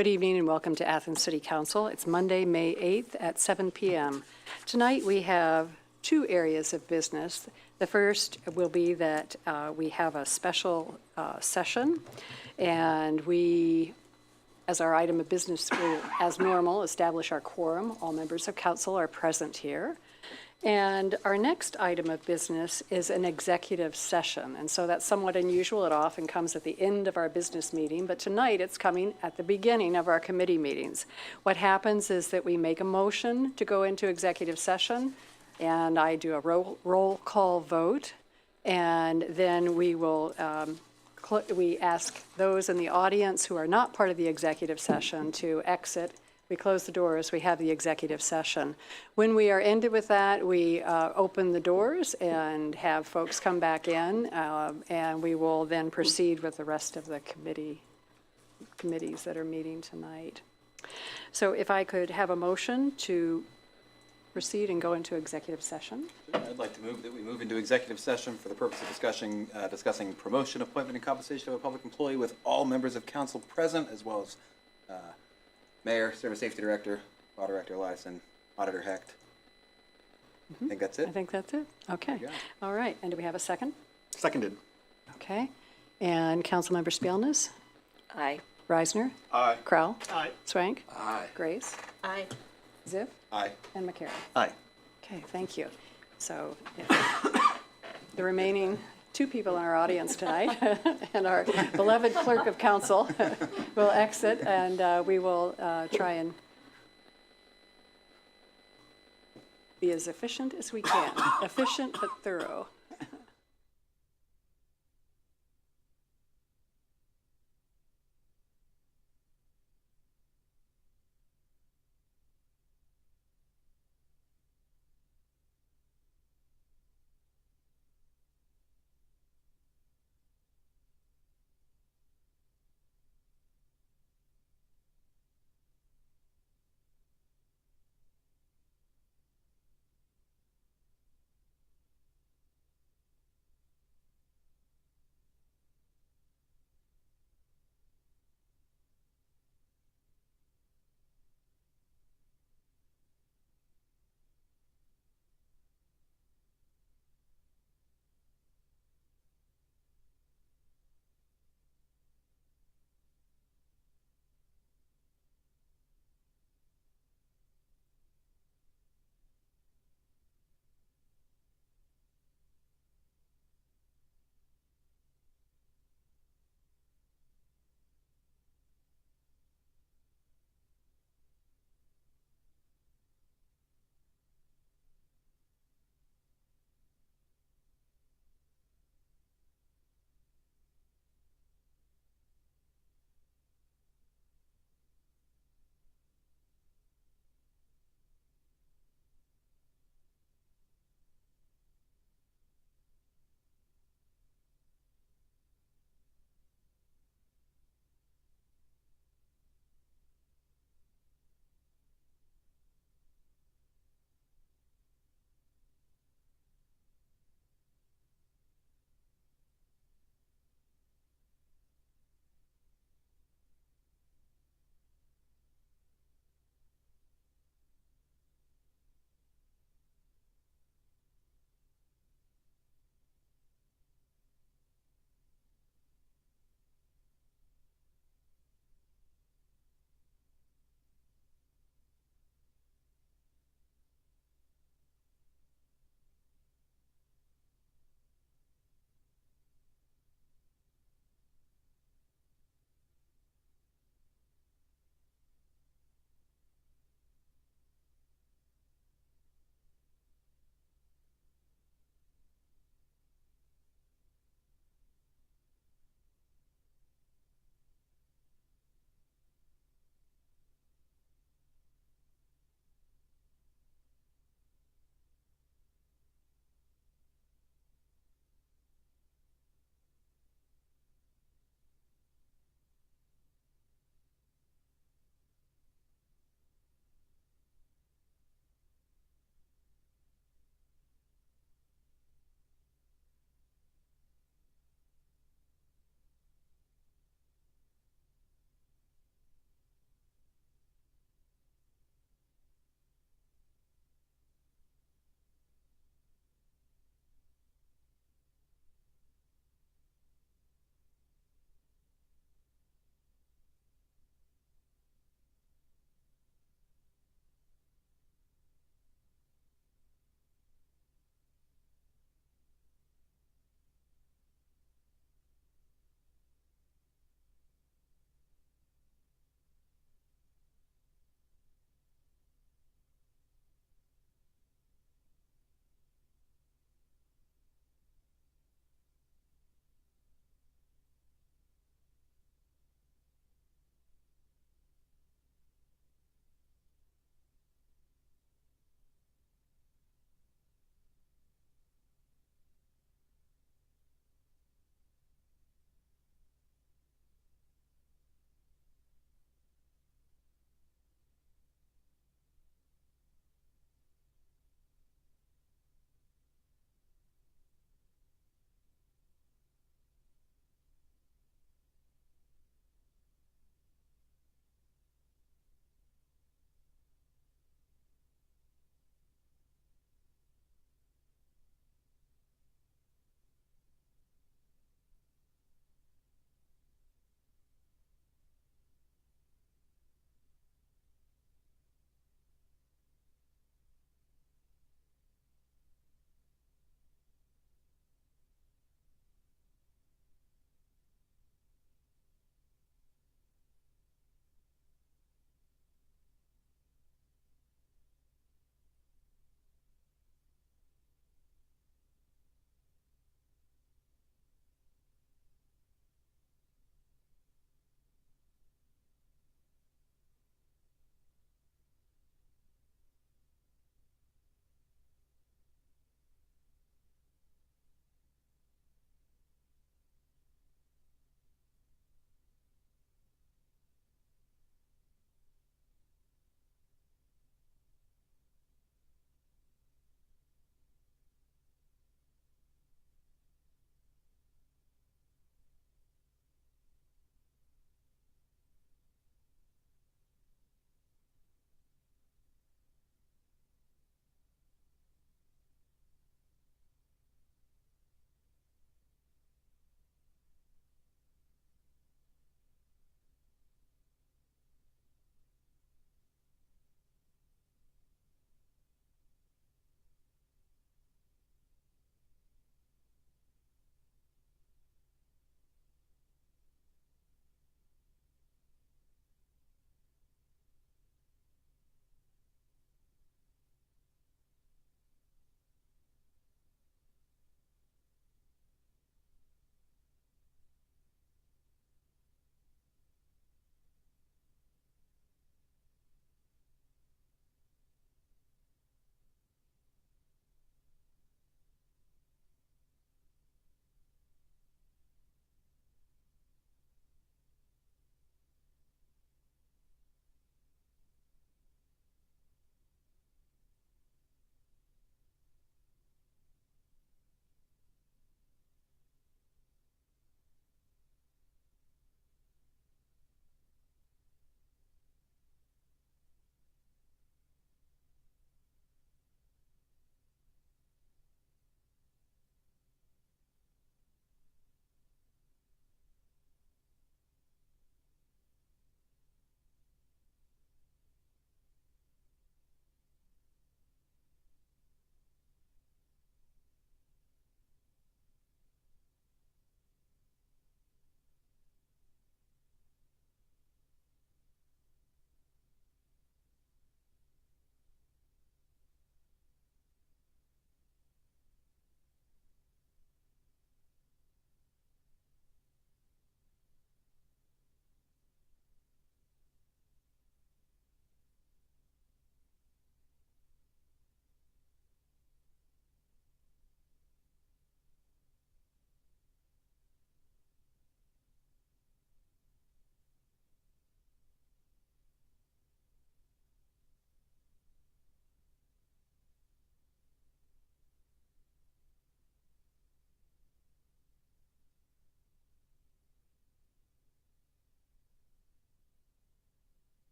Good evening and welcome to Athens City Council. It's Monday, May 8th at 7 p.m. Tonight we have two areas of business. The first will be that we have a special session, and we, as our item of business, will, as normal, establish our quorum. All members of council are present here. And our next item of business is an executive session. And so that's somewhat unusual. It often comes at the end of our business meeting, but tonight it's coming at the beginning of our committee meetings. What happens is that we make a motion to go into executive session, and I do a roll call vote, and then we will we ask those in the audience who are not part of the executive session to exit. We close the doors, we have the executive session. When we are ended with that, we open the doors and have folks come back in, and we will then proceed with the rest of the committees that are meeting tonight. So if I could have a motion to proceed and go into executive session. I'd like to move that we move into executive session for the purpose of discussing promotion, appointment, and compensation of a public employee with all members of council present, as well as Mayor, Service Safety Director, Law Director Lyson, Auditor Hecht. I think that's it. I think that's it. Okay. All right. And do we have a second? Seconded. Okay. And Councilmember Spielness? Aye. Reisner? Aye. Crowell? Aye. Swank? Aye. Grace? Aye. Ziff? Aye. And McCarron? Aye. Okay, thank you. So the remaining two people in our audience tonight and our beloved clerk of council will exit, and we will try and be as efficient as we can. Efficient but thorough.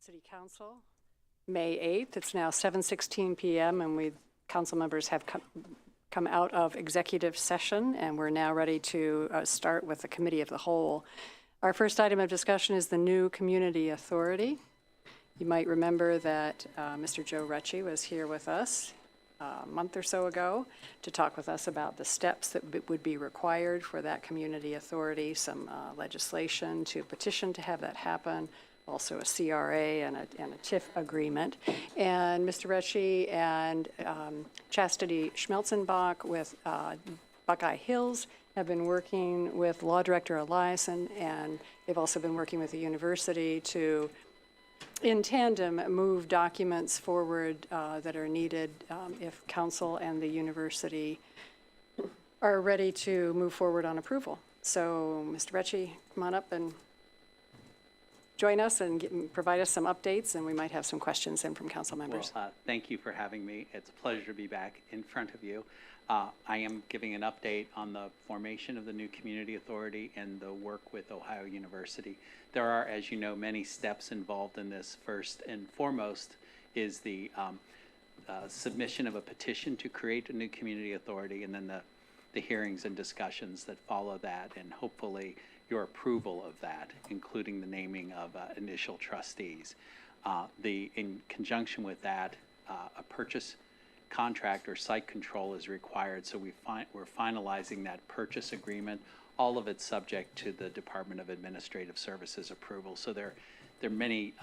City Council, May 8th. It's now 7:16 p.m. and council members have come out of executive session, and we're now ready to start with the Committee of the Whole. Our first item of discussion is the new Community Authority. You might remember that Mr. Joe Recchi was here with us a month or so ago to talk with us about the steps that would be required for that community authority, some legislation to petition to have that happen, also a CRA and a TIF agreement. And Mr. Recchi and Chastity Schmelzenbach with Buckeye Hills have been working with Law Director Eliason, and they've also been working with the university to, in tandem, move documents forward that are needed if council and the university are ready to move forward on approval. So, Mr. Recchi, come on up and join us and provide us some updates, and we might have some questions in from council members. Well, thank you for having me. It's a pleasure to be back in front of you. I am giving an update on the formation of the new community authority and the work with Ohio University. There are, as you know, many steps involved in this. First and foremost is the submission of a petition to create a new community authority, and then the hearings and discussions that follow that, and hopefully your approval of that, including the naming of initial trustees. In conjunction with that, a purchase contract or site control is required, so we're finalizing that purchase agreement. All of it subject to the Department of Administrative Services approval. So there are many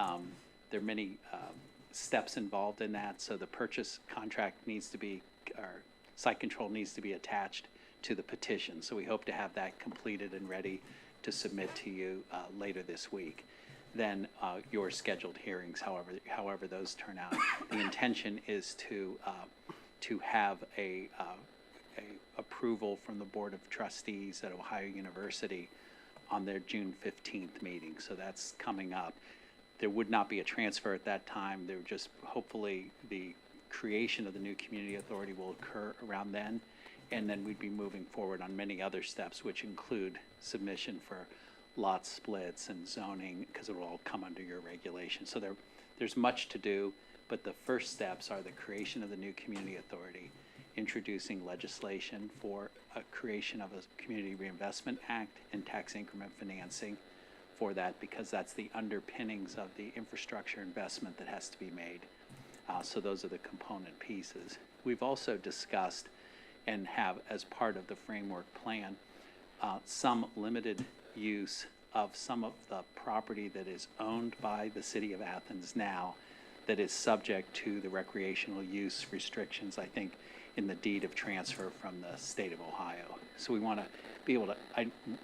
steps involved in that. So the purchase contract needs to be, or site control needs to be attached to the petition. So we hope to have that completed and ready to submit to you later this week. Then your scheduled hearings, however those turn out. The intention is to have a approval from the Board of Trustees at Ohio University on their June 15th meeting. So that's coming up. There would not be a transfer at that time. There would just, hopefully, the creation of the new community authority will occur around then. And then we'd be moving forward on many other steps, which include submission for lot splits and zoning, because it will all come under your regulation. So there's much to do, but the first steps are the creation of the new community authority, introducing legislation for a creation of a Community Reinvestment Act and tax increment financing for that, because that's the underpinnings of the infrastructure investment that has to be made. So those are the component pieces. We've also discussed and have, as part of the framework plan, some limited use of some of the property that is owned by the city of Athens now that is subject to the recreational use restrictions, I think, in the deed of transfer from the state of Ohio. So we want to be able to,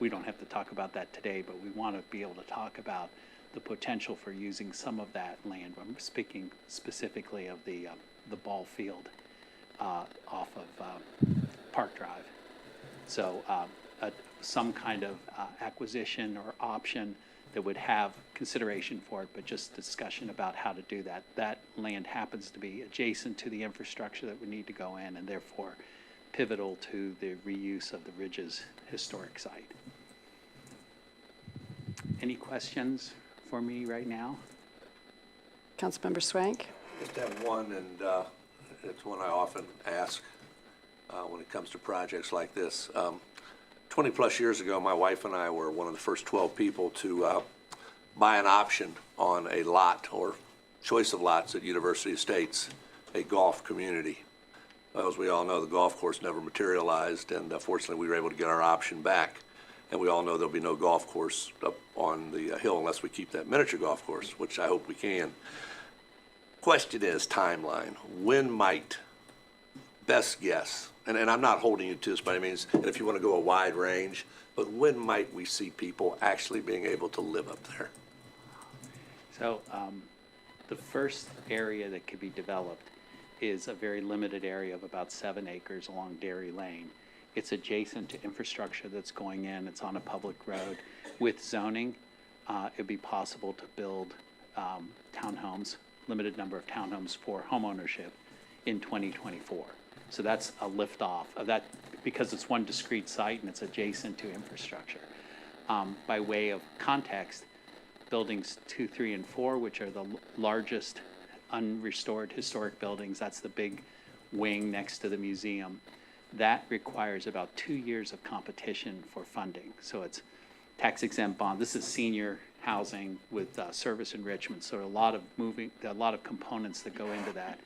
we don't have to talk about that today, but we want to be able to talk about the potential for using some of that land. I'm speaking specifically of the ball field off of Park Drive. So some kind of acquisition or option that would have consideration for it, but just discussion about how to do that. That land happens to be adjacent to the infrastructure that would need to go in, and therefore pivotal to the reuse of the Ridges historic site. Any questions for me right now? Councilmember Swank. Just have one, and it's one I often ask when it comes to projects like this. 20 plus years ago, my wife and I were one of the first 12 people to buy an option on a lot or choice of lots at University Estates, a golf community. As we all know, the golf course never materialized, and fortunately we were able to get our option back. And we all know there'll be no golf course up on the hill unless we keep that miniature golf course, which I hope we can. Question is timeline. When might, best guess, and I'm not holding you to this by any means, and if you want to go a wide range, but when might we see people actually being able to live up there? So the first area that could be developed is a very limited area of about 7 acres along Dairy Lane. It's adjacent to infrastructure that's going in. It's on a public road. With zoning, it'd be possible to build townhomes, limited number of townhomes for homeownership in 2024. So that's a liftoff of that, because it's one discrete site and it's adjacent to infrastructure. By way of context, buildings 2, 3, and 4, which are the largest unrestored historic buildings. That's the big wing next to the museum. That requires about 2 years of competition for funding. So it's tax exempt bond. This is senior housing with service enrichment. So a lot of components that go into that,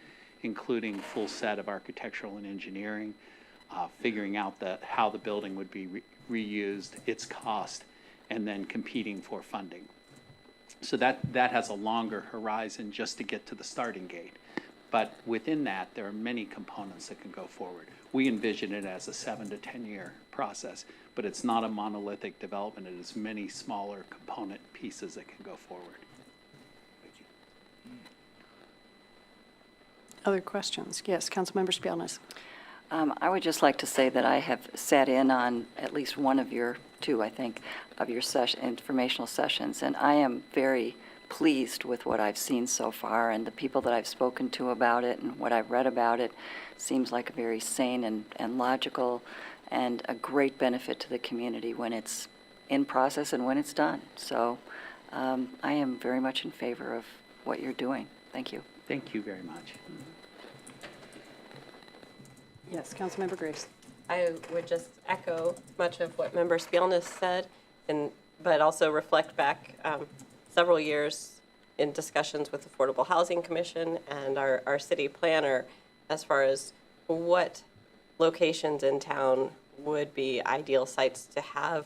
including full set of architectural and engineering, figuring out how the building would be reused, its cost, and then competing for funding. So that has a longer horizon just to get to the starting gate. But within that, there are many components that can go forward. We envision it as a 7 to 10 year process, but it's not a monolithic development. It is many smaller component pieces that can go forward. Thank you. Other questions? Yes, Councilmember Spielness. I would just like to say that I have sat in on at least one of your two, I think, of your informational sessions, and I am very pleased with what I've seen so far, and the people that I've spoken to about it and what I've read about it seems like a very sane and logical and a great benefit to the community when it's in process and when it's done. So I am very much in favor of what you're doing. Thank you. Thank you very much. Yes, Councilmember Grace. I would just echo much of what Member Spielness said, but also reflect back several years in discussions with the Affordable Housing Commission and our city planner as far as what locations in town would be ideal sites to have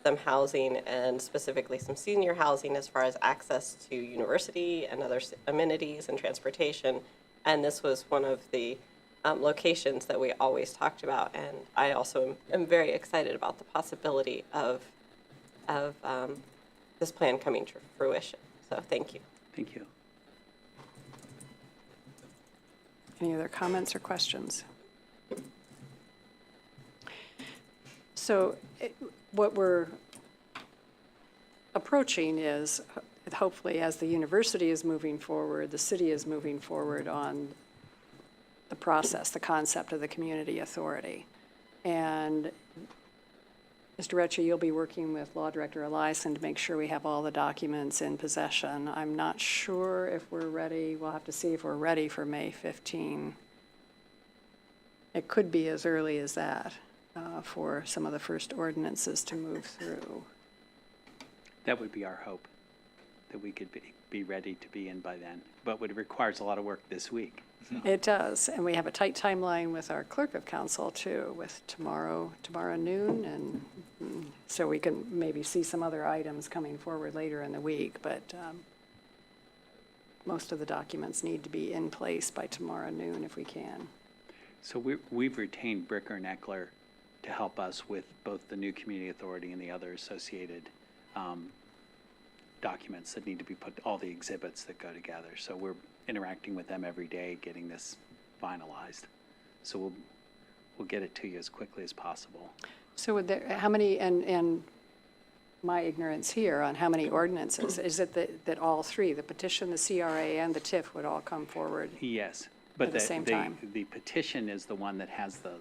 some housing, and specifically some senior housing as far as access to university and other amenities and transportation. And this was one of the locations that we always talked about. And I also am very excited about the possibility of this plan coming to fruition. So thank you. Thank you. Any other comments or questions? So what we're approaching is, hopefully, as the university is moving forward, the city is moving forward on the process, the concept of the community authority. And Mr. Reccia, you'll be working with Law Director Eliason to make sure we have all the documents in possession. I'm not sure if we're ready. We'll have to see if we're ready for May 15. It could be as early as that for some of the first ordinances to move through. That would be our hope, that we could be ready to be in by then. But it requires a lot of work this week. So. It does, and we have a tight timeline with our clerk of council too, with tomorrow noon, and so we can maybe see some other items coming forward later in the week, but most of the documents need to be in place by tomorrow noon if we can. So we've retained Bricker and Eckler to help us with both the new community authority and the other associated documents that need to be put, all the exhibits that go together. So we're interacting with them every day, getting this finalized. So we'll get it to you as quickly as possible. So would there, how many, and my ignorance here on how many ordinances, is it that all three, the petition, the CRA, and the TIF would all come forward? Yes, but At the same time. The petition is the one that has the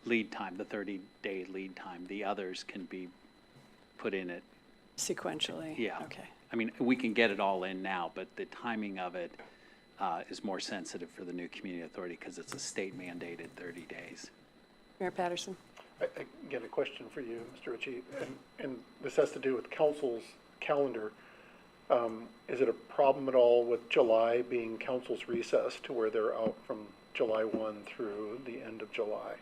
lead time, the 30-day lead time. The others can be put in it. Sequentially? Yeah. Okay. I mean, we can get it all in now, but the timing of it is more sensitive for the new community authority because it's a state mandated 30 days. Mayor Patterson? Again, a question for you, Mr. Ritchie, and this has to do with council's calendar. Is it a problem at all with July being council's recess to where they're out from July 1 through the end of July?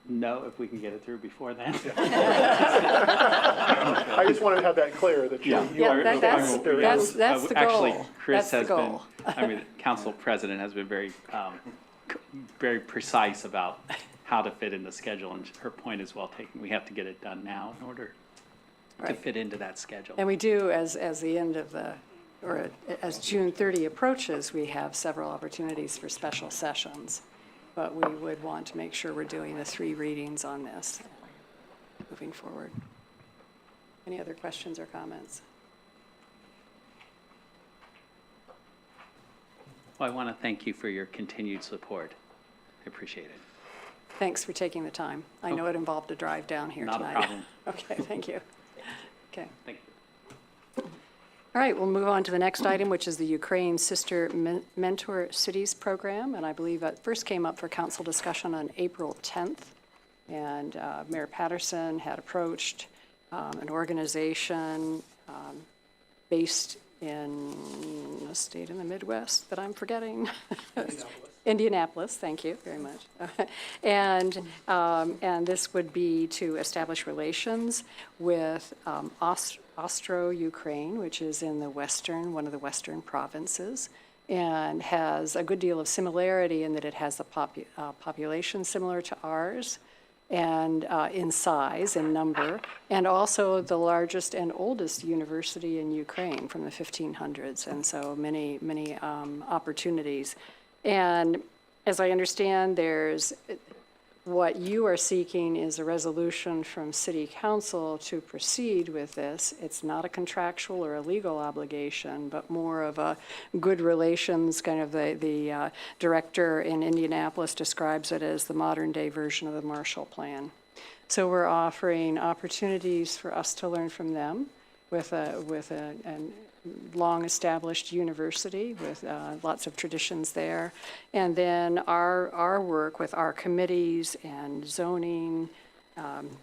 No, if we can get it through before then. I just wanted to have that clear, that you Yeah, are. that's the Actually, goal. Chris That's the has been, goal. I mean, council president has been very precise about how to fit in the schedule, and her point is well taken. We have to get it done now in order to Right. fit into that schedule. And we do, as the end of or as June 30 approaches, we have several opportunities for special sessions. But we would want to make sure we're doing the 3 readings on this moving forward. Any other questions or comments? Well, I want to thank you for your continued support. I appreciate it. Thanks for taking the time. I know it involved a drive down here Not a tonight. problem. Okay, thank you. Okay. Thank you. All right, we'll move on to the next item, which is the Ukraine Sister Mentor Cities Program. And I believe it first came up for council discussion on April 10th. And Mayor Patterson had approached an organization based in a state in the Midwest that I'm forgetting. Indianapolis, thank you very much. And this would be to establish relations with Austro-Ukraine, which is in the one of the western provinces, and has a good deal of similarity in that it has a population similar to ours, and in size and number, and also the largest and oldest university in Ukraine from the 1500s, and so many opportunities. And as I understand, what you are seeking is a resolution from City Council to proceed with this. It's not a contractual or a legal obligation, but more of a good relations, kind of the director in Indianapolis describes it as the modern-day version of the Marshall Plan. So we're offering opportunities for us to learn from them with a long-established university with lots of traditions there. And then our work with our committees and zoning.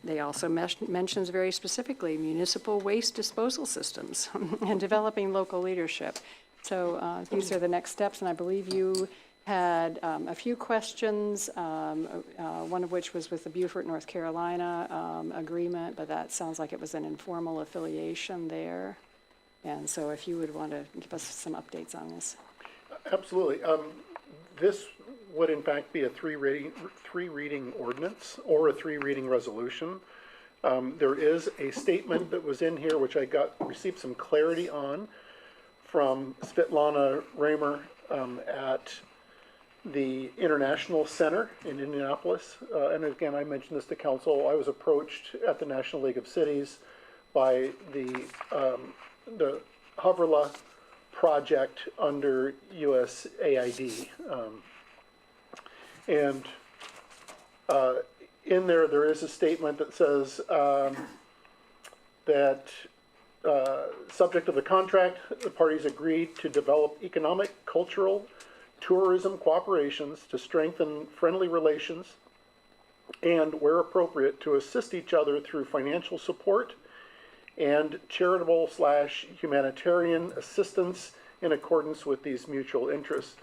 They also mentions very specifically municipal waste disposal systems and developing local leadership. So these are the next steps, and I believe you had a few questions, one of which was with the Beaufort, North Carolina agreement, but that sounds like it was an informal affiliation there. And so if you would want to give us some updates on this. Absolutely. This would in fact be a three reading ordinance or a 3-reading resolution. There is a statement that was in here which I received some clarity on from Svetlana Raymer at the International Center in Indianapolis. And again, I mentioned this to council. I was approached at the National League of Cities by the Havrla project under USAID. And in there is a statement that says that subject to the contract, the parties agreed to develop economic, cultural, tourism cooperations to strengthen friendly relations and, where appropriate, to assist each other through financial support and charitable/humanitarian assistance in accordance with these mutual interests.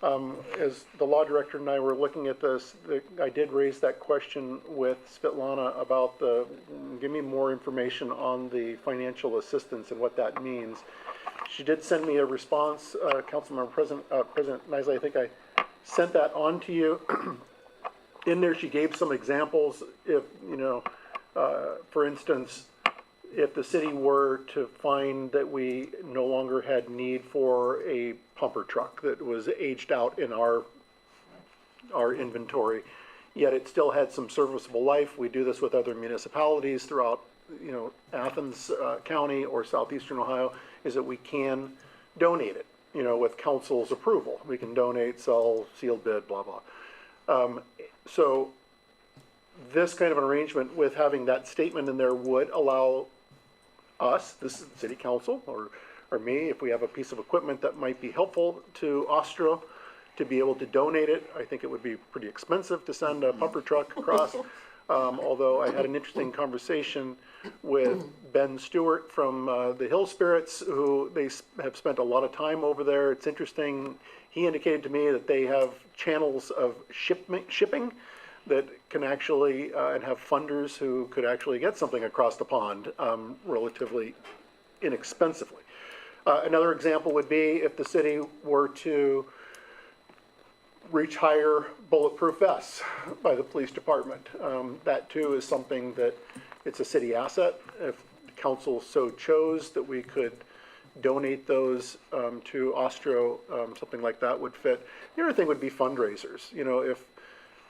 As the law director and I were looking at this, I did raise that question with Svetlana about give me more information on the financial assistance and what that means. She did send me a response, Councilmember President Nisley, I think I sent that on to you. In there, she gave some examples. If, for instance, if the city were to find that we no longer had need for a pumper truck that was aged out in our inventory, yet it still had some serviceable life. We do this with other municipalities throughout, Athens County or southeastern Ohio, is that we can donate it, with council's approval. We can donate, sell, sealed bid, blah, blah. So this kind of an arrangement with having that statement in there would allow us, this is the city council, or me, if we have a piece of equipment that might be helpful to Austro, to be able to donate it. I think it would be pretty expensive to send a pumper truck across, although I had an interesting conversation with Ben Stewart from the Hill Spirits, who they have spent a lot of time over there. It's interesting. He indicated to me that they have channels of shipping that can actually, and have funders who could actually get something across the pond relatively inexpensively. Another example would be if the city were to reach higher bulletproof vests by the police department. That too is something that it's a city asset. If the council so chose that we could donate those to Austro, something like that would fit. The other thing would be fundraisers.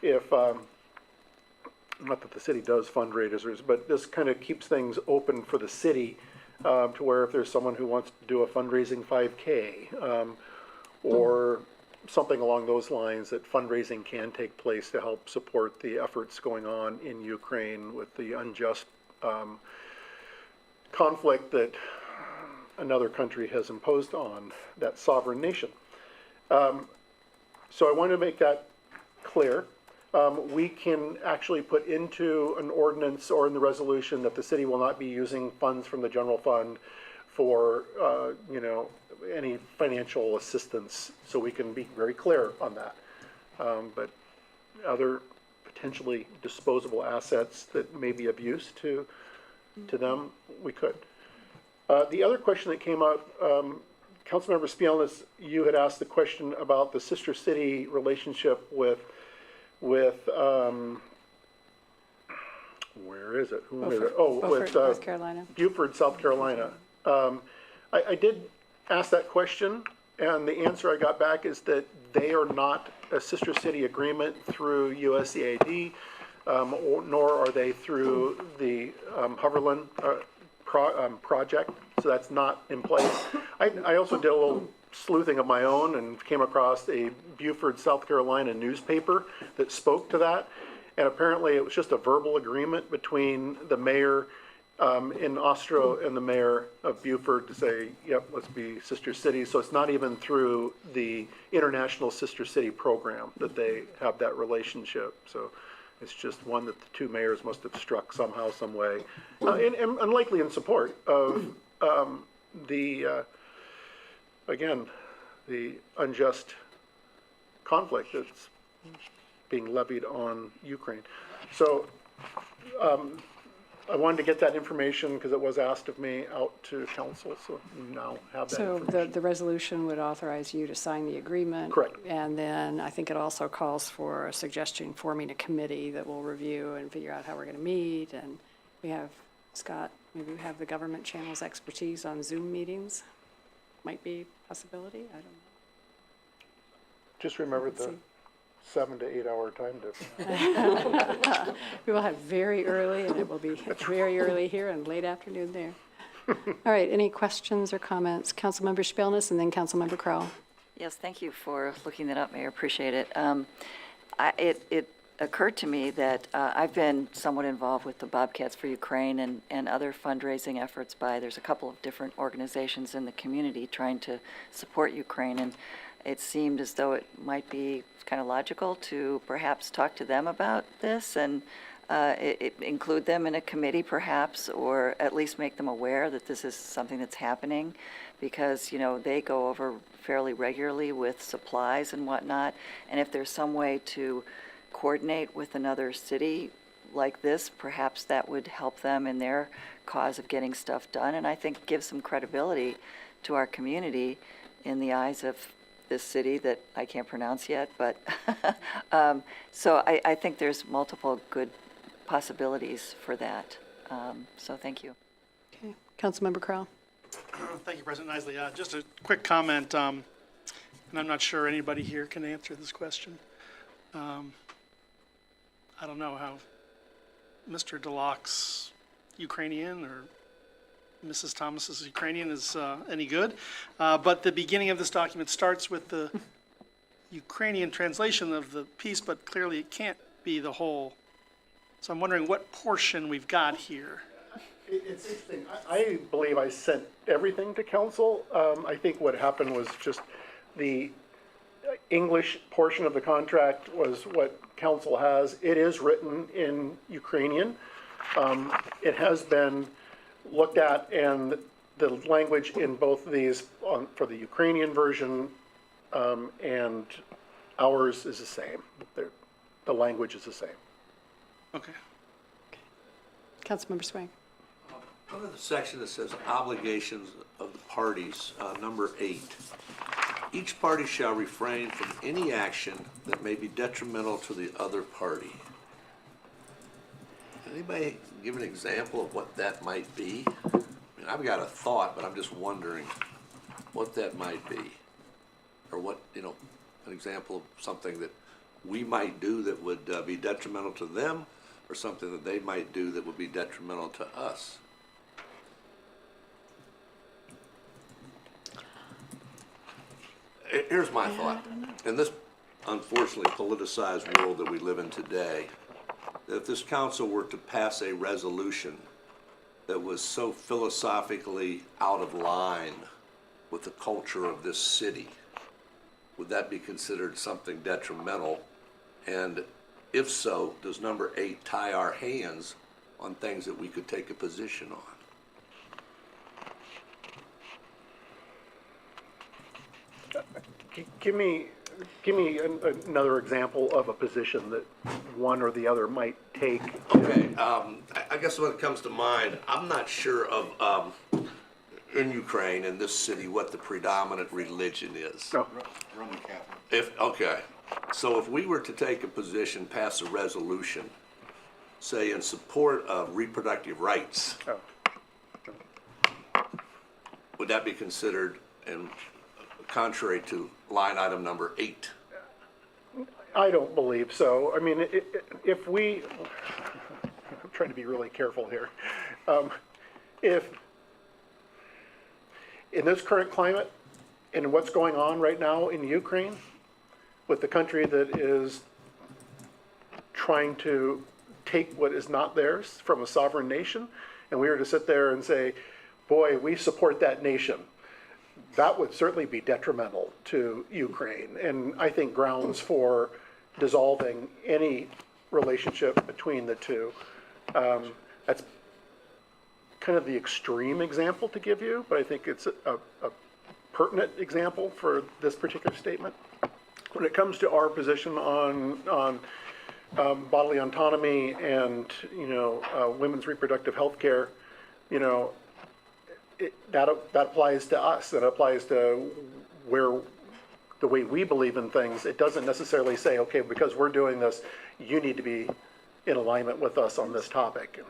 If not that the city does fundraisers, but this kind of keeps things open for the city to where if there's someone who wants to do a fundraising 5K or something along those lines, that fundraising can take place to help support the efforts going on in Ukraine with the unjust conflict that another country has imposed on that sovereign nation. So I want to make that clear. We can actually put into an ordinance or in the resolution that the city will not be using funds from the general fund for, any financial assistance, so we can be very clear on that. But other potentially disposable assets that may be of use to them, we could. The other question that came up, Councilmember Spielness, you had asked the question about the sister city relationship with where is it? Who is it? Oh, Beaufort, with North Carolina. Beaufort, South Carolina. I did ask that question, and the answer I got back is that they are not a sister city agreement through USAID, nor are they through the Hoverland project, so that's not in place. I also did a little sleuthing of my own and came across a Beaufort, South Carolina newspaper that spoke to that. And apparently it was just a verbal agreement between the mayor in Ostro and the mayor of Beaufort to say, yep, let's be sister cities. So it's not even through the International Sister City program that they have that relationship. So it's just one that the two mayors must have struck somehow, some way, and likely in support of again, the unjust conflict that's being levied on Ukraine. So I wanted to get that information because it was asked of me out to council, so we now have that So information. the resolution would authorize you to sign the agreement? Correct. And then I think it also calls for a suggestion forming a committee that will review and figure out how we're going to meet. And we have, Scott, maybe we have the government channel's expertise on Zoom meetings. Might be a possibility, I don't know. Just remember Let's the see. 7 to 8 hour time difference. We will have very early, and it will be very early here and late afternoon there. All right, any questions or comments? Councilmember Spielness and then Councilmember Crowell. Yes, thank you for looking that up, Mayor. Appreciate it. It occurred to me that I've been somewhat involved with the Bobcats for Ukraine and other fundraising efforts there's a couple of different organizations in the community trying to support Ukraine, and it seemed as though it might be kind of logical to perhaps talk to them about this and include them in a committee perhaps, or at least make them aware that this is something that's happening, because, they go over fairly regularly with supplies and whatnot, and if there's some way to coordinate with another city like this, perhaps that would help them in their cause of getting stuff done, and I think give some credibility to our community in the eyes of this city that I can't pronounce yet, but so I think there's multiple good possibilities for that. So thank you. Okay, Councilmember Crowell. Thank you, President Isley. Just a quick comment, and I'm not sure anybody here can answer this question. I don't know how Mr. DeLocke's Ukrainian or Mrs. Thomas's Ukrainian is any good, but the beginning of this document starts with the Ukrainian translation of the piece, but clearly it can't be the whole. So I'm wondering what portion we've got here. It's interesting. I believe I sent everything to council. I think what happened was just the English portion of the contract was what council has. It is written in Ukrainian. It has been looked at, and the language in both of these for the Ukrainian version and ours is the same. The language is the same. Okay. Councilmember Swain. Under the section that says obligations of the parties, number 8, each party shall refrain from any action that may be detrimental to the other party. Anybody give an example of what that might be? I mean, I've got a thought, but I'm just wondering what that might be. Or what, an example of something that we might do that would be detrimental to them, or something that they might do that would be detrimental to us. Here's my thought. In this unfortunately politicized world that we live in today, that if this council were to pass a resolution that was so philosophically out of line with the culture of this city, would that be considered something detrimental? And if so, does number 8 tie our hands on things that we could take a position on? Give me another example of a position that one or the other might take. Okay, I guess when it comes to mind, I'm not sure of, in Ukraine, in this city, what the predominant religion is. No. Roman Catholic. Okay, so if we were to take a position, pass a resolution, say in support of reproductive rights, Oh. would that be considered in contrary to line item number 8? I don't believe so. I mean, if we, I'm trying to be really careful here. If, in this current climate, and what's going on right now in Ukraine, with the country that is trying to take what is not theirs from a sovereign nation, and we were to sit there and say, boy, we support that nation, that would certainly be detrimental to Ukraine, and I think grounds for dissolving any relationship between the two. That's kind of the extreme example to give you, but I think it's a pertinent example for this particular statement. When it comes to our position on bodily autonomy and, women's reproductive health care, that applies to us. That applies to the way we believe in things. It doesn't necessarily say, okay, because we're doing this, you need to be in alignment with us on this topic.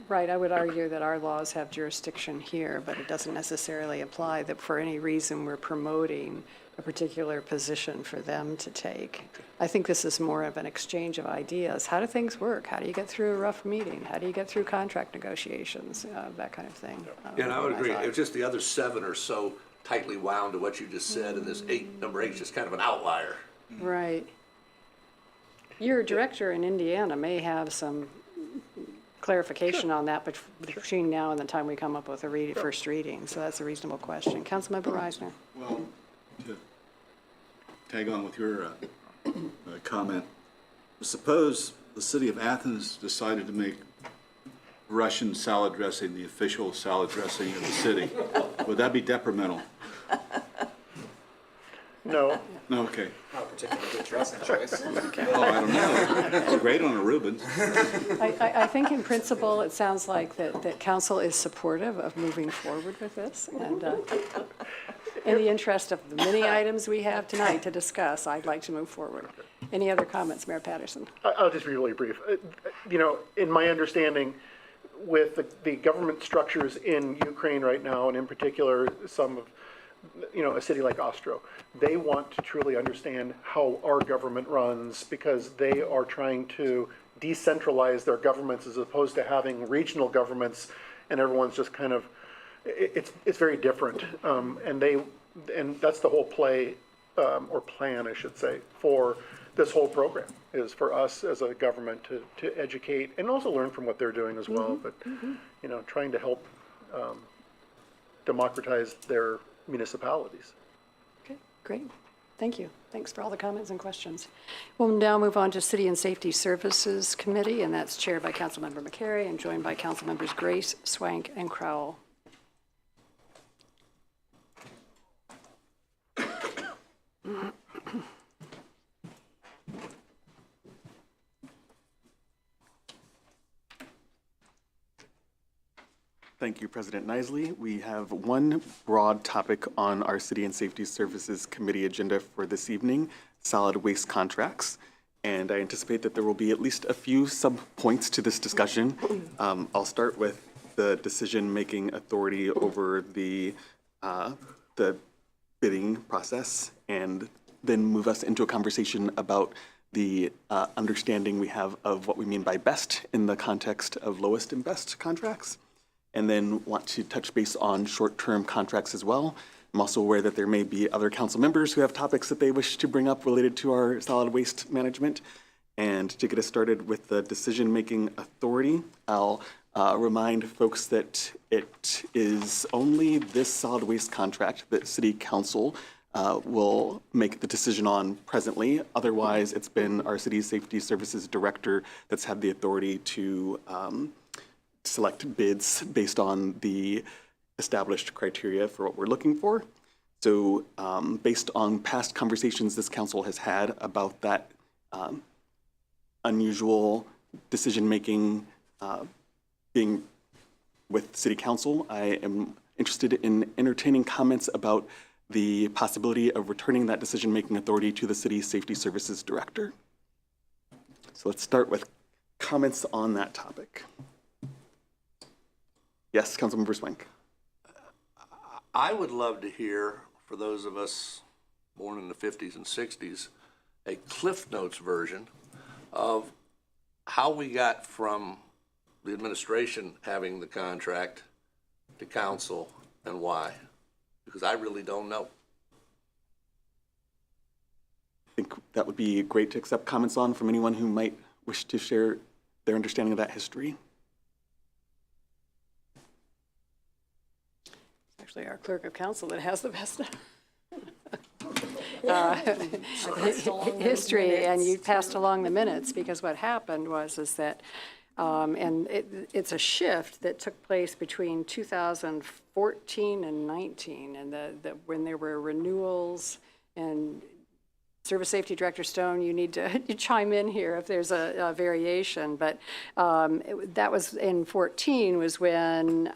Right, I would argue that our laws have jurisdiction here, but it doesn't necessarily apply that for any reason we're promoting a particular position for them to take. I think this is more of an exchange of ideas. How do things work? How do you get through a rough meeting? How do you get through contract negotiations? That kind of thing. Yeah, and I would agree. thought. It's just the other 7 are so tightly wound to what you just said, and this number 8 is just kind of an outlier. Right. Your director in Indiana may have some clarification on that, but between now and the time we come up with a first reading, so that's a reasonable question. Councilmember Reisner. Well, to tag on with your comment, suppose the city of Athens decided to make Russian salad dressing the official salad dressing of the city. Would that be detrimental? No, No, okay. Not a particularly good dressing choice. Oh, I don't know. It's great on a Reuben. I think in principle, it sounds like that council is supportive of moving forward with this, and in the interest of the many items we have tonight to discuss, I'd like to move forward. Any other comments, Mayor Patterson? I'll just be really brief. In my understanding, with the government structures in Ukraine right now, and in particular, some of, a city like Ostro, they want to truly understand how our government runs because they are trying to decentralize their governments as opposed to having regional governments, and everyone's just kind of, it's very different. And that's the whole play, or plan, I should say, for this whole program, is for us as a government to educate and also learn from what they're doing as well, but, trying to help democratize their municipalities. Okay, great. Thank you. Thanks for all the comments and questions. We'll now move on to City and Safety Services Committee, and that's chaired by Councilmember McCary and joined by Councilmembers Grace, Swank, and Crowell. Thank you, President Nisley. We have one broad topic on our City and Safety Services Committee agenda for this evening, solid waste contracts. And I anticipate that there will be at least a few sub-points to this discussion. I'll start with the decision-making authority over the bidding process, and then move us into a conversation about the understanding we have of what we mean by best in the context of lowest and best contracts. And then want to touch base on short-term contracts as well. I'm also aware that there may be other council members who have topics that they wish to bring up related to our solid waste management. And to get us started with the decision-making authority, I'll remind folks that it is only this solid waste contract that City Council will make the decision on presently. Otherwise, it's been our City Safety Services Director that's had the authority to select bids based on the established criteria for what we're looking for. So based on past conversations this council has had about that unusual decision-making being with City Council, I am interested in entertaining comments about the possibility of returning that decision-making authority to the City Safety Services Director. So let's start with comments on that topic. Yes, Councilmember Swank. I would love to hear, for those of us born in the 50s and 60s, a Cliff Notes version of how we got from the administration having the contract to council and why, because I really don't know. I think that would be great to accept comments on from anyone who might wish to share their understanding of that history. Actually, our clerk of council that has the best history, and you passed along the minutes, because what happened is that, and it's a shift that took place between 2014 and 19, and when there were renewals. And Service Safety Director Stone, you need to chime in here if there's a variation, but that was in 14 was when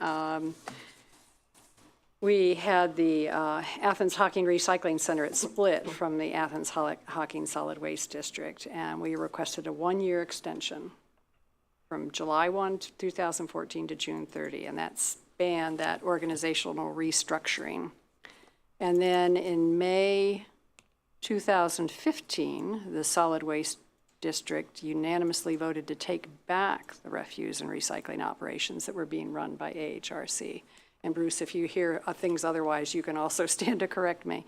we had the Athens Hocking Recycling Center. It split from the Athens Hocking Solid Waste District, and we requested a one-year extension from July 1, 2014 to June 30, and that spanned that organizational restructuring. And then in May 2015, the Solid Waste District unanimously voted to take back the refuse and recycling operations that were being run by AHRC. And Bruce, if you hear things otherwise, you can also stand to correct me.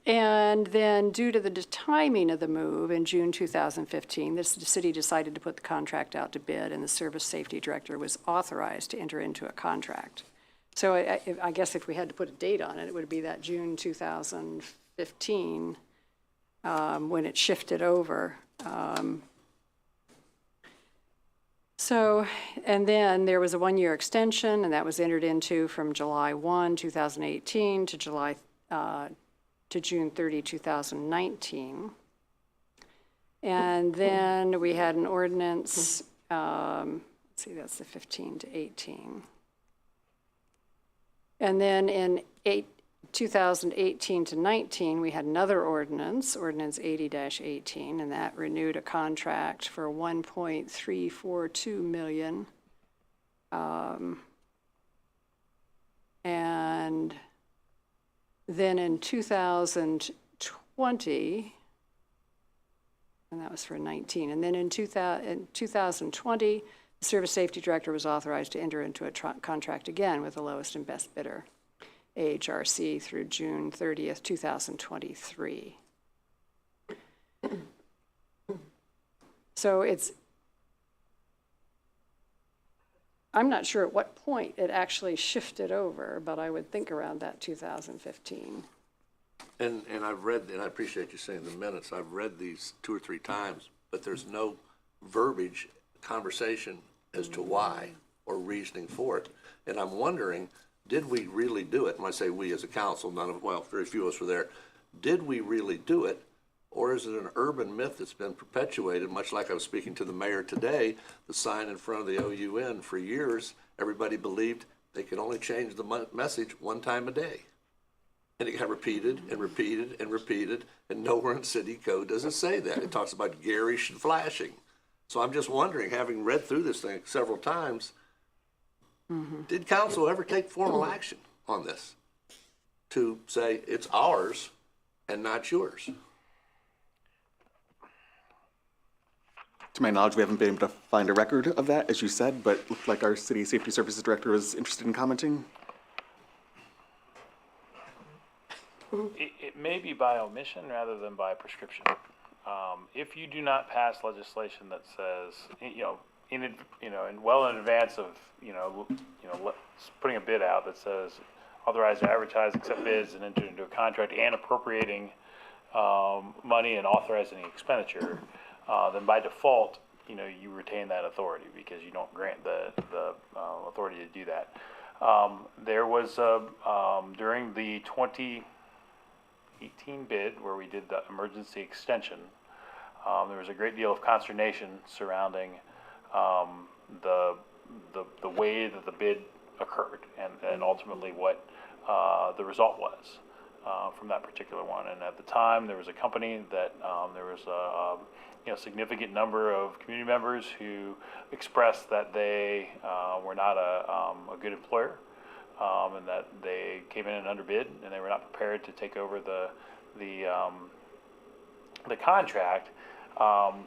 And then due to the timing of the move in June 2015, the city decided to put the contract out to bid, and the Service Safety Director was authorized to enter into a contract. So I guess if we had to put a date on it, it would be that June 2015 when it shifted over. So, and then there was a one-year extension, and that was entered into from July 1, 2018 to June 30, 2019. And then we had an ordinance, let's see, that's the 15 to 18. And then in 2018 to 19, we had another ordinance, Ordinance 80-18, and that renewed a contract for $1.342 million. And then in 2020, and that was for 19, and then in 2020, the Service Safety Director was authorized to enter into a contract again with the lowest and best bidder, AHRC, through June 30th, 2023. So I'm not sure at what point it actually shifted over, but I would think around that 2015. And I've read, and I appreciate you saying the minutes, I've read these 2 or 3 times, but there's no verbiage, conversation as to why or reasoning for it. And I'm wondering, did we really do it? When I say we as a council, very few of us were there. Did we really do it? Or is it an urban myth that's been perpetuated, much like I was speaking to the mayor today, the sign in front of the OUN for years, everybody believed they could only change the message one time a day. And it got repeated and repeated and repeated, and nowhere in city code does it say that. It talks about garish and flashing. So I'm just wondering, having read through this thing several times, did council ever take formal action on this to say it's ours and not yours? To my knowledge, we haven't been able to find a record of that, as you said, but it looked like our City Safety Services Director was interested in commenting. It may be by omission rather than by prescription. If you do not pass legislation that says, well in advance of, putting a bid out that says authorized to advertise, accept bids, and enter into a contract and appropriating money and authorizing the expenditure, then by default, you retain that authority because you don't grant the authority to do that. There was, during the 2018 bid where we did the emergency extension, there was a great deal of consternation surrounding the way that the bid occurred and ultimately what the result was from that particular one. And at the time, there was a company that there was a significant number of community members who expressed that they were not a good employer and that they came in and underbid and they were not prepared to take over the contract.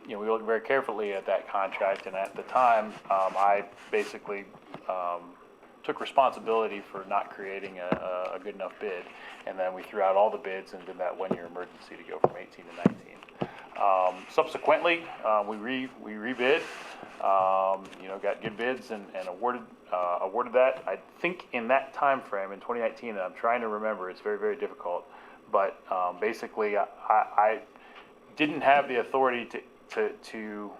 We looked very carefully at that contract, and at the time, I basically took responsibility for not creating a good enough bid, and then we threw out all the bids and did that one-year emergency to go from 18 to 19. Subsequently, we rebid, got good bids and awarded that. I think in that time frame in 2019, and I'm trying to remember, it's very, very difficult, but basically I didn't have the authority to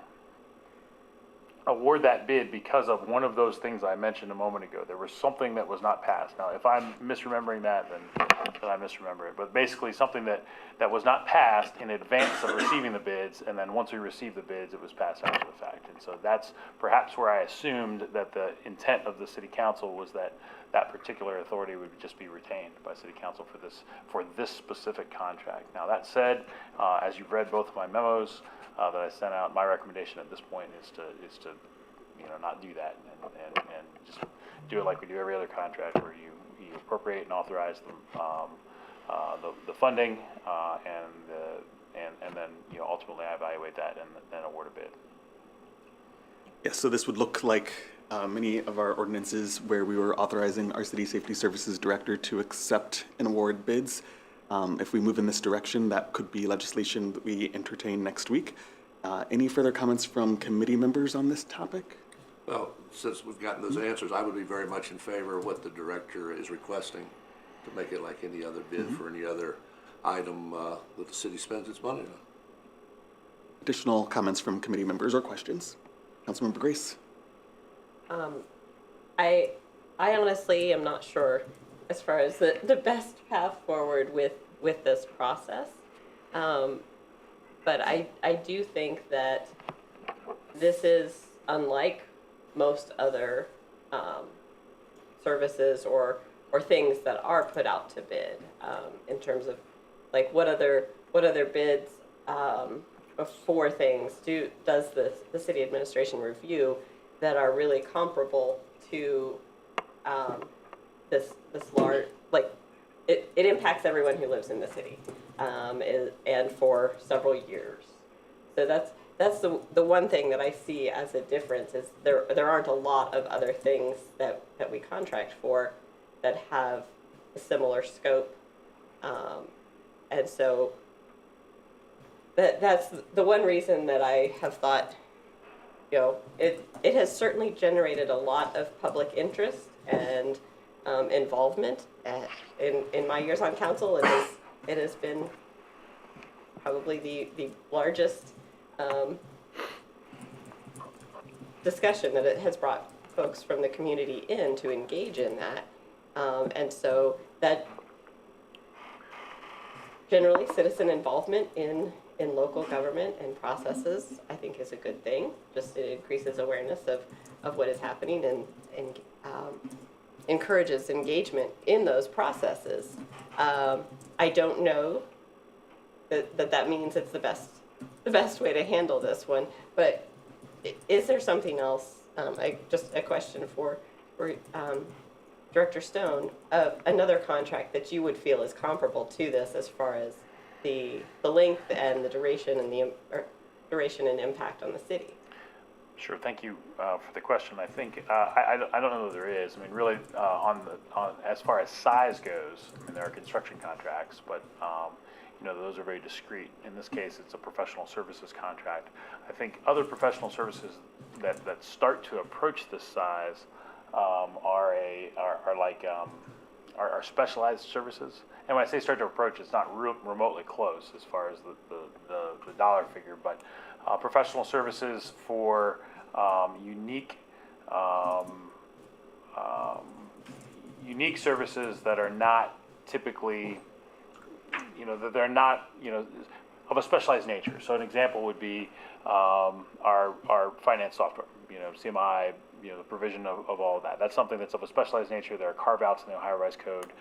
award that bid because of one of those things I mentioned a moment ago. There was something that was not passed. Now, if I'm misremembering that, then I misremember it. But basically something that was not passed in advance of receiving the bids, and then once we received the bids, it was passed after the fact. And so that's perhaps where I assumed that the intent of the city council was that that particular authority would just be retained by city council for this specific contract. Now, that said, as you've read both of my memos that I sent out, my recommendation at this point is to not do that and just do it like we do every other contract, where you appropriate and authorize the funding and then ultimately evaluate that and then award a bid. Yes, so this would look like many of our ordinances where we were authorizing our city safety services director to accept and award bids. If we move in this direction, that could be legislation that we entertain next week. Any further comments from committee members on this topic? Well, since we've gotten those answers, I would be very much in favor of what the director is requesting, to make it like any other bid for any other item that the city spends its money on. Additional comments from committee members or questions? Councilmember Grace? I honestly am not sure as far as the best path forward with this process. But I do think that this is unlike most other services or things that are put out to bid, in terms of like what other bids for things does the city administration review that are really comparable to this large, like it impacts everyone who lives in the city, and for several years. So that's the one thing that I see as a difference is there aren't a lot of other things that we contract for that have a similar scope, and so that's the one reason that I have thought, it has certainly generated a lot of public interest and involvement in my years on council. It has been probably the largest discussion that it has brought folks from the community in to engage in that. And so that generally citizen involvement in local government and processes, I think, is a good thing. Just it increases awareness of what is happening and encourages engagement in those processes. I don't know that means it's the best way to handle this one, but is there something else? Just a question for Director Stone, of another contract that you would feel is comparable to this as far as the length and the duration and duration and impact on the city. Sure, thank you for the question. I think I don't know that there is. I mean, really, on as far as size goes, I mean, there are construction contracts, but those are very discrete. In this case, it's a professional services contract. I think other professional services that start to approach this size are specialized services. And when I say start to approach, it's not remotely close as far as the dollar figure, but professional services for unique services that are not typically, that they're not, of a specialized nature. So an example would be our finance software, CMI, the provision of all of that. That's something that's of a specialized nature. There are carve-outs in the Ohio Revised Code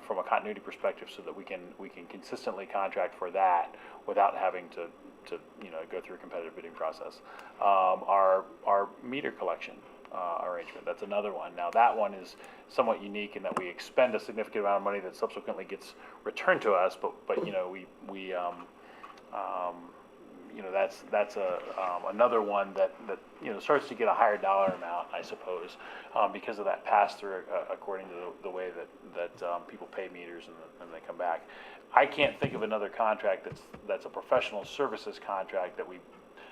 from a continuity perspective, so that we can consistently contract for that without having to go through a competitive bidding process. Our meter collection arrangement, that's another one. Now that one is somewhat unique in that we expend a significant amount of money that subsequently gets returned to us, but that's another one that starts to get a higher dollar amount, I suppose, because of that pass through according to the way that people pay meters and they come back. I can't think of another contract that's a professional services contract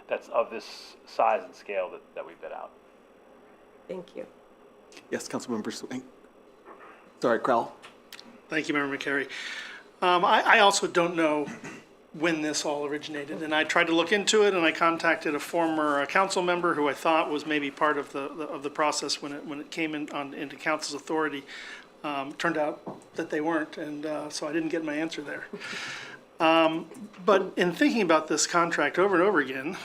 that's of this size and scale that we bid out. Thank you. Yes, Councilmember Swain. Sorry, Crowell. Thank you, Member McCary. I also don't know when this all originated, and I tried to look into it, and I contacted a former council member who I thought was maybe part of the process when it came into council's authority. Turned out that they weren't, and so I didn't get my answer there. But in thinking about this contract over and over again,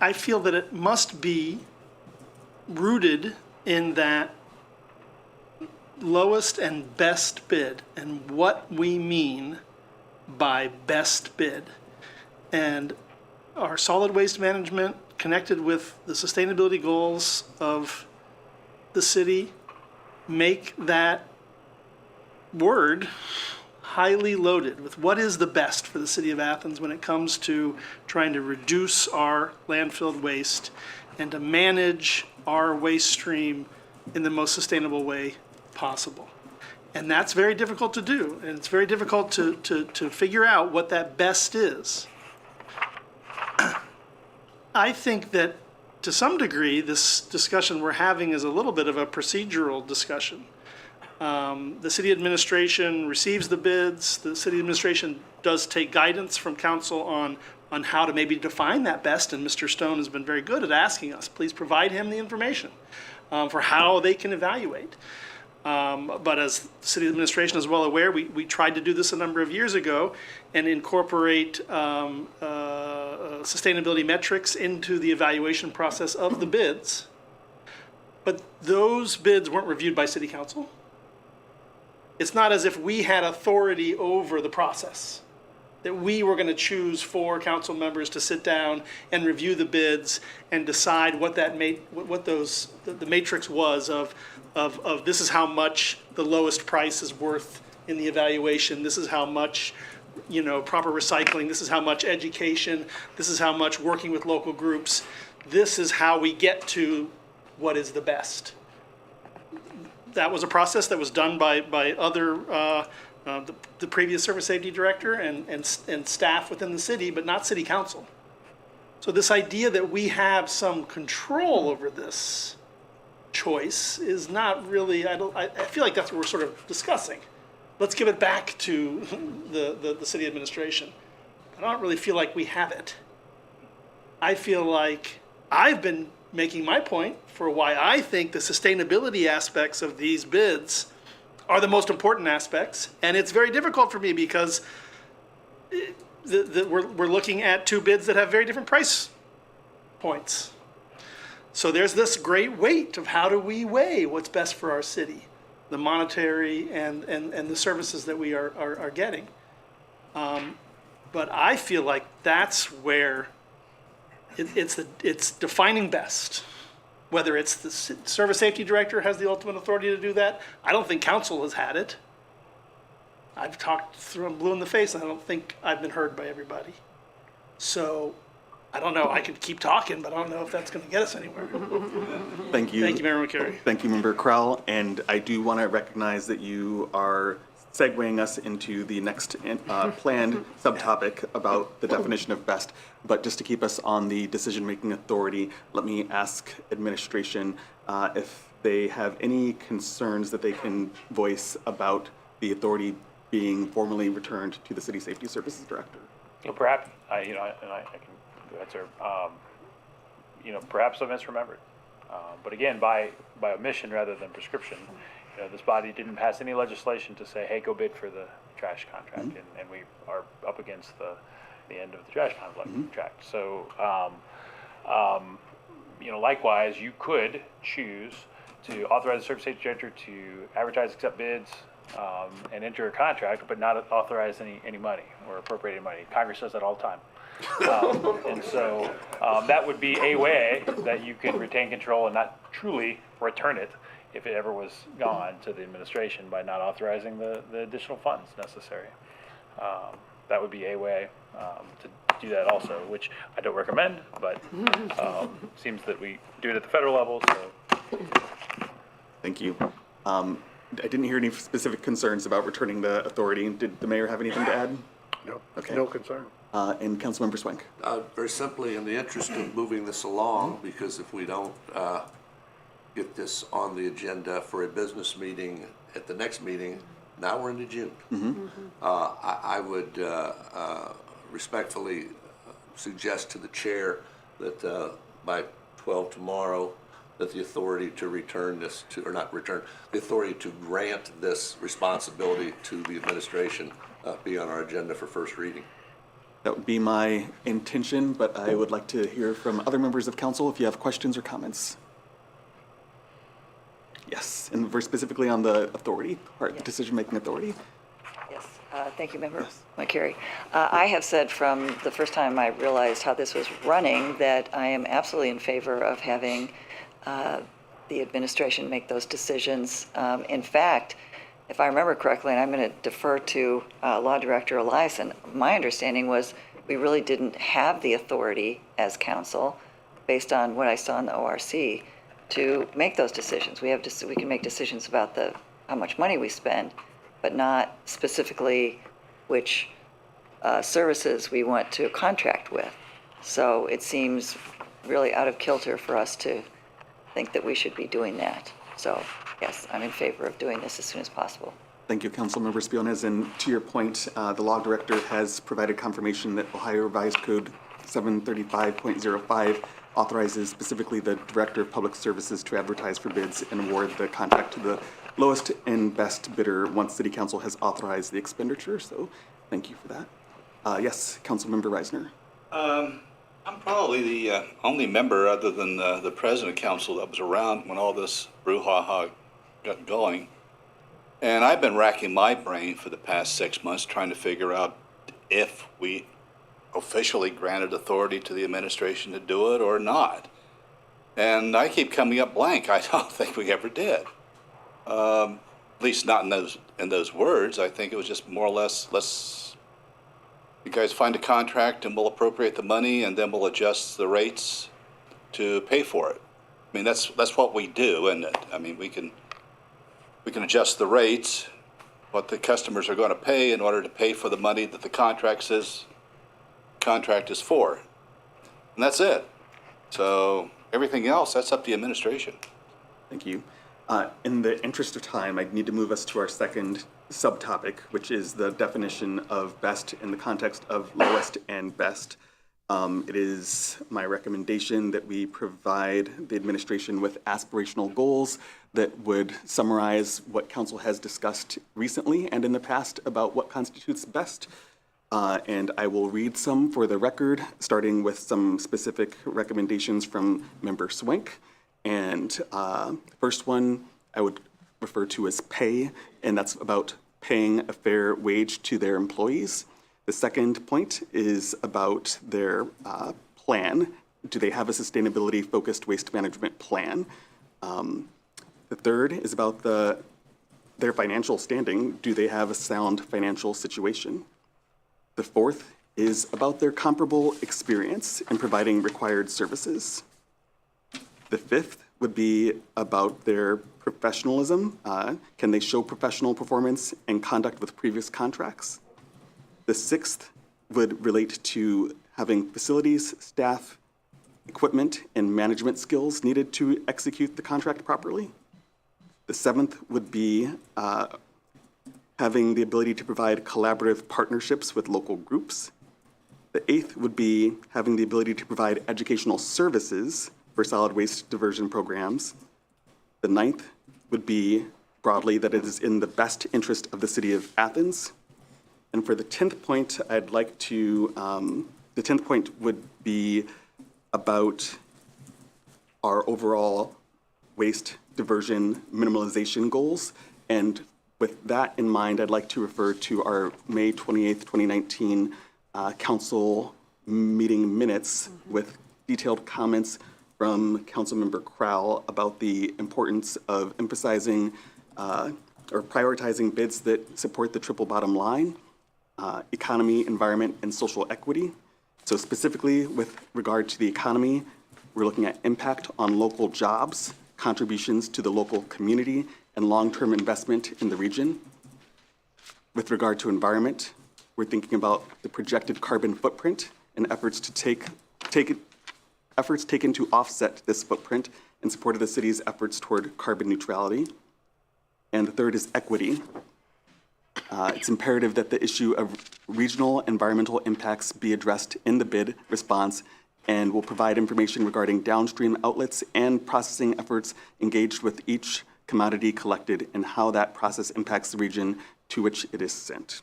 I feel that it must be rooted in that lowest and best bid, and what we mean by best bid. And our solid waste management connected with the sustainability goals of the city make that word highly loaded with what is the best for the city of Athens when it comes to trying to reduce our landfill waste and to manage our waste stream in the most sustainable way possible. And that's very difficult to do, and it's very difficult to figure out what that best is. I think that to some degree, this discussion we're having is a little bit of a procedural discussion. The city administration receives the bids. The city administration does take guidance from council on how to maybe define that best, and Mr. Stone has been very good at asking us, please provide him the information for how they can evaluate. But as the city administration is well aware, we tried to do this a number of years ago and incorporate sustainability metrics into the evaluation process of the bids. But those bids weren't reviewed by city council. It's not as if we had authority over the process, that we were going to choose 4 council members to sit down and review the bids and decide what that the matrix was of this is how much the lowest price is worth in the evaluation. This is how much, proper recycling. This is how much education. This is how much working with local groups. This is how we get to what is the best. That was a process that was done by other, the previous service safety director and staff within the city, but not city council. So this idea that we have some control over this choice is not really, I feel like that's what we're sort of discussing. Let's give it back to the city administration. I don't really feel like we have it. I feel like I've been making my point for why I think the sustainability aspects of these bids are the most important aspects. And it's very difficult for me because we're looking at 2 bids that have very different price points. So there's this great weight of how do we weigh what's best for our city, the monetary and the services that we are getting. But I feel like that's where it's defining best. Whether it's the service safety director has the ultimate authority to do that, I don't think council has had it. I've talked through them blue in the face, and I don't think I've been heard by everybody. So I don't know, I could keep talking, but I don't know if that's going to get us anywhere. Thank you. Thank you, Member McCary. Thank you, Member Crowell. And I do want to recognize that you are segueing us into the next planned subtopic about the definition of best. But just to keep us on the decision-making authority, let me ask administration if they have any concerns that they can voice about the authority being formally returned to the City Safety Services Director. Perhaps, I can go ahead, sir. Perhaps I misremembered. But again, by omission rather than prescription, this body didn't pass any legislation to say, hey, go bid for the trash contract. And we are up against the end of the trash contract. So, likewise, you could choose to authorize the Service Safety Director to advertise, accept bids, and enter a contract, but not authorize any money or appropriate any money. Congress does that all the time. And so that would be a way that you could retain control and not truly return it if it ever was gone to the administration by not authorizing the additional funds necessary. That would be a way to do that also, which I don't recommend, but seems that we do it at the federal level. So. Thank you. I didn't hear any specific concerns about returning the authority. Did the mayor have anything to add? No, Okay. no concern. And Councilmember Swank. Very simply, in the interest of moving this along, because if we don't get this on the agenda for a business meeting at the next meeting, now we're into June. I would respectfully suggest to the chair that by 12 tomorrow, that the authority to return this to, or not return, the authority to grant this responsibility to the administration be on our agenda for first reading. That would be my intention, but I would like to hear from other members of council if you have questions or comments. Yes, and very specifically on the authority, part, decision-making authority. Yes, thank you, Member McCary. I have said from the first time I realized how this was running that I am absolutely in favor of having the administration make those decisions. In fact, if I remember correctly, and I'm going to defer to Law Director Eliason, my understanding was we really didn't have the authority as council, based on what I saw in the ORC, to make those decisions. We can make decisions about how much money we spend, but not specifically which services we want to contract with. So it seems really out of kilter for us to think that we should be doing that. So yes, I'm in favor of doing this as soon as possible. Thank you, Councilmember Spiones. And to your point, the law director has provided confirmation that Ohio Revised Code 735.05 authorizes specifically the Director of Public Services to advertise for bids and award the contract to the lowest and best bidder once City Council has authorized the expenditure. So thank you for that. Yes, Councilmember Reisner. I'm probably the only member other than the president of council that was around when all this brouhaha got going. And I've been racking my brain for the past 6 months trying to figure out if we officially granted authority to the administration to do it or not. And I keep coming up blank. I don't think we ever did. At least not in those words. I think it was just more or less, you guys find a contract and we'll appropriate the money and then we'll adjust the rates to pay for it. I mean, that's what we do, isn't it? I mean, we can adjust the rates, what the customers are going to pay in order to pay for the money that the contract says contract is for. And that's it. So everything else, that's up to the administration. Thank you. In the interest of time, I need to move us to our second subtopic, which is the definition of best in the context of lowest and best. It is my recommendation that we provide the administration with aspirational goals that would summarize what council has discussed recently and in the past about what constitutes best. And I will read some for the record, starting with some specific recommendations from Member Swank. And first one I would refer to as pay, and that's about paying a fair wage to their employees. The second point is about their plan. Do they have a sustainability-focused waste management plan? The third is about their financial standing. Do they have a sound financial situation? The fourth is about their comparable experience in providing required services. The fifth would be about their professionalism. Can they show professional performance and conduct with previous contracts? The sixth would relate to having facilities, staff, equipment, and management skills needed to execute the contract properly. The seventh would be having the ability to provide collaborative partnerships with local groups. The eighth would be having the ability to provide educational services for solid waste diversion programs. The ninth would be broadly that it is in the best interest of the city of Athens. And for the 10th point, I'd like to, the 10th point would be about our overall waste diversion minimalization goals. And with that in mind, I'd like to refer to our May 28th, 2019 council meeting minutes with detailed comments from Councilmember Crowell about the importance of emphasizing or prioritizing bids that support the triple bottom line, economy, environment, and social equity. So specifically with regard to the economy, we're looking at impact on local jobs, contributions to the local community, and long-term investment in the region. With regard to environment, we're thinking about the projected carbon footprint and efforts taken to offset this footprint in support of the city's efforts toward carbon neutrality. And the third is equity. It's imperative that the issue of regional environmental impacts be addressed in the bid response, and will provide information regarding downstream outlets and processing efforts engaged with each commodity collected and how that process impacts the region to which it is sent.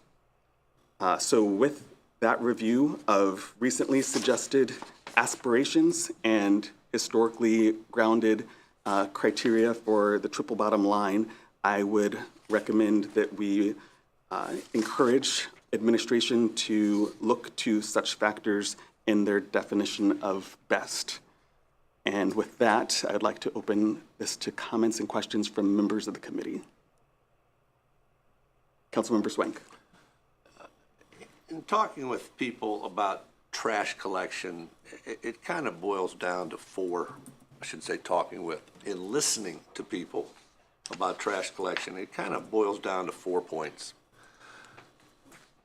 So with that review of recently suggested aspirations and historically grounded criteria for the triple bottom line, I would recommend that we encourage administration to look to such factors in their definition of best. And with that, I'd like to open this to comments and questions from members of the committee. Councilmember Swank. In talking with people about trash collection, it kind of boils down to four, I should say talking with, in listening to people about trash collection, it kind of boils down to 4 points.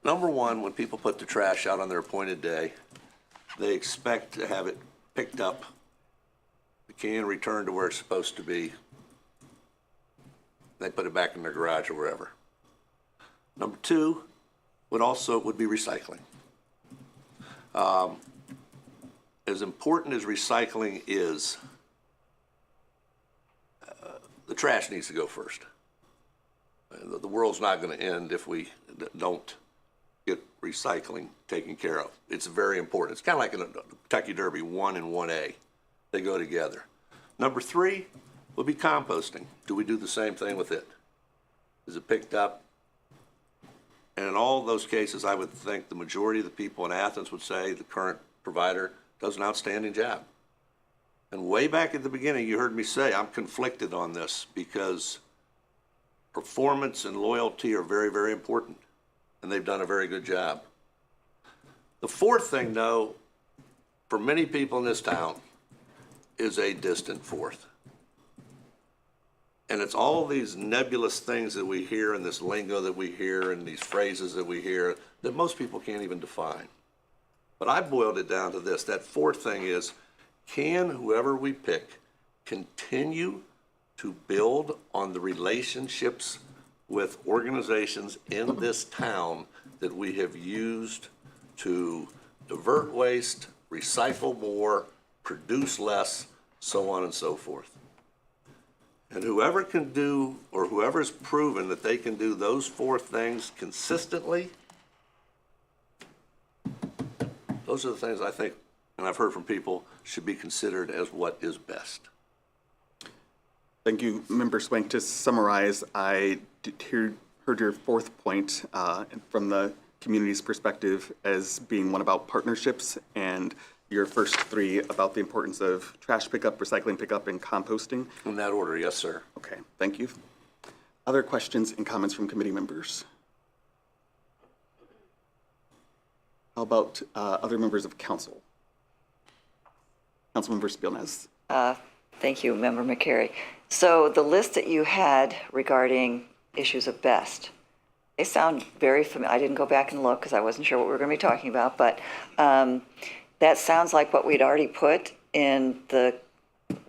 Number one, when people put the trash out on their appointed day, they expect to have it picked up, the can returned to where it's supposed to be. They put it back in their garage or wherever. Number two would be recycling. As important as recycling is, the trash needs to go first. The world's not going to end if we don't get recycling taken care of. It's very important. It's kind of like in a Kentucky Derby, 1 and 1A. They go together. Number three would be composting. Do we do the same thing with it? Is it picked up? And in all those cases, I would think the majority of the people in Athens would say the current provider does an outstanding job. And way back at the beginning, you heard me say I'm conflicted on this because performance and loyalty are very, very important. And they've done a very good job. The fourth thing, though, for many people in this town, is a distant fourth. And it's all these nebulous things that we hear and this lingo that we hear and these phrases that we hear that most people can't even define. But I boiled it down to this. That fourth thing is, can whoever we pick continue to build on the relationships with organizations in this town that we have used to divert waste, recycle more, produce less, so on and so forth. And whoever can do, or whoever's proven that they can do those four things consistently, those are the things I think, and I've heard from people, should be considered as what is best. Thank you, Member Swank. To summarize, I heard your fourth point from the community's perspective as being one about partnerships, and your first three about the importance of trash pickup, recycling pickup, and composting. In that order, yes, sir. Okay, thank you. Other questions and comments from committee members? How about other members of council? Councilmember Spielnez. Thank you, Member McCary. So the list that you had regarding issues of best, they sound very familiar. I didn't go back and look because I wasn't sure what we were going to be talking about, but that sounds like what we'd already put in the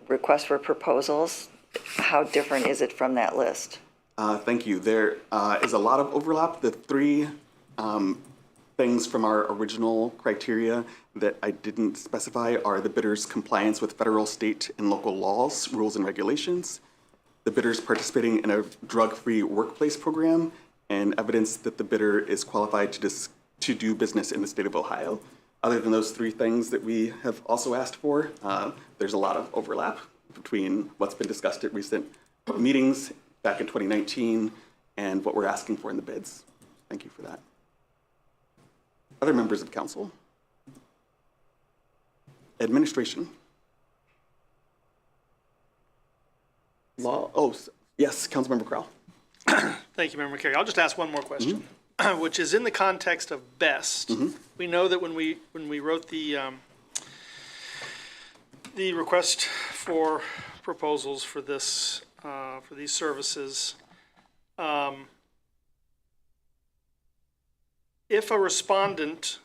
request for proposals. How different is it from that list? Thank you. There is a lot of overlap. The three things from our original criteria that I didn't specify are the bidder's compliance with federal, state, and local laws, rules, and regulations, the bidder's participating in a drug-free workplace program, and evidence that the bidder is qualified to do business in the state of Ohio. Other than those three things that we have also asked for, there's a lot of overlap between what's been discussed at recent meetings back in 2019 and what we're asking for in the bids. Thank you for that. Other members of council? Administration? Law? Oh, yes, Councilmember Crowell. Thank you, Member McCary. I'll just ask one more question, which is in the context of best. We know that when we wrote the request for proposals for this for these services, if a respondent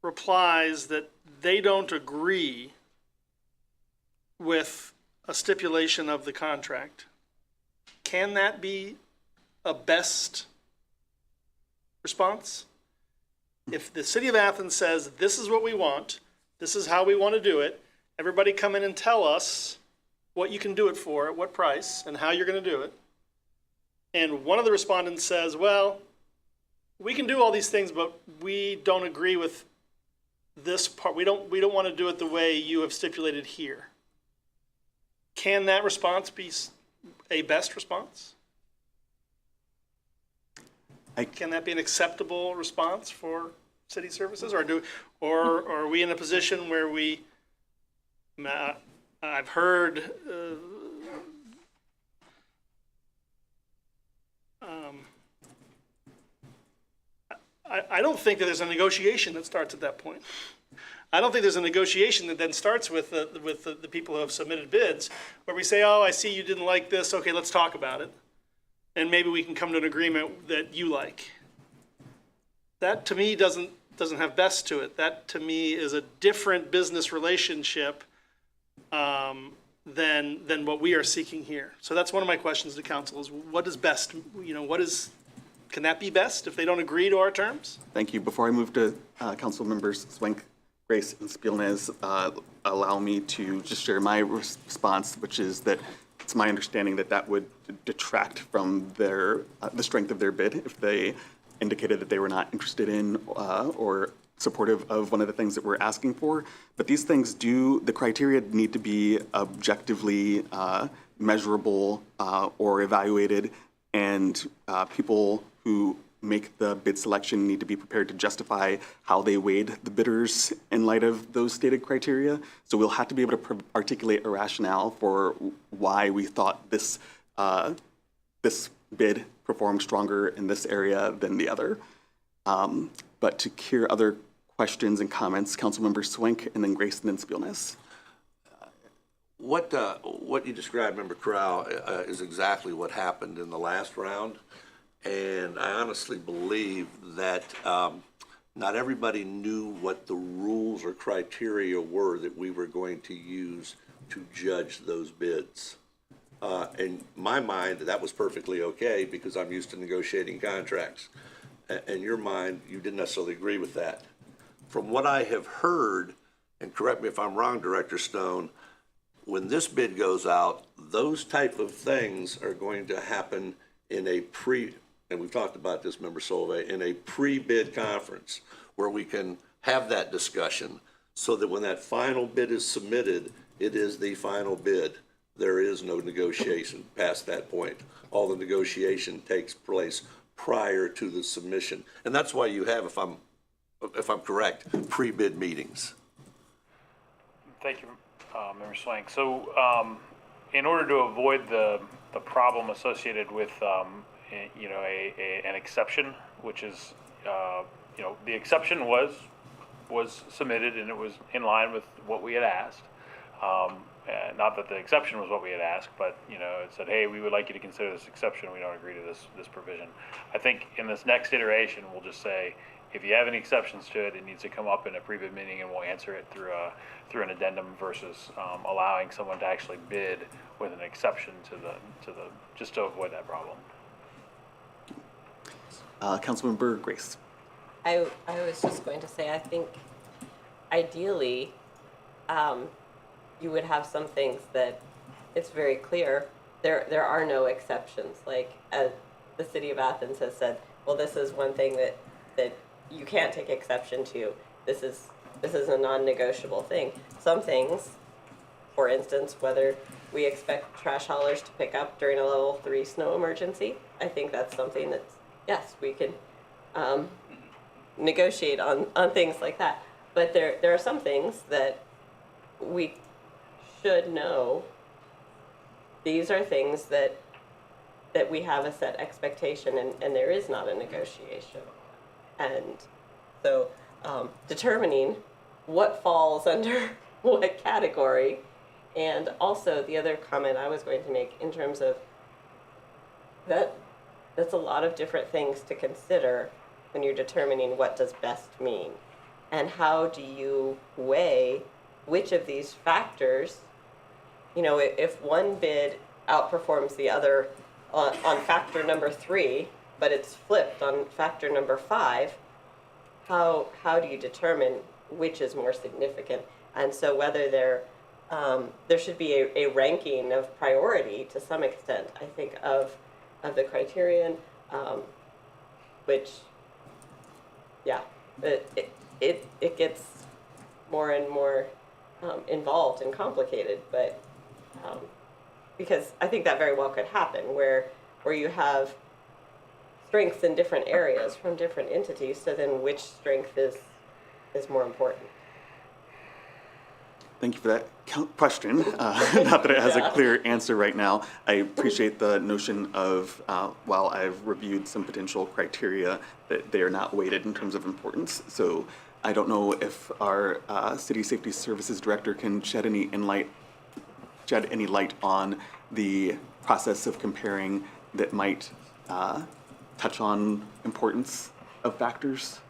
replies that they don't agree with a stipulation of the contract, can that be a best response? If the city of Athens says, this is what we want, this is how we want to do it, everybody come in and tell us what you can do it for, at what price, and how you're going to do it. And one of the respondents says, well, we can do all these things, but we don't agree with this part. We don't want to do it the way you have stipulated here. Can that response be a best response? Can that be an acceptable response for city services, or are we in a position where I've heard I don't think that there's a negotiation that starts at that point. I don't think there's a negotiation that then starts with the people who have submitted bids, where we say, oh, I see you didn't like this. Okay, let's talk about it. And maybe we can come to an agreement that you like. That, to me, doesn't have best to it. That, to me, is a different business relationship than what we are seeking here. So that's one of my questions to council is, what is best? Can that be best if they don't agree to our terms? Thank you. Before I move to council members Swank, Grace, and Spielnez, allow me to just share my response, which is that it's my understanding that that would detract from the strength of their bid if they indicated that they were not interested in or supportive of one of the things that we're asking for. But these things the criteria need to be objectively measurable or evaluated, and people who make the bid selection need to be prepared to justify how they weighed the bidders in light of those stated criteria. So we'll have to be able to articulate a rationale for why we thought this bid performed stronger in this area than the other. But to hear other questions and comments, Councilmember Swank, and then Grace, and then Spielnez. What you described, Member Corral, is exactly what happened in the last round. And I honestly believe that not everybody knew what the rules or criteria were that we were going to use to judge those bids. In my mind, that was perfectly okay because I'm used to negotiating contracts. In your mind, you didn't necessarily agree with that. From what I have heard, and correct me if I'm wrong, Director Stone, when this bid goes out, those type of things are going to happen in a and we've talked about this, Member Solvay, in a pre-bid conference where we can have that discussion so that when that final bid is submitted, it is the final bid. There is no negotiation past that point. All the negotiation takes place prior to the submission. And that's why you have, if I'm correct, pre-bid meetings. Thank you, Member Swank. So in order to avoid the problem associated with an exception, which is the exception was submitted and it was in line with what we had asked. And not that the exception was what we had asked, but, it said, hey, we would like you to consider this exception. We don't agree to this provision. I think in this next iteration, we'll just say, if you have any exceptions to it, it needs to come up in a pre-bid meeting and we'll answer it through an addendum versus allowing someone to actually bid with an exception just to avoid that problem. Councilmember Grace. I was just going to say, I think ideally, you would have some things that it's very clear there are no exceptions. Like, as the city of Athens has said, well, this is one thing that you can't take exception to. This is a non-negotiable thing. Some things, for instance, whether we expect trash haulers to pick up during a level 3 snow emergency, I think that's something that's, yes, we can negotiate on things like that. But there are some things that we should know. These are things that we have a set expectation, and there is not a negotiation. And so determining what falls under what category, and also the other comment I was going to make in terms of that's a lot of different things to consider when you're determining what does best mean, and how do you weigh which of these factors, if one bid outperforms the other on factor number 3, but it's flipped on factor number 5, how do you determine which is more significant? And so whether there should be a ranking of priority to some extent, I think, of the criterion, which, yeah, it gets more and more involved and complicated, but because I think that very well could happen where you have strengths in different areas from different entities, so then which strength is more important? Thank you for that question. Not that it has a clear answer right now. I appreciate the notion of, while I've reviewed some potential criteria, that they are not weighted in terms of importance. So I don't know if our City Safety Services Director can shed any light on the process of comparing that might touch on importance of factors.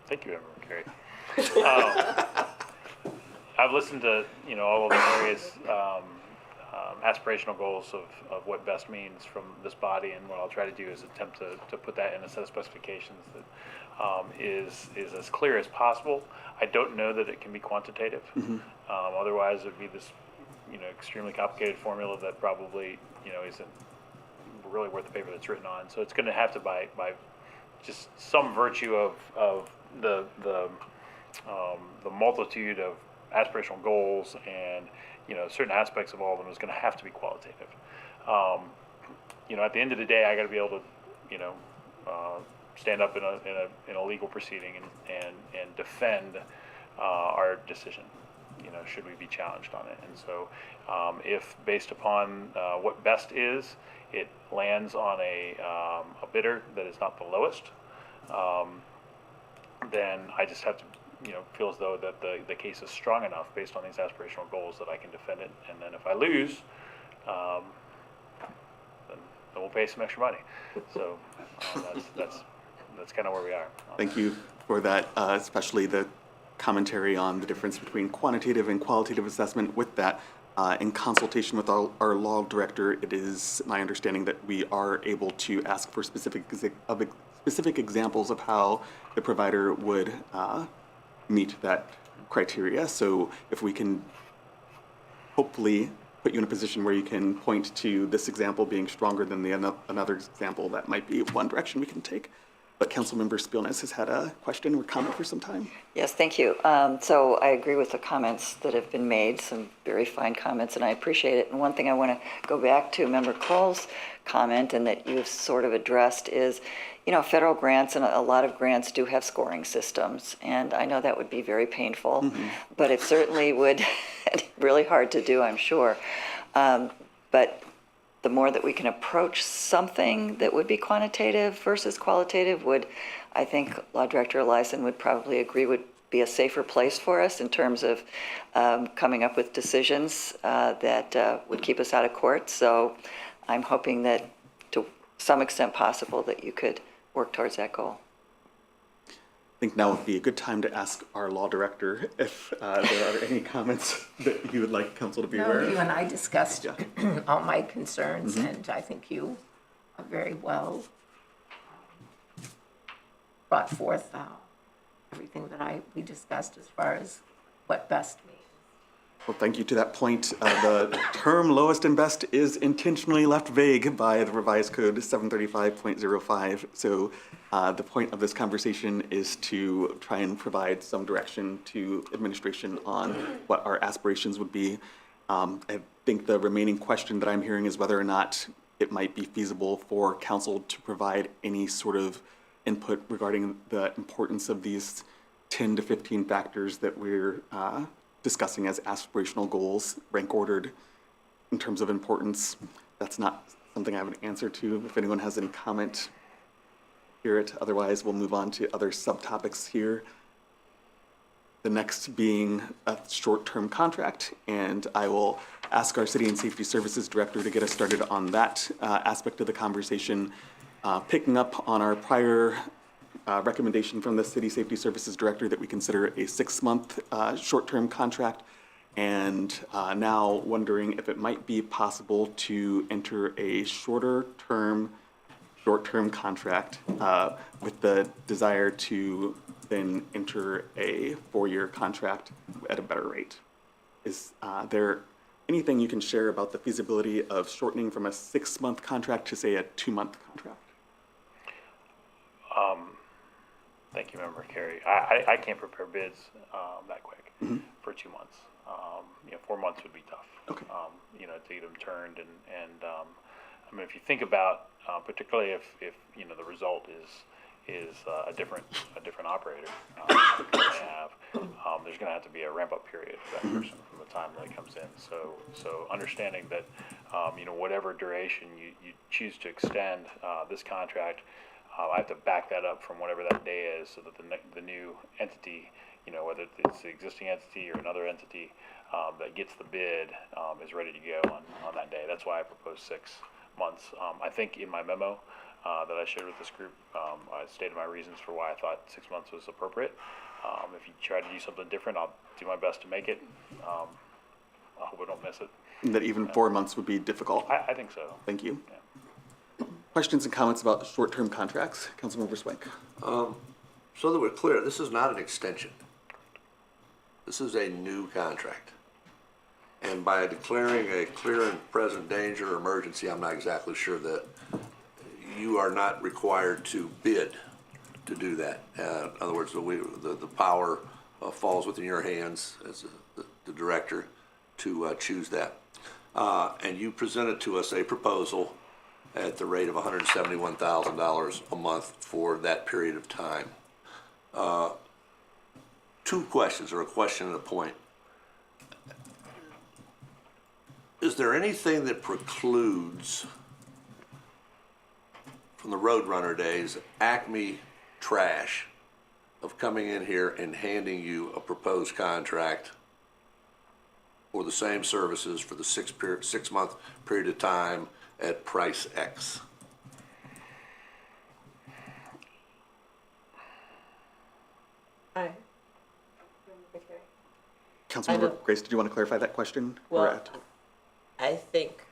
Thank you, Member Carey. I've listened to all of the various aspirational goals of what best means from this body, and what I'll try to do is attempt to put that in a set of specifications that is as clear as possible. I don't know that it can be quantitative. Otherwise, it would be this extremely complicated formula that probably isn't really worth the paper that's written on. So it's going to have to by just some virtue of the multitude of aspirational goals and certain aspects of all of them is going to have to be qualitative. At the end of the day, I got to be able to stand up in a legal proceeding and defend our decision. Should we be challenged on it? And so, if based upon what best is, it lands on a bidder that is not the lowest, then I just have to feel as though that the case is strong enough based on these aspirational goals that I can defend it. And then if I lose, then we'll pay some extra money. So that's kind of where we are. Thank you for that, especially the commentary on the difference between quantitative and qualitative assessment. With that, in consultation with our law director, it is my understanding that we are able to ask for specific examples of how the provider would meet that criteria. So if we can hopefully put you in a position where you can point to this example being stronger than another example, that might be one direction we can take. But Councilmember Spielness has had a question or comment for some time. Yes, thank you. So I agree with the comments that have been made, some very fine comments, and I appreciate it. And one thing I want to go back to Member Kroll's comment, and that you've sort of addressed, is, federal grants and a lot of grants do have scoring systems, and I know that would be very painful, but it certainly would, really hard to do, I'm sure. But the more that we can approach something that would be quantitative versus qualitative I think Law Director Eliason would probably agree would be a safer place for us in terms of coming up with decisions that would keep us out of court. So I'm hoping that to some extent possible that you could work towards that goal. I think now would be a good time to ask our law director if there are any comments that you would like council to be aware No, of. you and I discussed Yeah. all my concerns, and I think you are very well brought forth everything that we discussed as far as what best means. Well, thank you. To that point, the term lowest and best is intentionally left vague by the revised code 735.05. So the point of this conversation is to try and provide some direction to administration on what our aspirations would be. I think the remaining question that I'm hearing is whether or not it might be feasible for council to provide any sort of input regarding the importance of these 10 to 15 factors that we're discussing as aspirational goals, rank ordered in terms of importance. That's not something I have an answer to. If anyone has any comment, hear it. Otherwise, we'll move on to other subtopics here. The next being a short-term contract, and I will ask our City and Safety Services Director to get us started on that aspect of the conversation, picking up on our prior recommendation from the City Safety Services Director that we consider a 6-month short-term contract, and now wondering if it might be possible to enter a short-term contract with the desire to then enter a 4-year contract at a better rate. Is there anything you can share about the feasibility of shortening from a 6-month contract to, say, a 2-month contract? Thank you, Member Carey. I can't prepare bids that quick for 2 months. 4 months would be tough. Okay. To get them turned and I mean, if you think about particularly if the result is a different operator they have, there's going to have to be a ramp up period for that person from the time that it comes in. So understanding that whatever duration you choose to extend this contract. I have to back that up from whatever that day is so that the new entity, whether it's the existing entity or another entity that gets the bid is ready to go on that day. That's why I proposed 6 months. I think in my memo that I shared with this group, I stated my reasons for why I thought 6 months was appropriate. If you try to do something different, I'll do my best to make it. I hope I don't miss it. And that even 4 months would be difficult? I think so. Thank you. Yeah. Questions and comments about short-term contracts? Councilmember Swank. So that we're clear, this is not an extension. This is a new contract. And by declaring a clear and present danger or emergency, I'm not exactly sure that you are not required to bid to do that. In other words, the power falls within your hands as the director to choose that. And you presented to us a proposal at the rate of $171,000 a month for that period of time. 2 questions, or a question and a point. Is there anything that precludes, from the Roadrunner days, Acme Trash, of coming in here and handing you a proposed contract for the same services for the 6-month period of time at price X? Aye. Councilmember Grace, did you want to clarify that question? Well, I think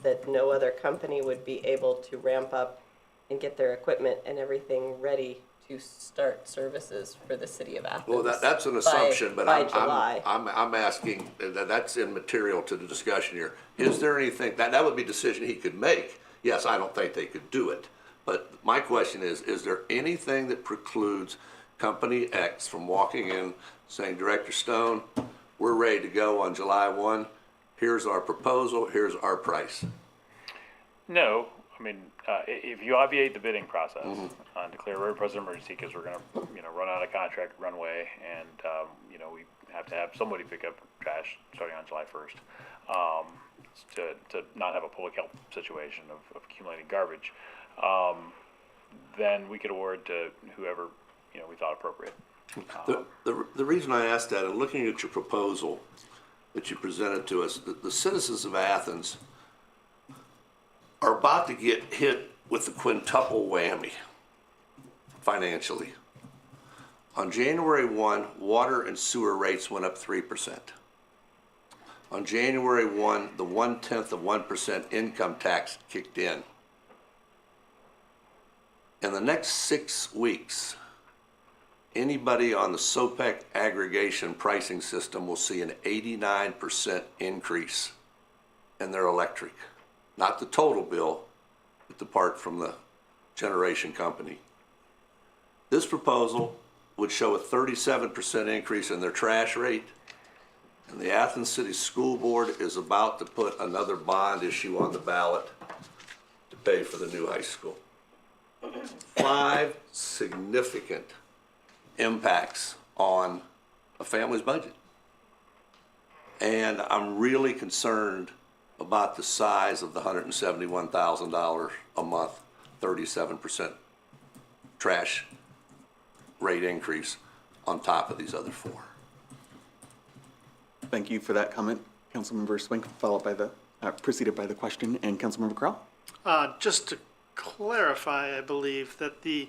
that no other company would be able to ramp up and get their equipment and everything ready to start services for the city of Athens. Well, that's an assumption, but by July. I'm asking, that's immaterial to the discussion here. Is there anything, that would be a decision he could make. Yes, I don't think they could do it. But my question is there anything that precludes Company X from walking in saying, Director Stone, we're ready to go on July 1. Here's our proposal, here's our price. No, I mean, if you obviate the bidding process and declare road president emergency because we're going to, run out of contract runway, and we have to have somebody pick up trash starting on July 1st. to not have a public health situation of accumulating garbage, then we could award to whoever, we thought appropriate. The reason I asked that, and looking at your proposal that you presented to us, the citizens of Athens are about to get hit with the quintuple whammy financially. On January 1, water and sewer rates went up 3%. On January 1, the 0.1% income tax kicked in. In the next 6 weeks, anybody on the SOPEC aggregation pricing system will see an 89% increase in their electric. Not the total bill, but the part from the generation company. This proposal would show a 37% increase in their trash rate, and the Athens City School Board is about to put another bond issue on the ballot to pay for the new high school. 5 significant impacts on a family's budget. And I'm really concerned about the size of the $171,000 a month, 37% trash rate increase on top of these other 4. Thank you for that comment, Councilmember Swink, preceded by the question, and Councilmember Crowell. Just to clarify, I believe that the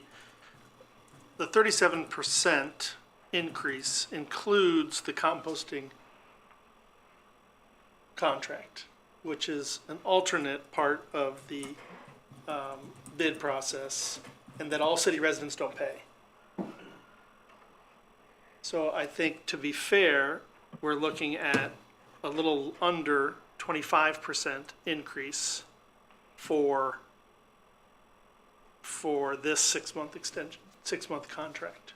37% increase includes the composting contract, which is an alternate part of the bid process, and that all city residents don't pay. So I think, to be fair, we're looking at a little under 25% increase for this 6-month extension, 6-month contract.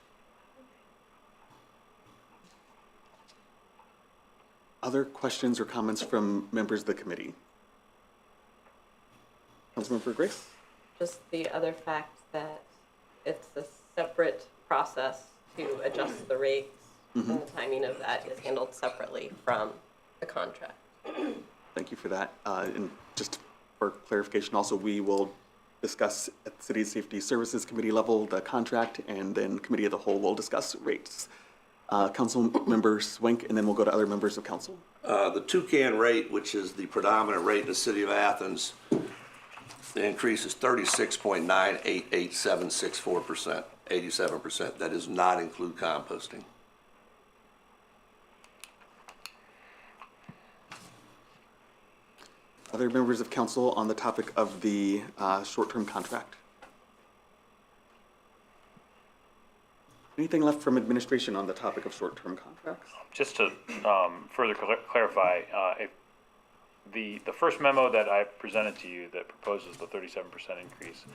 Other questions or comments from members of the committee? Councilmember Grace? Just the other fact that it's a separate process to adjust the rates, and the timing of that is handled separately from the contract. Thank you for that. And just for clarification, also, we will discuss at the City Safety Services Committee level the contract, and then Committee of the Whole will discuss rates. Councilmember Swink, and then we'll go to other members of council. The Toucan rate, which is the predominant rate in the city of Athens, the increase is 36.98876%, 87%. That does not include composting. Other members of council on the topic of the short-term contract? Anything left from administration on the topic of short-term contracts? Just to further clarify, if the first memo that I presented to you that proposes the 37% increase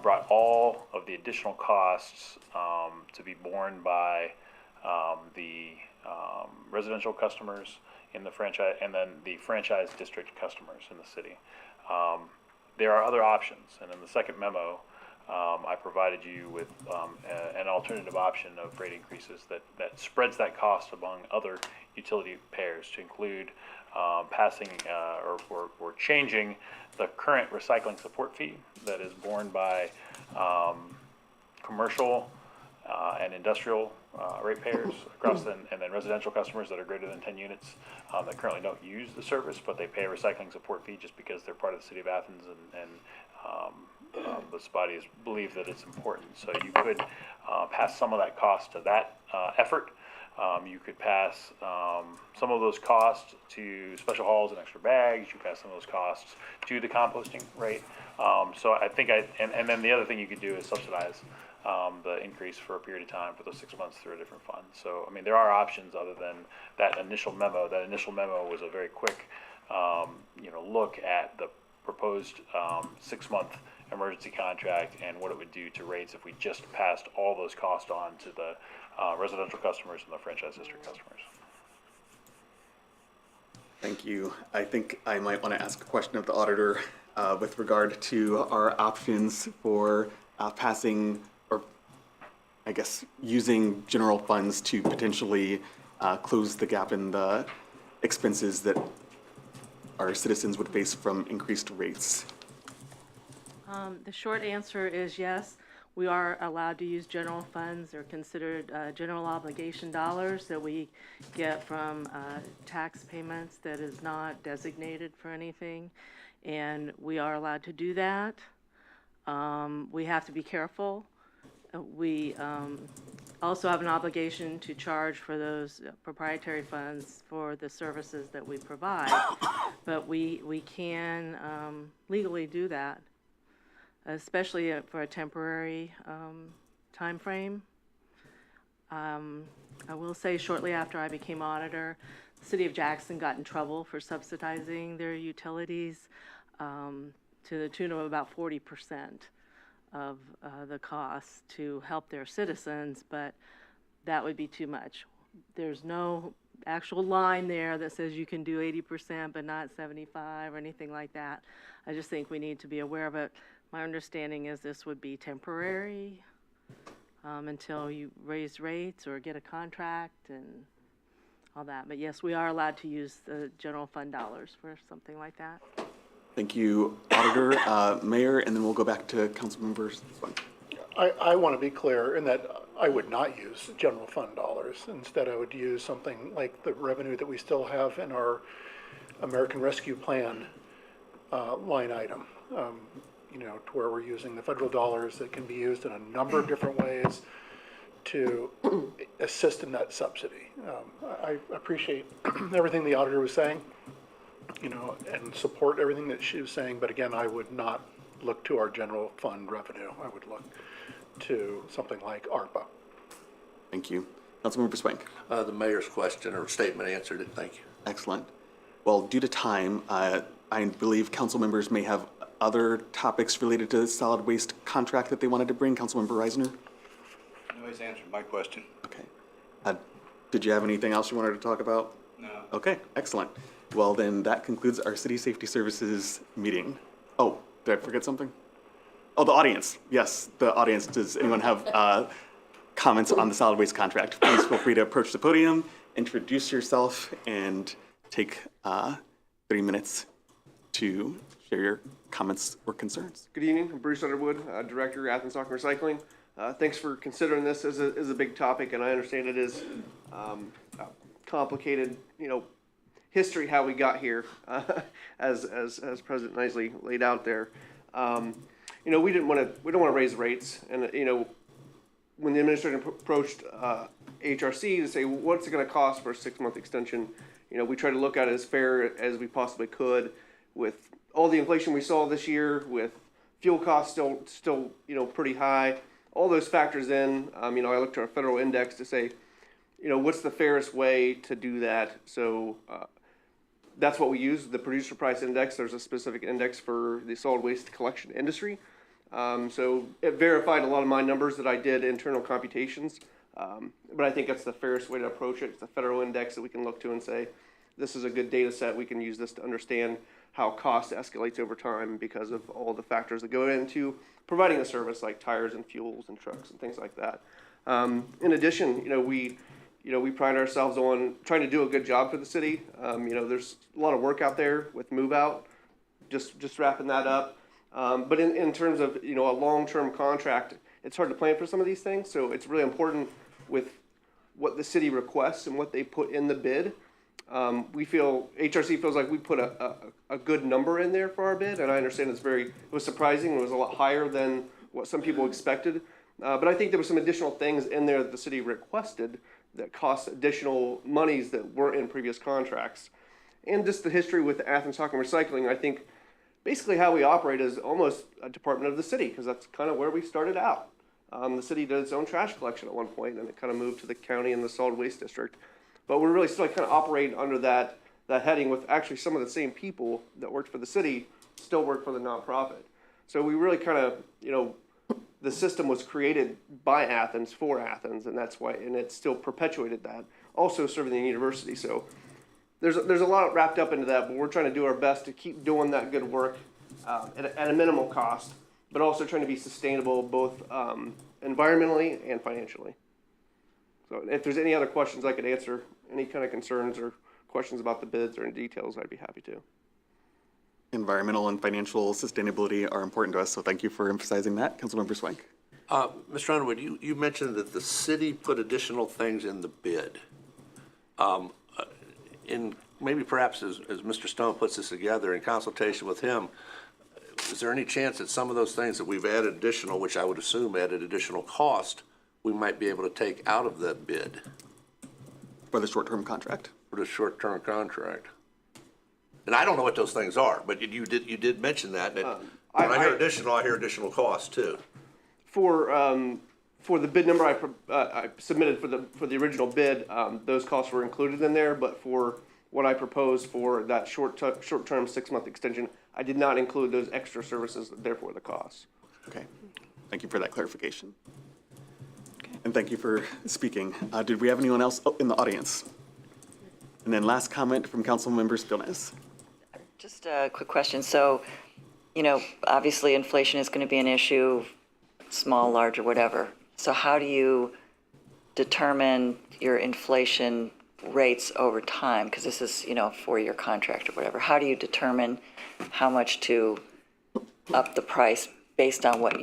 brought all of the additional costs to be borne by the residential customers in the franchise, and then the franchise district customers in the city. There are other options, and in the second memo, I provided you with an alternative option of rate increases that spreads that cost among other utility payers, to include passing or changing the current recycling support fee that is borne by commercial and industrial ratepayers across, and then residential customers that are greater than 10 units that currently don't use the service, but they pay a recycling support fee just because they're part of the city of Athens, and this body has believed that it's important. So you could pass some of that cost to that effort. You could pass some of those costs to special hauls and extra bags. You pass some of those costs to the composting rate. So I think and then the other thing you could do is subsidize the increase for a period of time for those 6 months through a different fund. So, I mean, there are options other than that initial memo. That initial memo was a very quick, look at the proposed 6-month emergency contract and what it would do to rates if we just passed all those costs on to the residential customers and the franchise district customers. Thank you. I think I might want to ask a question of the auditor with regard to our options for passing, or I guess using general funds to potentially close the gap in the expenses that our citizens would face from increased rates? The short answer is yes. We are allowed to use general funds. They're considered general obligation dollars that we get from tax payments that is not designated for anything. And we are allowed to do that. We have to be careful. We also have an obligation to charge for those proprietary funds for the services that we provide. But we can legally do that, especially for a temporary time frame. I will say shortly after I became auditor, the city of Jackson got in trouble for subsidizing their utilities to the tune of about 40% of the cost to help their citizens, but that would be too much. There's no actual line there that says you can do 80% but not 75 or anything like that. I just think we need to be aware of it. My understanding is this would be temporary until you raise rates or get a contract and all that. But yes, we are allowed to use the general fund dollars for something like that. Thank you, Auditor, Mayor, and then we'll go back to council members. I want to be clear in that I would not use general fund dollars. Instead, I would use something like the revenue that we still have in our American Rescue Plan line item. You know, to where we're using the federal dollars that can be used in a number of different ways to assist in that subsidy. I appreciate everything the auditor was saying, you know, and support everything that she was saying, but again, I would not look to our general fund revenue. I would look to something like ARPA. Thank you. Councilmember Swank. The mayor's question or statement answered it. Thank you. Excellent. Well, due to time, I believe council members may have other topics related to the solid waste contract that they wanted to bring. Councilmember Reisner? No, he's answered my question. Okay. Did you have anything else you wanted to talk about? No. Okay, excellent. Well, then that concludes our City Safety Services meeting. Oh, did I forget something? Oh, the audience. Yes, the audience. Does anyone have comments on the solid waste contract? Please feel free to approach the podium, introduce yourself, and take 3 minutes to share your comments or concerns. Good evening. I'm Bruce Underwood, Director, Athens Stock and Recycling. Thanks for considering this as a big topic, and I understand it is complicated, you know, history how we got here, as President Nisley laid out there. You know, we don't want to raise rates, and you know, when the administration approached HRC to say what's it going to cost for a 6-month extension, you know, we tried to look at it as fair as we possibly could, with all the inflation we saw this year, with fuel costs still you know, pretty high. All those factors in, you know, I looked at our federal index to say, you know, what's the fairest way to do that? So that's what we use, the producer price index. There's a specific index for the solid waste collection industry. So it verified a lot of my numbers that I did internal computations. But I think that's the fairest way to approach it. It's the federal index that we can look to and say, this is a good data set. We can use this to understand how cost escalates over time because of all the factors that go into providing a service like tires and fuels and trucks and things like that. In addition, you know, we pride ourselves on trying to do a good job for the city. You know, there's a lot of work out there with move out, just wrapping that up. But in terms of, you know, a long-term contract, it's hard to plan for some of these things. So it's really important with what the city requests and what they put in the bid. HRC feels like we put a good number in there for our bid, and I understand it was surprising. It was a lot higher than what some people expected. But I think there were some additional things in there that the city requested that cost additional monies that weren't in previous contracts. And just the history with Athens Stock and Recycling, I think basically how we operate is almost a department of the city, because that's kind of where we started out. The city did its own trash collection at one point, and it kind of moved to the county and the solid waste district. But we're really still kind of operating under that heading with actually some of the same people that worked for the city still work for the nonprofit. So we really kind of, you know, the system was created by Athens for Athens, and that's why, and it's still perpetuated that. Also serving the university. So there's a lot wrapped up into that, but we're trying to do our best to keep doing that good work at a minimal cost, but also trying to be sustainable both environmentally and financially. So if there's any other questions I could answer, any kind of concerns or questions about the bids or in details, I'd be happy to. environmental and financial sustainability are important to us, so thank you for emphasizing that. Councilmember Swank. Mr. Underwood, you mentioned that the city put additional things in the bid. In maybe perhaps as Mr. Stone puts this together in consultation with him, is there any chance that some of those things that we've added additional, which I would assume added additional cost, we might be able to take out of that bid? For the short-term contract. For the short-term contract. And I don't know what those things are, but you did mention that. When I hear additional, I hear additional cost too. For the bid number I submitted for the original bid, those costs were included in there, but for what I proposed for that short-term 6-month extension, I did not include those extra services, therefore the costs. Okay, thank you for that clarification. And thank you for speaking. Did we have anyone else in the audience? And then last comment from Councilmember Spilnes. Just a quick question. So, obviously inflation is going to be an issue, small, large, or whatever. So how do you determine your inflation rates over time? Because this is, a 4-year contract or whatever. How do you determine how much to up the price based on what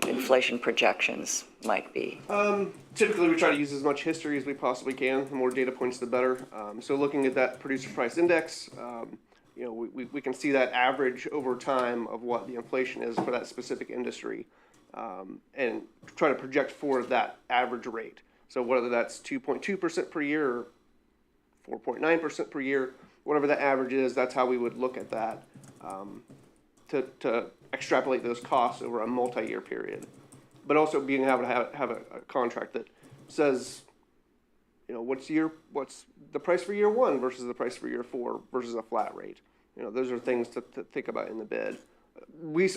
inflation projections might be? Typically, we try to use as much history as we possibly can. The more data points, the better. So looking at that producer price index, we can see that average over time of what the inflation is for that specific industry, and try to project for that average rate. So whether that's 2.2% per year or 4.9% per year, whatever the average is, that's how we would look at that to extrapolate those costs over a multi-year period. But also being able to have a contract that says, what's the price for year 1 versus the price for year 4 versus a flat rate. Those are things to think about in the bid.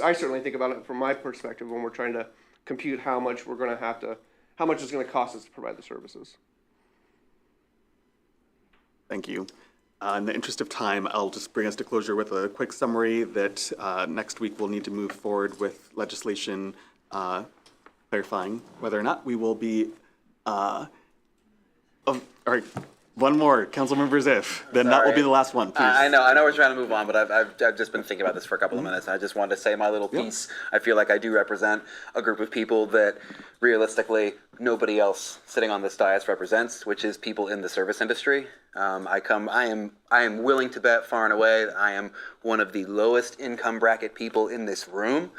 I certainly think about it from my perspective when we're trying to compute how much it's going to cost us to provide the services. Thank you. In the interest of time, I'll just bring us to closure with a quick summary that next week we'll need to move forward with legislation clarifying whether or not we will be, all right, one more, Councilmember Ziff, then that will be the last one, please. I know we're trying to move on, but I've just been thinking about this for a couple of minutes, and I just wanted to say my little piece. I feel like I do represent a group of people that realistically nobody else sitting on this dais represents, which is people in the service industry. I am willing to bet far and away that I am one of the lowest income bracket people in this room.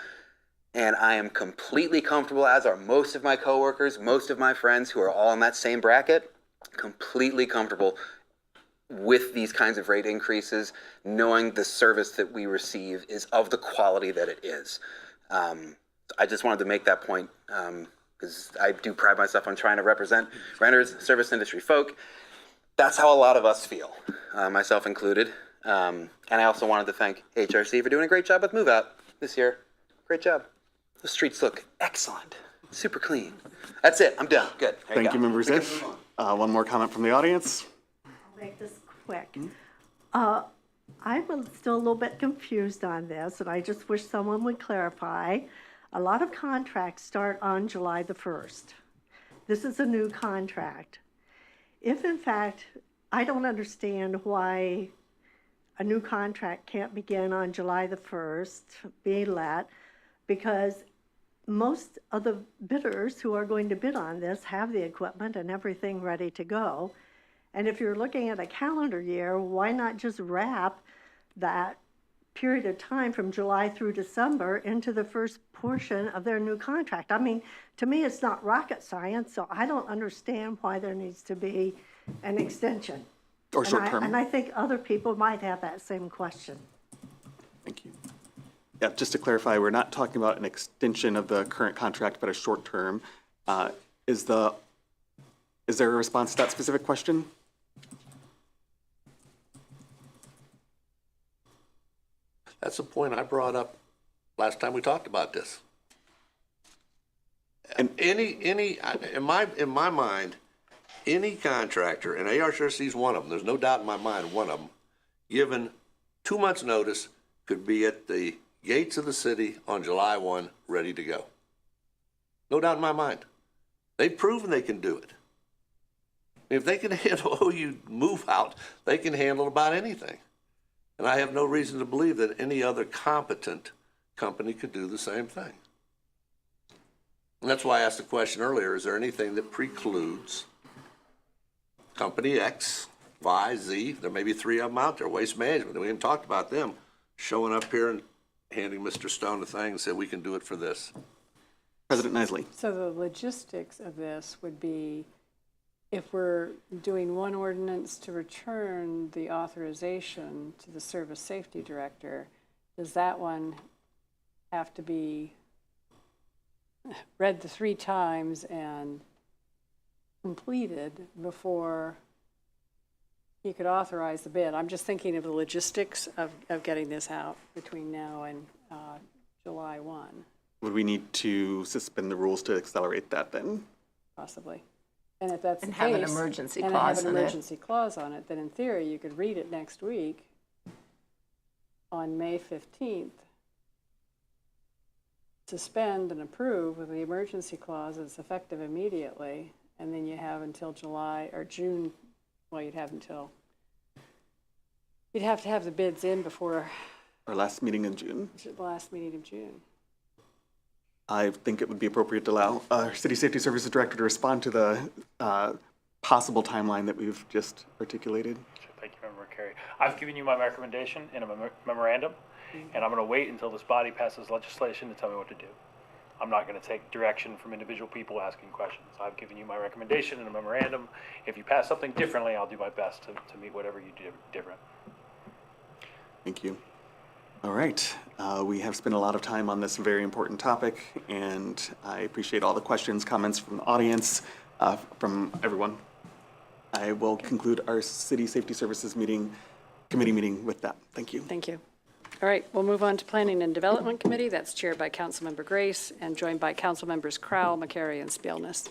And I am completely comfortable, as are most of my coworkers, most of my friends who are all in that same bracket, completely comfortable with these kinds of rate increases, knowing the service that we receive is of the quality that it is. I just wanted to make that point because I do pride myself on trying to represent renters, service industry folk. That's how a lot of us feel, myself included. And I also wanted to thank HRC for doing a great job with Move Out this year. Great job. The streets look excellent, super clean. That's it. I'm done. Good. Thank you, Member Ziff. One more comment from the audience. I'll make this quick. I'm still a little bit confused on this, and I just wish someone would clarify. A lot of contracts start on July the 1st. This is a new contract. If, in fact, I don't understand why a new contract can't begin on July the 1st, be let, because most of the bidders who are going to bid on this have the equipment and everything ready to go. And if you're looking at a calendar year, why not just wrap that period of time from July through December into the first portion of their new contract? I mean, to me, it's not rocket science, so I don't understand why there needs to be an extension. Or short term. And I think other people might have that same question. Thank you. Yeah, just to clarify, we're not talking about an extension of the current contract, but a short term. Is there a response to that specific question? That's the point I brought up last time we talked about this. And in my mind, any contractor, and ARCRC is one of them, there's no doubt in my mind, one of them, given 2 months' notice, could be at the gates of the city on July 1, ready to go. No doubt in my mind. They've proven they can do it. If they can handle OU Move Out, they can handle about anything. And I have no reason to believe that any other competent company could do the same thing. And that's why I asked the question earlier, is there anything that precludes company X, Y, Z, there may be 3 of them out there, Waste Management, we haven't talked about them, showing up here and handing Mr. Stone a thing and said, we can do it for this. President Nisley. So the logistics of this would be, if we're doing one ordinance to return the authorization to the Service Safety Director, does that one have to be read the 3 times and completed before he could authorize the bid? I'm just thinking of the logistics of getting this out between now and July 1, Would we need to suspend the rules to accelerate that then? possibly. And if that's the And case. have an emergency and clause have an in it. emergency clause on it, then in theory, you could read it next week on May 15th, suspend and approve with the emergency clause that's effective immediately, and then you have until July or June, well, you'd have to have the bids in before Our last meeting in June. the last meeting of June. I think it would be appropriate to allow our City Safety Services Director to respond to the possible timeline that we've just articulated. Thank you, Member Carey. I've given you my recommendation in a memorandum, and I'm going to wait until this body passes legislation to tell me what to do. I'm not going to take direction from individual people asking questions. I've given you my recommendation in a memorandum. If you pass something differently, I'll do my best to meet whatever you do different. Thank you. All right. We have spent a lot of time on this very important topic, and I appreciate all the questions, comments from the audience, from everyone. I will conclude our City Safety Services committee meeting with that. Thank you. Thank you. All right, we'll move on to Planning and Development Committee. That's chaired by Councilmember Grace and joined by Council Members Crowell, McCary, and Spielness.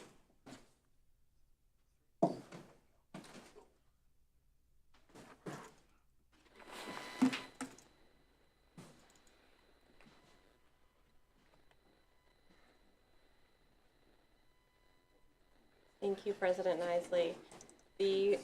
Thank you, President Nisley. The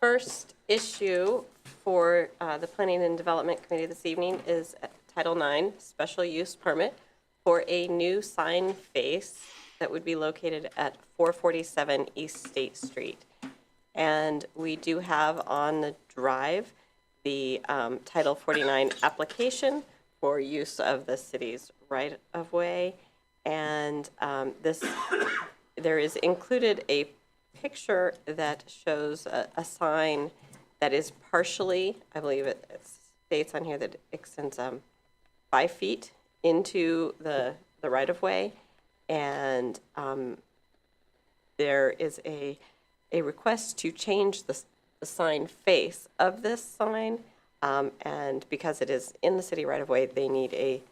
first issue for the Planning and Development Committee this evening is Title IX, Special Use Permit for a new sign face that would be located at 447 East State Street. And we do have on the drive the Title 49 application for use of the city's right-of-way. And there is included a picture that shows a sign that is partially, I believe it states on here that it extends 5 feet into the right-of-way. And there is a request to change the sign face of this sign. And because it is in the city right-of-way, they need a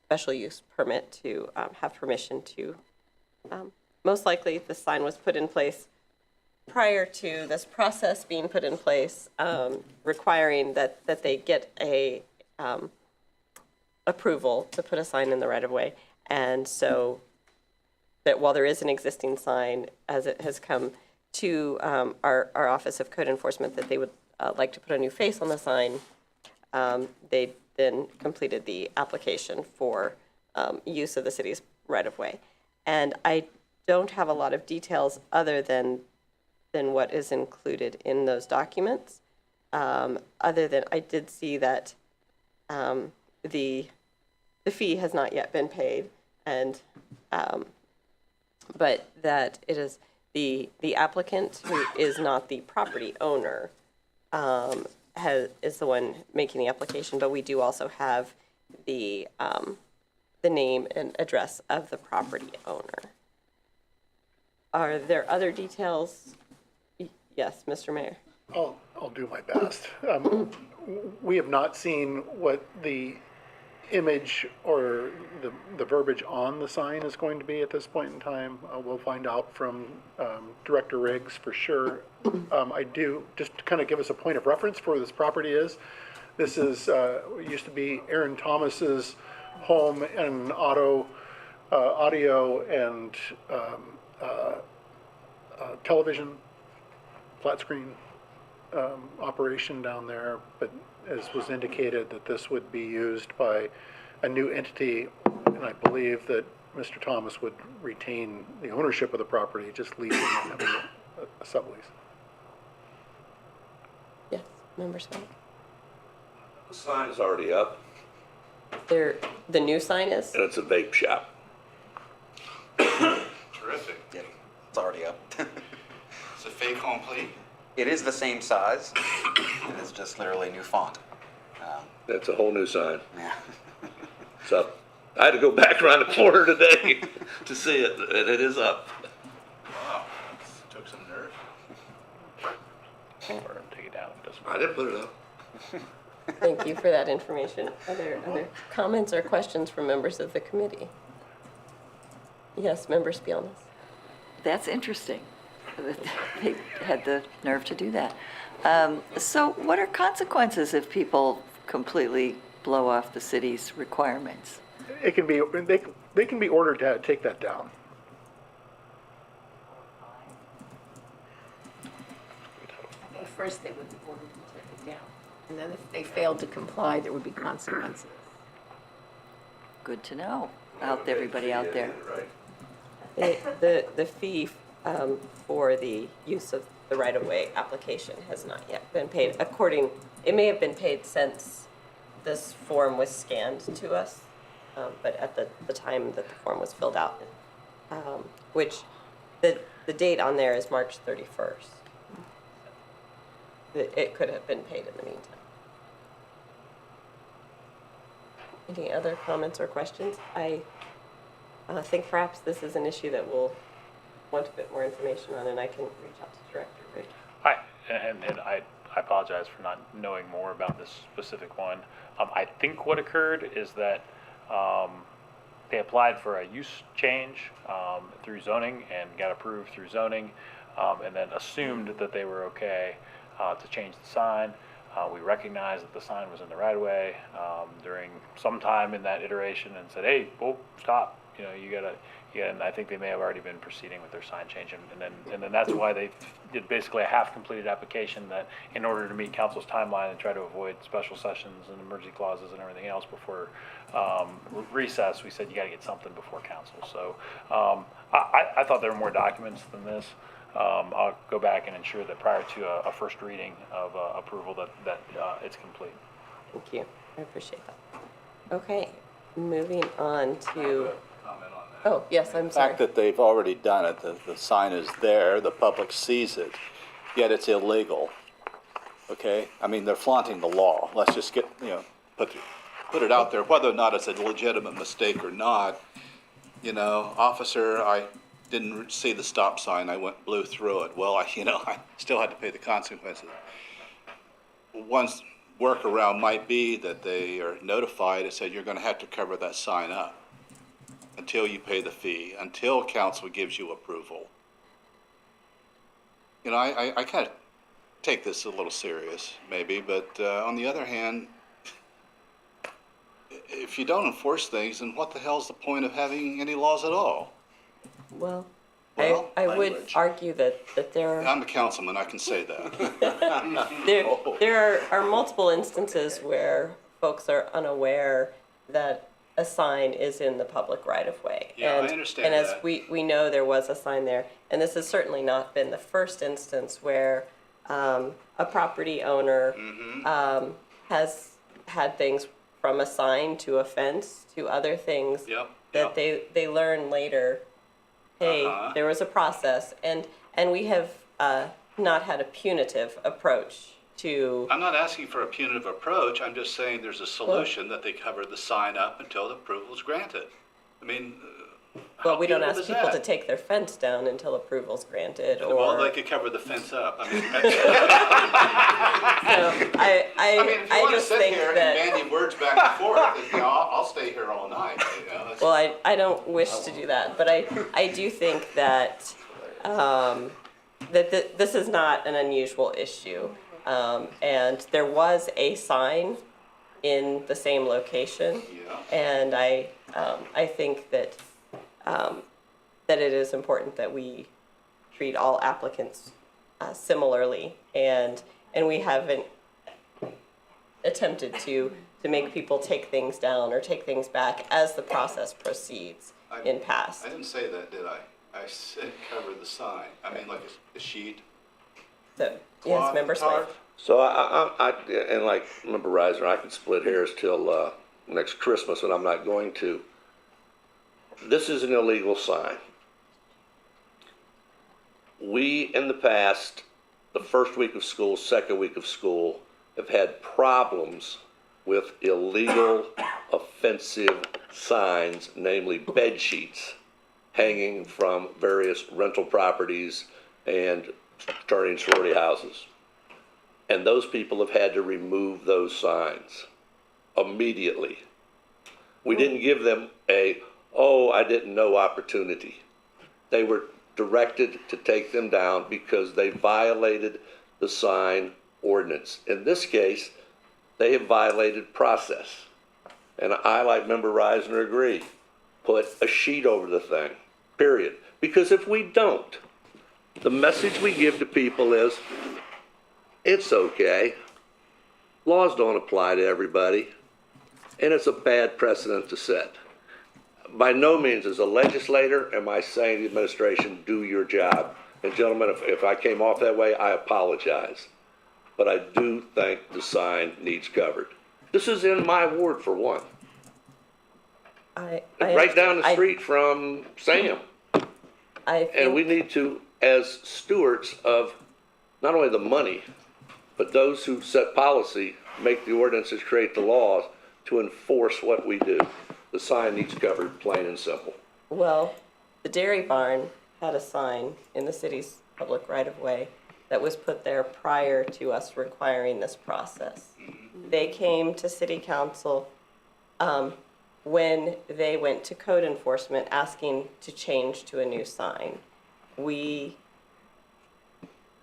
special use permit to have permission to, most likely the sign was put in place prior to this process being put in place, requiring that they get a approval to put a sign in the right-of-way. And so that while there is an existing sign, as it has come to our Office of Code Enforcement, that they would like to put a new face on the sign, they then completed the application for use of the city's right-of-way. And I don't have a lot of details other than what is included in those documents. Other than I did see that the fee has not yet been paid, and but that it is the applicant, who is not the property owner, is the one making the application. But we do also have the name and address of the property owner. Are there other details? Yes, Mr. Mayor. I'll do my best. We have not seen what the image or the verbiage on the sign is going to be at this point in time. We'll find out from Director Riggs for sure. I do, just to kind of give us a point of reference for where this property is. This is, used to be Aaron Thomas's home and audio and television, flat screen operation down there, but as was indicated, that this would be used by a new entity, and I believe that Mr. Thomas would retain the ownership of the property, just leasing and having a sublease. Yes, Member Scott? The sign's already up, There, the new sign is? and it's a vape shop. Terrific. Yeah, it's already up. It's a fait accompli. It is the same size. It is just literally new font. That's a whole new sign. Yeah. It's up. I had to go back around the corner today to see it, and it is up. Wow, took some nerve. Or take it down if it doesn't. I didn't put it up. Thank you for that information. Are there other comments or questions from members of the committee? Yes, Member Spielness. That's interesting. They had the nerve to do that. So what are consequences if people completely blow off the city's requirements? It can be, they can be ordered to take that down. First, they would be ordered to take it down. And then if they failed to comply, there would be consequences. Good to know, everybody out there. The fee for the use of the right-of-way application has not yet been paid. It may have been paid since this form was scanned to us, but at the time that the form was filled out, which the date on there is March 31st. It could have been paid in the meantime. Any other comments or questions? I think perhaps this is an issue that we'll want a bit more information on, and I can reach out to Director Ridge. Hi, and I apologize for not knowing more about this specific one. I think what occurred is that they applied for a use change through zoning and got approved through zoning, and then assumed that they were okay to change the sign. We recognized that the sign was in the right of way during some time in that iteration and said, hey, whoa, stop. You know, you gotta, and I think they may have already been proceeding with their sign change, and then that's why they did basically a half-completed application, that in order to meet council's timeline and try to avoid special sessions and emergency clauses and everything else before recess, we said you gotta get something before council. So I thought there were more documents than this. I'll go back and ensure that prior to a first reading of approval that it's complete. Thank you. I appreciate that. Okay, moving on to. Oh, yes, I'm The sorry. fact that they've already done it, the sign is there, the public sees it, yet it's illegal, okay? I mean, they're flaunting the law. Let's just get, put it out there, whether or not it's a legitimate mistake or not. Officer, I didn't see the stop sign, I blew through it. Well, I still had to pay the consequences. One workaround might be that they are notified and said, you're gonna have to cover that sign up until you pay the fee, until council gives you approval. I kind of take this a little serious, maybe, but on the other hand, if you don't enforce things, then what the hell's the point of having any laws at all? Well, Well, I would language. argue that there I'm a councilman, I can say that. there are multiple instances where folks are unaware that a sign is in the public right-of-way. Yeah, I And- understand And as that. we know, there was a sign there, and this has certainly not been the first instance where a property owner Mm-hmm. has had things from a sign to a fence to other things Yep, that they learn later, hey, Uh-huh. there was a process, and we have not had a punitive approach to. I'm not asking for a punitive approach, I'm just saying there's a solution that they cover the sign up until the approval is granted. I mean, Well, we don't punitive ask is people that? to take their fence down until approval's granted, or. Well, they could cover the fence up. I mean, So I if you want to just sit think here and that. bandy words back and forth, I'll stay here all night. It's- Well, I don't wish to do that, but I do think that this is not an unusual issue. And there was a sign in the same location. Yeah. And I think that that it is important that we treat all applicants similarly, and and we haven't attempted to make people take things down or take things back as the process proceeds in past. I didn't say that, did I? I said cover the sign. I mean, like a sheet. So, yes, Cloth, Member Slate. tarp. So and like Member Reisner, I can split hairs till next Christmas, and I'm not going to. This is an illegal sign. We, in the past, the first week of school, second week of school, have had problems with illegal, offensive signs, namely bed sheets, hanging from various rental properties and fraternity and sorority houses. And those people have had to remove those signs immediately. We didn't give them I didn't know opportunity. They were directed to take them down because they violated the sign ordinance. In this case, they have violated process. And I, like Member Reisner, agree. Put a sheet over the thing, period. Because if we don't, the message we give to people is, it's okay. Laws don't apply to everybody. And it's a bad precedent to set. By no means, as a legislator, am I saying to the administration, do your job. And gentlemen, if I came off that way, I apologize. But I do think the sign needs covered. This is in my ward for one. Right down the street from Sam. And we need to, as stewards of not only the money, but those who set policy, make the ordinances, create the laws to enforce what we do. The sign needs covered, plain and simple. Well, the dairy barn had a sign in the city's public right-of-way that was put there prior to us requiring this process. They came to city council when they went to code enforcement asking to change to a new sign. They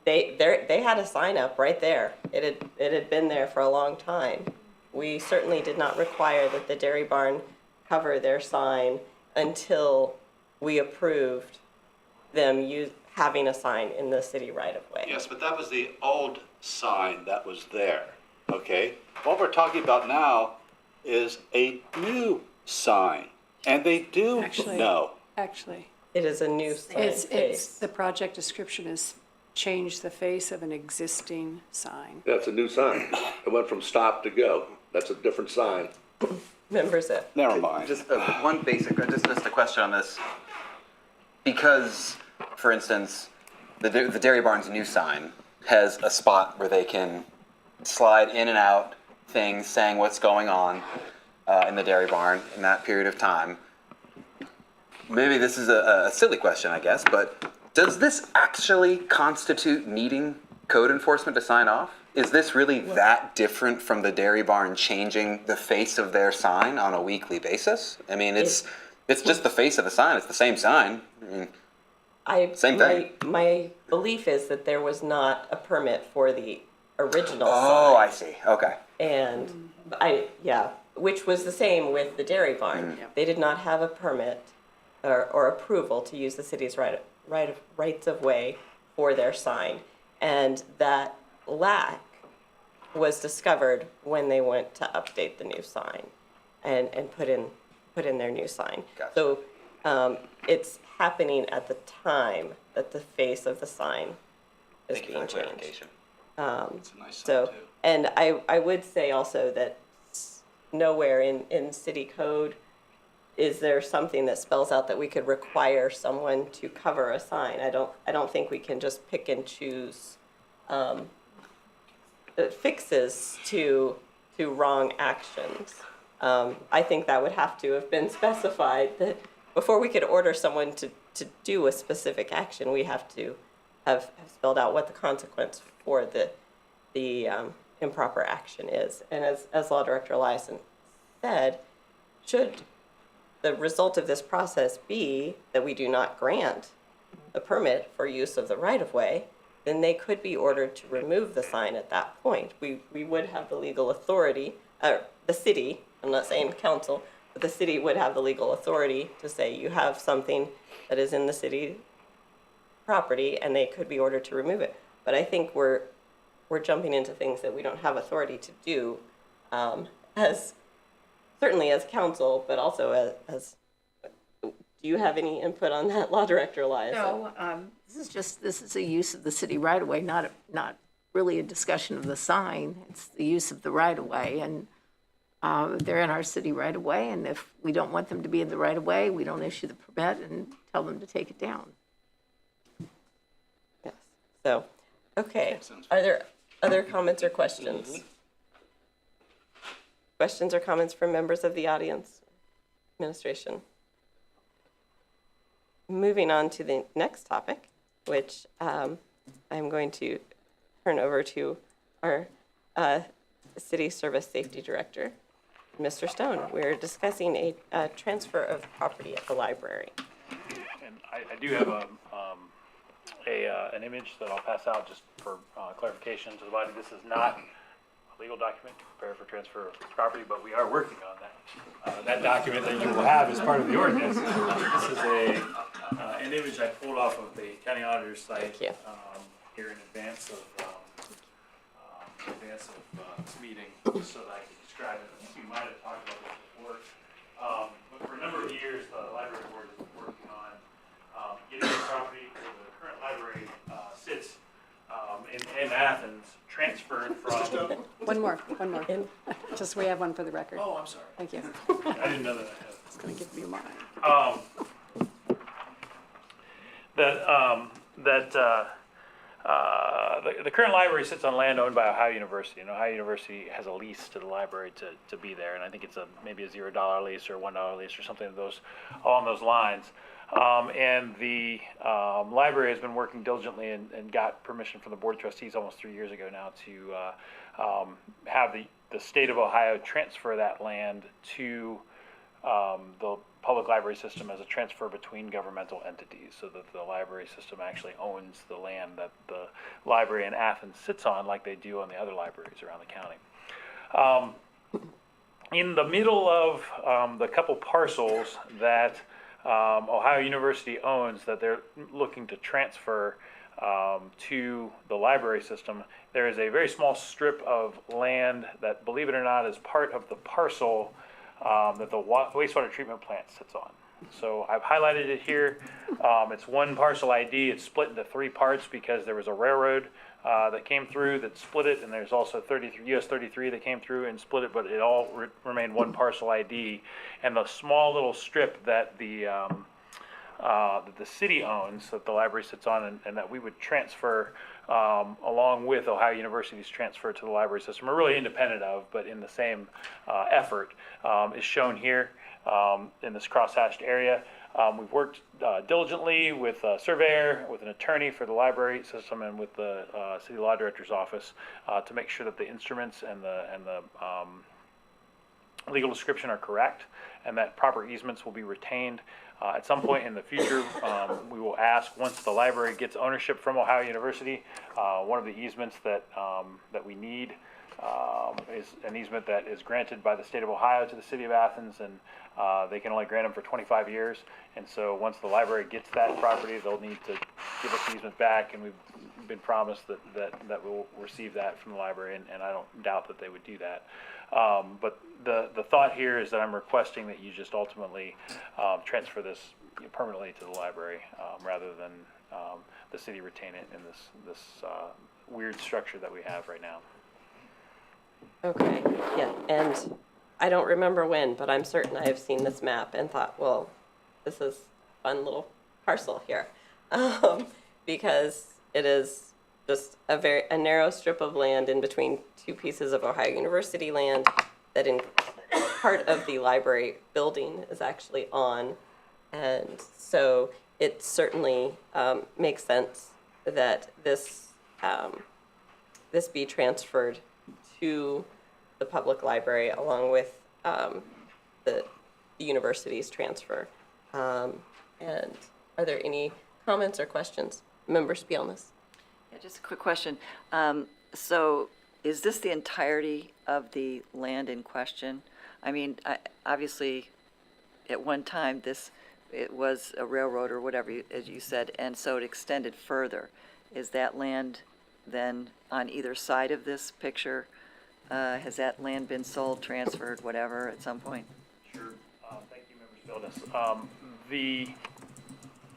had a sign up right there. It had been there for a long time. We certainly did not require that the dairy barn cover their sign until we approved them having a sign in the city right of way. Yes, but that was the old sign that was there, okay? What we're talking about now is a new sign, and they do know. Actually, it is a new sign. It's the project description is change the face of an existing sign. That's a new sign. It went from stop to go. That's a different sign. Members it. Never mind. Just one basic, just a question on this. Because, for instance, the Dairy Barn's new sign has a spot where they can slide in and out things saying what's going on in the Dairy Barn in that period of time. Maybe this is a silly question, I guess, but does this actually constitute needing code enforcement to sign off? Is this really that different from the Dairy Barn changing the face of their sign on a weekly basis? I mean, it's just the face of the sign. It's the same sign. I mean, same thing. My belief is that there was not a permit for the original sign. Oh, I see. Okay. And which was the same with the Dairy Barn. They did not have a permit or approval to use the city's rights of way for their sign. And that lack was discovered when they went to update the new sign and put in their new sign. Gotcha. So it's happening at the time that the face of the sign is being changed. It's a nice sign too. And I would say also that nowhere in city code is there something that spells out that we could require someone to cover a sign. I don't think we can just pick and choose fixes to wrong actions. I think that would have to have been specified that before we could order someone to do a specific action, we have to have spelled out what the consequence for the improper action is. And as Law Director Eliason said, should the result of this process be that we do not grant a permit for use of the right-of-way, then they could be ordered to remove the sign at that point. We would have the legal authority, the city, I'm not saying council, but the city would have the legal authority to say you have something that is in the city property and they could be ordered to remove it. But I think we're we're jumping into things that we don't have authority to do, as, certainly as council, but also as, do you have any input on that, Law Director Elias? No, this is a use of the city right-of-way, not really a discussion of the sign. It's the use of the right-of-way, and they're in our city right-of-way, and if we don't want them to be in the right-of-way, we don't issue the permit and tell them to take it down. Yes. So, okay. Are there other comments or questions? Questions or comments from members of the audience, administration? Moving on to the next topic, which I'm going to turn over to our City Service Safety Director, Mr. Stone. We're discussing a transfer of property at the library. And I do have an image that I'll pass out just for clarification to the body. This is not a legal document to prepare for transfer of property, but we are working on that. That document that you will have as part of the ordinance. This is an image I pulled off of the county auditor's site here in advance of this meeting, just so that I can describe it. I think we might have talked about this before. But for a number of years, the library board has been working on getting the property where the current library sits in Athens transferred from. One more. Just, we have one for the record. Oh, I'm sorry. Thank you. I didn't know that I had. It's going to give you mine. The current library sits on land owned by Ohio University, and Ohio University has a lease to the library to be there, and I think it's maybe a $0 lease or a $1 lease or something along those lines. And the library has been working diligently and got permission from the Board of Trustees almost 3 years ago now to have the state of Ohio transfer that land to the public library system as a transfer between governmental entities, so that the library system actually owns the land that the library in Athens sits on, like they do on the other libraries around the county. In the middle of the couple parcels that Ohio University owns that they're looking to transfer to the library system, there is a very small strip of land that, believe it or not, is part of the parcel that the wastewater treatment plant sits on. So I've highlighted it here. It's one parcel ID. It's split into 3 parts because there was a railroad that came through that split it, and there's also US 33 that came through and split it, but it all remained one parcel ID. And the small little strip that the city owns, that the library sits on, and that we would transfer along with Ohio University's transfer to the library system, are really independent of, but in the same effort, is shown here in this cross-hatched area. We've worked diligently with a surveyor, with an attorney for the library system, and with the city law director's office to make sure that the instruments and the legal description are correct, and that proper easements will be retained. At some point in the future, we will ask, once the library gets ownership from Ohio University, one of the easements that we need is an easement that is granted by the state of Ohio to the city of Athens, and they can only grant them for 25 years. And so once the library gets that property, they'll need to give us the easement back, and we've been promised that we'll receive that from the library, and I don't doubt that they would do that. But the thought here is that I'm requesting that you just ultimately transfer this permanently to the library, rather than the city retain it in this weird structure that we have right now. Okay, yeah, and I don't remember when, but I'm certain I have seen this map and thought, well, this is a fun little parcel here. Because it is just a narrow strip of land in between 2 pieces of Ohio University land that in part of the library building is actually on. And so it certainly makes sense that this be transferred to the public library along with the university's transfer. And are there any comments or questions? Member Spielness? Yeah, just a quick question. So is this the entirety of the land in question? I mean, obviously, at one time, it was a railroad or whatever, as you said, and so it extended further. Is that land then on either side of this picture? Has that land been sold, transferred, whatever, at some point? Sure. Thank you, Member Spildus.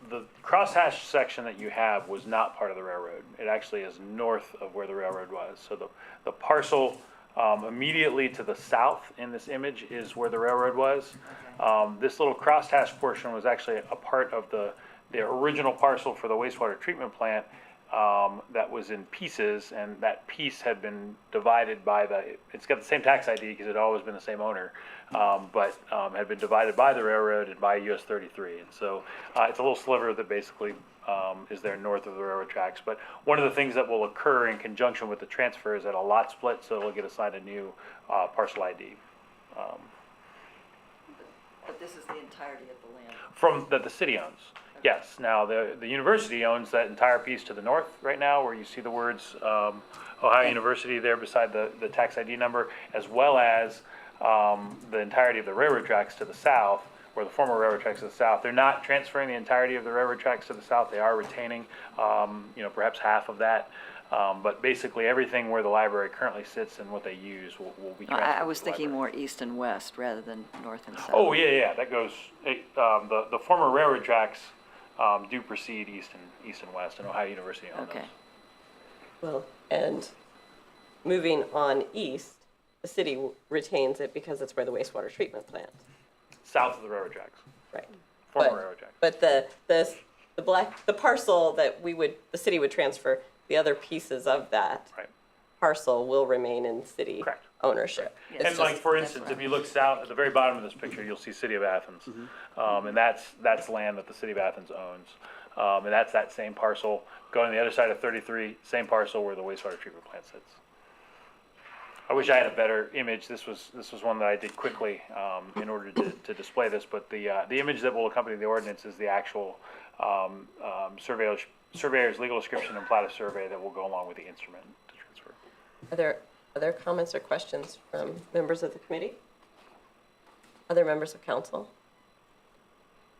The crosshatch section that you have was not part of the railroad. It actually is north of where the railroad was. So the parcel immediately to the south in this image is where the railroad was. This little crosshatch portion was actually a part of the original parcel for the wastewater treatment plant that was in pieces, and that piece had been divided by it's got the same tax ID because it had always been the same owner, but had been divided by the railroad and by US 33. And so it's a little sliver that basically is there north of the railroad tracks. But one of the things that will occur in conjunction with the transfer is that a lot split, so it'll get assigned a new parcel ID. But this is the entirety of the land? From that the city owns. Yes. Now the university owns that entire piece to the north right now, where you see the words Ohio University there beside the tax ID number, as well as the entirety of the railroad tracks to the south, where the former railroad tracks to the south. They're not transferring the entirety of the railroad tracks to the south. They are retaining, perhaps half of that. But basically everything where the library currently sits and what they use will be transferred. I was to the thinking library. more east and west rather than north and south. Oh, yeah, that goes, the former railroad tracks do proceed east and west, and Ohio University owns those. Okay. Well, and moving on east, the city retains it because it's where the wastewater treatment plant. South of the railroad tracks. Right. Former railroad tracks. But the parcel that the city would transfer, the other pieces of that Right. parcel will remain in city Correct. ownership. Yes. It's And like, just- for instance, if you look south, at the very bottom of this picture, you'll see City of Athens. And that's land that the City of Athens owns. And that's that same parcel. Going to the other side of 33, same parcel where the wastewater treatment plant sits. I wish I had a better image. This was one that I did quickly in order to display this. But the image that will accompany the ordinance is the actual surveyor's legal description and plat of survey that will go along with the instrument to transfer. Are there other comments or questions from members of the committee? Other members of council?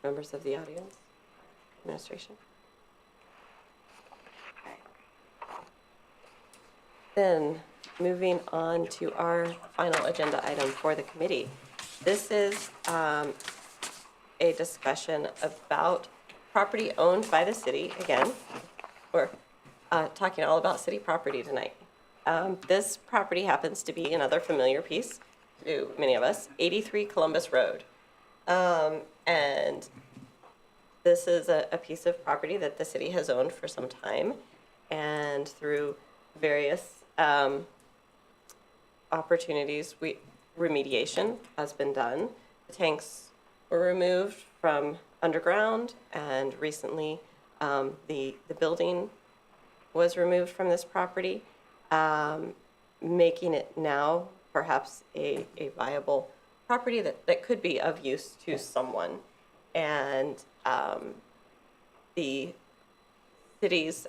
Members of the audience? Administration? Then, moving on to our final agenda item for the committee. This is a discussion about property owned by the city. Again, we're talking all about city property tonight. This property happens to be another familiar piece to many of us, 83 Columbus Road. And this is a piece of property that the city has owned for some time, and through various opportunities, remediation has been done. The tanks were removed from underground, and recently the building was removed from this property, making it now perhaps a viable property that could be of use to someone. And the city's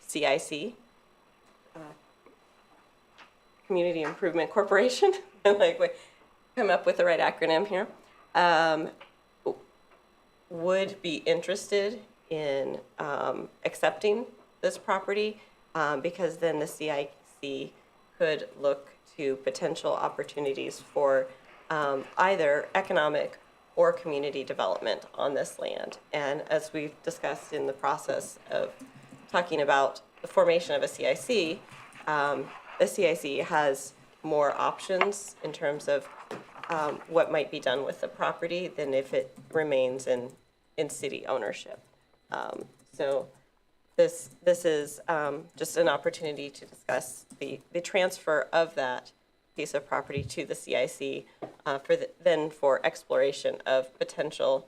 CIC, Community Improvement Corporation, like we come up with the right acronym here, would be interested in accepting this property because then the CIC could look to potential opportunities for either economic or community development on this land. And as we've discussed in the process of talking about the formation of a CIC, the CIC has more options in terms of what might be done with the property than if it remains in city ownership. So this is just an opportunity to discuss the transfer of that piece of property to the CIC for exploration of potential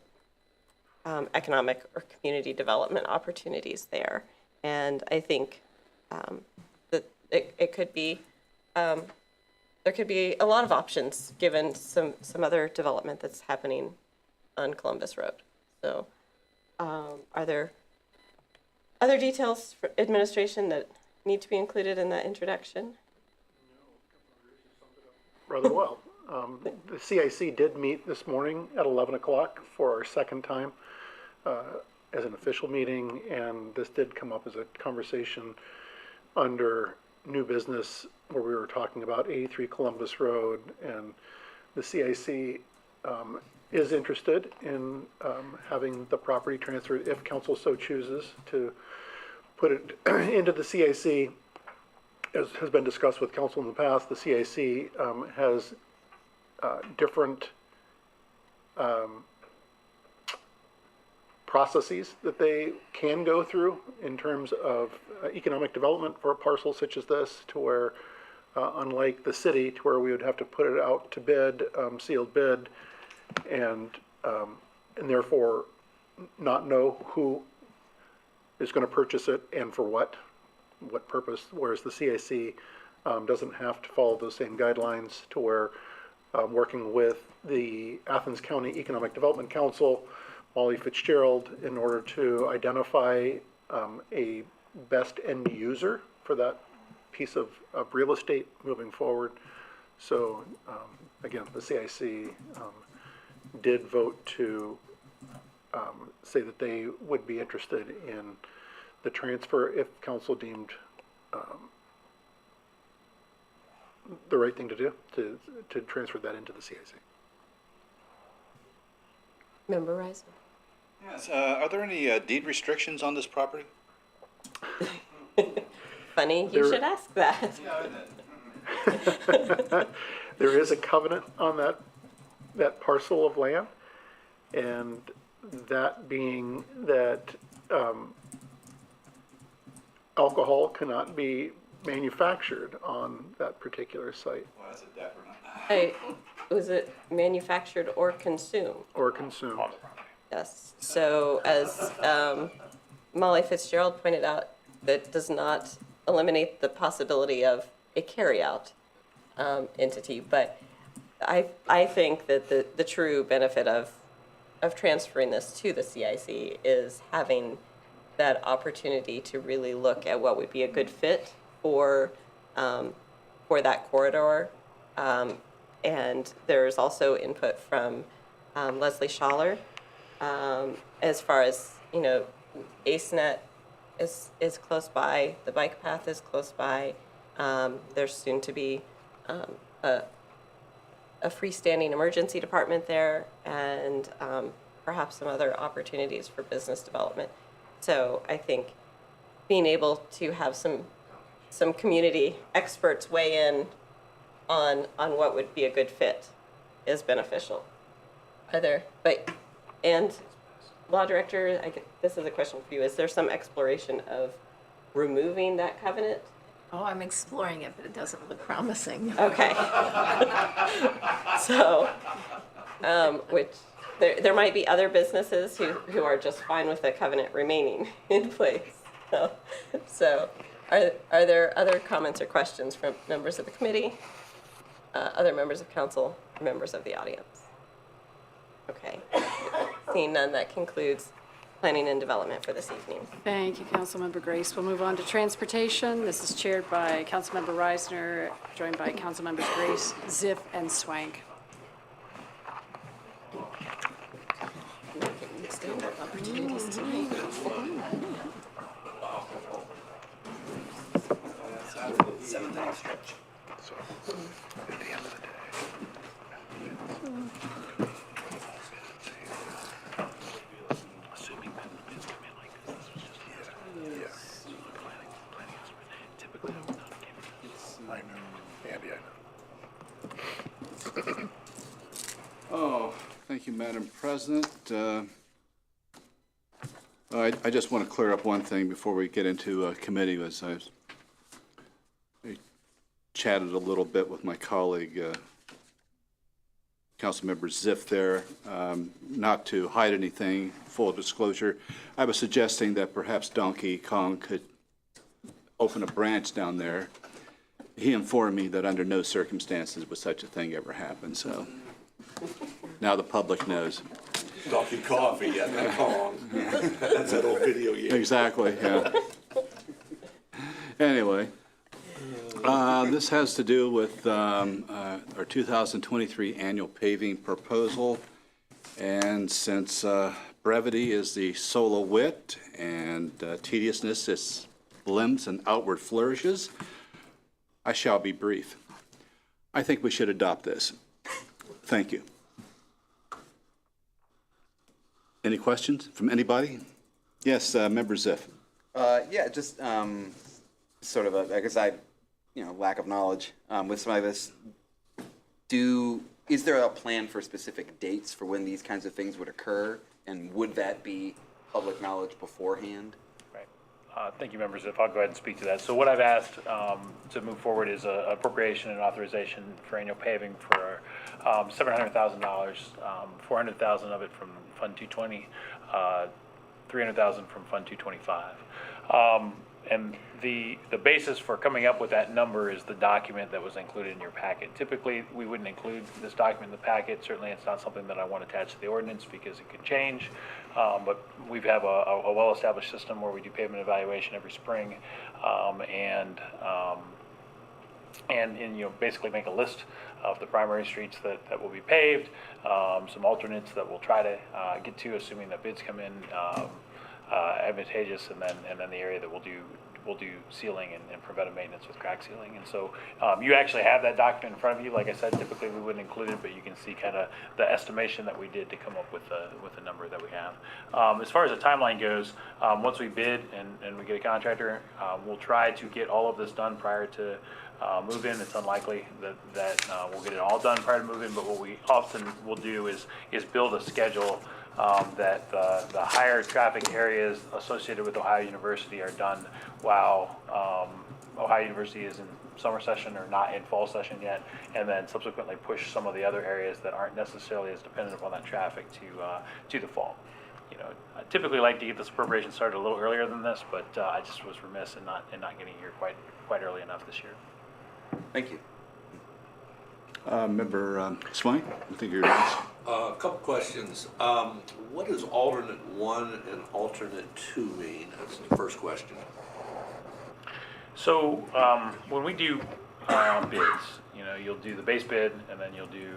economic or community development opportunities there. And I think that it could be, there could be a lot of options given some other development that's happening on Columbus Road. So are there other details for administration that need to be included in that introduction? Rather well. The CIC did meet this morning at 11 o'clock for our second time as an official meeting, and this did come up as a conversation under new business where we were talking about 83 Columbus Road, and the CIC is interested in having the property transferred, if council so chooses, to put it into the CIC. As has been discussed with council in the past, the CIC has different processes that they can go through in terms of economic development for a parcel such as this, to where, unlike the city, to where we would have to put it out to bid, sealed bid, and therefore not know who is going to purchase it and for what purpose, whereas the CIC doesn't have to follow those same guidelines, to where working with the Athens County Economic Development Council, Molly Fitzgerald, in order to identify a best end user for that piece of real estate moving forward. So again, the CIC did vote to say that they would be interested in the transfer if council deemed the right thing to do, to transfer that into the CIC. Member Rice? Yes, are there any deed restrictions on this property? Funny, you should ask that. There is a covenant on that parcel of land, and that being that alcohol cannot be manufactured on that particular site. Well, that's a definite. Was it manufactured or consumed? Or consumed. Yes. So as Molly Fitzgerald pointed out, that does not eliminate the possibility of a carryout entity. But I think that the true benefit of transferring this to the CIC is having that opportunity to really look at what would be a good fit for that corridor. And there's also input from Leslie Schaller as far as, AceNet is close by, the bike path is close by. There's soon to be a freestanding emergency department there, and perhaps some other opportunities for business development. So I think being able to have some community experts weigh in on what would be a good fit is beneficial. And Law Director, this is a question for you. Is there some exploration of removing that covenant? Oh, I'm exploring it, but it doesn't look promising. Okay. So, which there might be other businesses who are just fine with the covenant remaining in place. So are there other comments or questions from members of the committee, other members of council, or members of the audience? Okay. Seeing none, that concludes planning and development for this evening. Thank you, Councilmember Grace. We'll move on to transportation. This is chaired by Councilmember Reisner, joined by Councilmembers Grace, Ziff, and Swank. Opportunities tonight. 7:30 stretch. So, at the end of the day. Oh, thank you, Madam President. I just want to clear up one thing before we get into committee. I chatted a little bit with my colleague, Councilmember Ziff there, not to hide anything, full disclosure. I was suggesting that perhaps Donkey Kong could open a branch down there. He informed me that under no circumstances would such a thing ever happen, so now the public knows. Donkey Coffee, yeah, not Kong. That's that old video game. Exactly, yeah. Anyway, this has to do with our 2023 annual paving proposal. And since brevity is the soul of wit and tediousness is blimps and outward flourishes. I shall be brief. I think we should adopt this. Thank you. Any questions from anybody? Yes, Member Ziff. Yeah, just sort of a, I guess lack of knowledge with some of this. Is there a plan for specific dates for when these kinds of things would occur? And would that be public knowledge beforehand? Right. Thank you, members. If I'll go ahead and speak to that. So what I've asked to move forward is a appropriation and authorization for annual paving for $700,000, $400,000 of it from Fund 220, $300,000 from Fund 225. And the basis for coming up with that number is the document that was included in your packet. Typically, we wouldn't include this document in the packet. Certainly, it's not something that I want attached to the ordinance because it could change. But we have a well-established system where we do pavement evaluation every spring, and basically make a list of the primary streets that will be paved, some alternates that we'll try to get to, assuming that bids come in advantageous, and then the area that we'll do sealing and preventive maintenance with crack sealing. And so you actually have that document in front of you. Like I said, typically we wouldn't include it, but you can see kind of the estimation that we did to come up with the number that we have. As far as the timeline goes, once we bid and we get a contractor, we'll try to get all of this done prior to move-in. It's unlikely that we'll get it all done prior to move-in, but what we often will do is build a schedule that the higher traffic areas associated with Ohio University are done while Ohio University is in summer session or not in fall session yet, and then subsequently push some of the other areas that aren't necessarily as dependent upon that traffic to the fall. I typically like to get this appropriation started a little earlier than this, but I just was remiss in not getting here quite early enough this year. Thank you. Member Swain, I think you're next. A couple questions. What does alternate 1 and alternate 2 mean? That's the first question. So when we do bids, you'll do the base bid, and then you'll do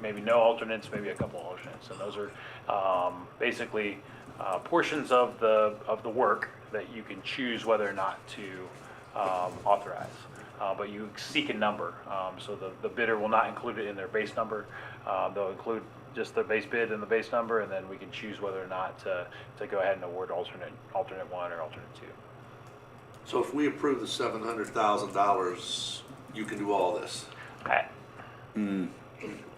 maybe no alternates, maybe a couple alternates, and those are basically portions of the work that you can choose whether or not to authorize. But you seek a number, so the bidder will not include it in their base number. They'll include just the base bid and the base number, and then we can choose whether or not to go ahead and award alternate 1 or alternate 2. So if we approve the $700,000, you can do all this?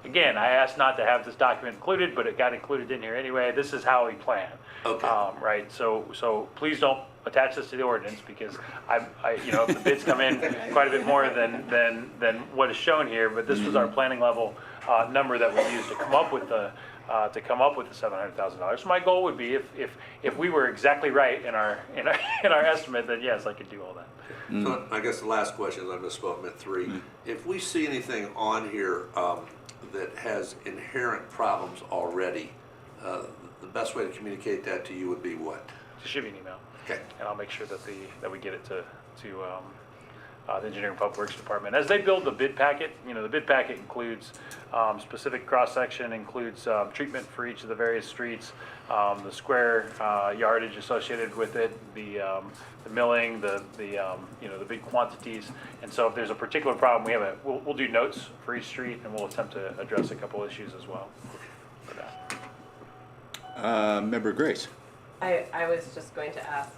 Again, I asked not to have this document included, but it got included in here anyway. This is how we plan. Okay. Right, so please don't attach this to the ordinance, because if the bids come in quite a bit more than what is shown here, but this was our planning level number that we used to come up with the $700,000. So my goal would be if we were exactly right in our estimate, then yes, I could do all that. So I guess the last question, I misspoke, meant 3. If we see anything on here that has inherent problems already, the best way to communicate that to you would be what? Just shoot me an email. Okay. And I'll make sure that we get it to the Engineering Public Works Department. As they build the bid packet, the bid packet includes specific cross-section, includes treatment for each of the various streets, the square yardage associated with it, the milling, the big quantities. And so if there's a particular problem, we'll do notes for each street, and we'll attempt to address a couple issues as well for that. Member Grace. I was just going to ask,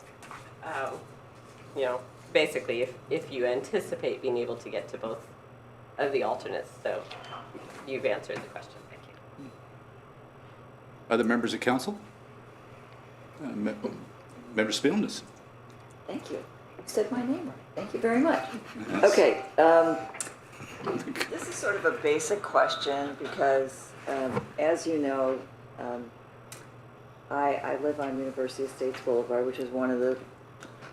basically if you anticipate being able to get to both of the alternates, so you've answered the question. Thank you. Other members of council? Member Spilness. Thank you. You said my name right. Thank you very much. Yes. Okay. This is sort of a basic question because, as you know, I live on University Estates Boulevard, which is one of the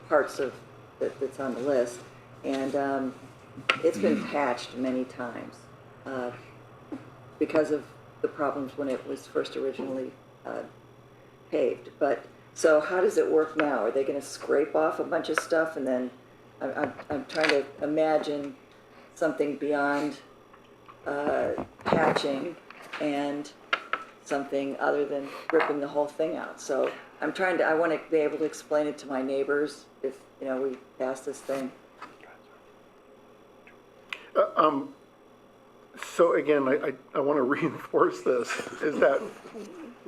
parts of that's on the list, and it's been patched many times because of the problems when it was first originally paved. But so how does it work now? Are they going to scrape off a bunch of stuff, and then I'm trying to imagine something beyond patching and something other than ripping the whole thing out. So I want to be able to explain it to my neighbors if, we pass this thing. So again, I want to reinforce this, is that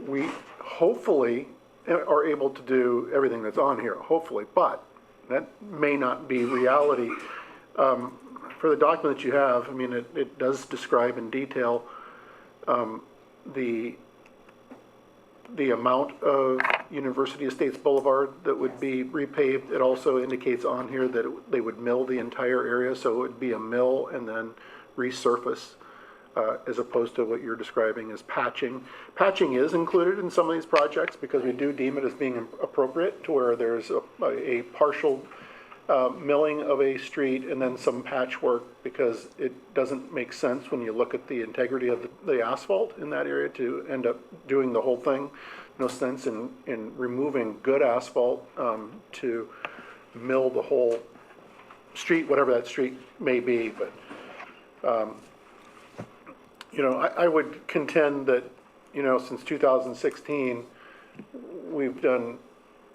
we hopefully are able to do everything that's on here, hopefully, but that may not be reality. For the document that you have, I mean, it does describe in detail the amount of University Estates Boulevard that would be repaved. It also indicates on here that they would mill the entire area, so it would be a mill and then resurface, as opposed to what you're describing as patching. Patching is included in some of these projects because we do deem it as being appropriate, to where there's a partial milling of a street and then some patchwork, because it doesn't make sense when you look at the integrity of the asphalt in that area to end up doing the whole thing. No sense in removing good asphalt to mill the whole street, whatever that street may be. But I would contend that, since 2016, we've done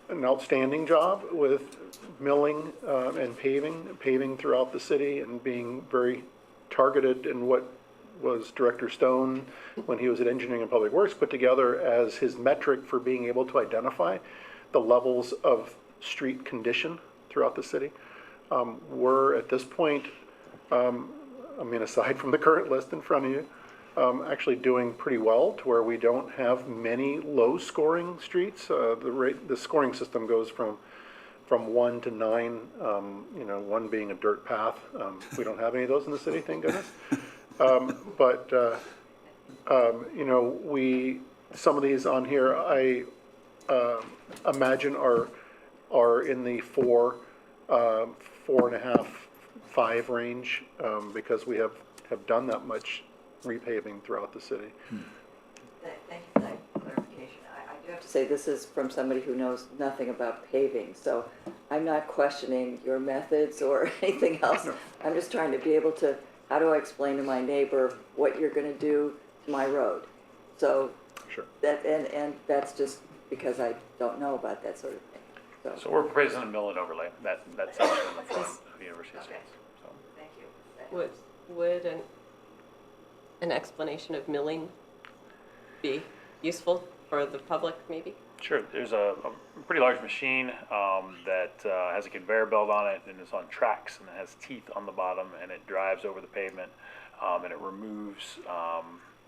an outstanding job with milling and paving throughout the city, and being very targeted in what was Director Stone, when he was at Engineering and Public Works, put together as his metric for being able to identify the levels of street condition throughout the city. We're at this point, aside from the current list in front of you, actually doing pretty well, to where we don't have many low-scoring streets. The scoring system goes from 1 to 9, 1 being a dirt path. We don't have any of those in the city, thank goodness. Some of these on here, I imagine are in the 4, 4.5, 5 range, because we have done that much repaving throughout the city. Thank you for that clarification. I do have to say, this is from somebody who knows nothing about paving, so I'm not questioning your methods or anything else. I'm just trying to be able to, how do I explain to my neighbor what you're going to do to my road? So sure. And that's just because I don't know about that sort of thing. So we're proposing a mill and overlay, that section in the front of the University Okay. Estates. So. Thank you. Would an explanation of milling be useful for the public, maybe? Sure, there's a pretty large machine that has a conveyor belt on it, and it's on tracks, and it has teeth on the bottom, and it drives over the pavement, and it removes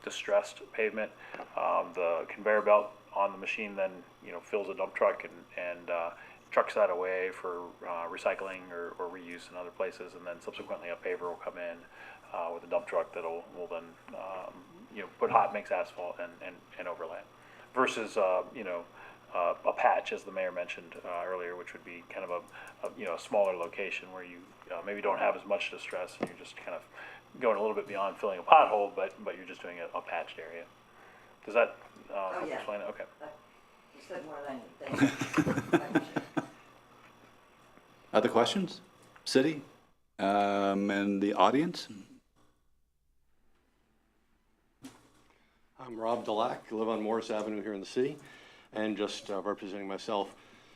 distressed pavement. The conveyor belt on the machine then fills a dump truck and trucks that away for recycling or reuse in other places, and then subsequently a paver will come in with a dump truck that will then put hot mix asphalt and overlay, versus a patch, as the mayor mentioned earlier, which would be kind of a smaller location where you maybe don't have as much distress, and you're just kind of going a little bit beyond filling a pothole, but you're just doing a patched area. Does that help explain it? Okay. You said more than anything. Other questions? City? And the audience? I'm Rob Delac, I live on Morris Avenue here in the city, and just representing myself.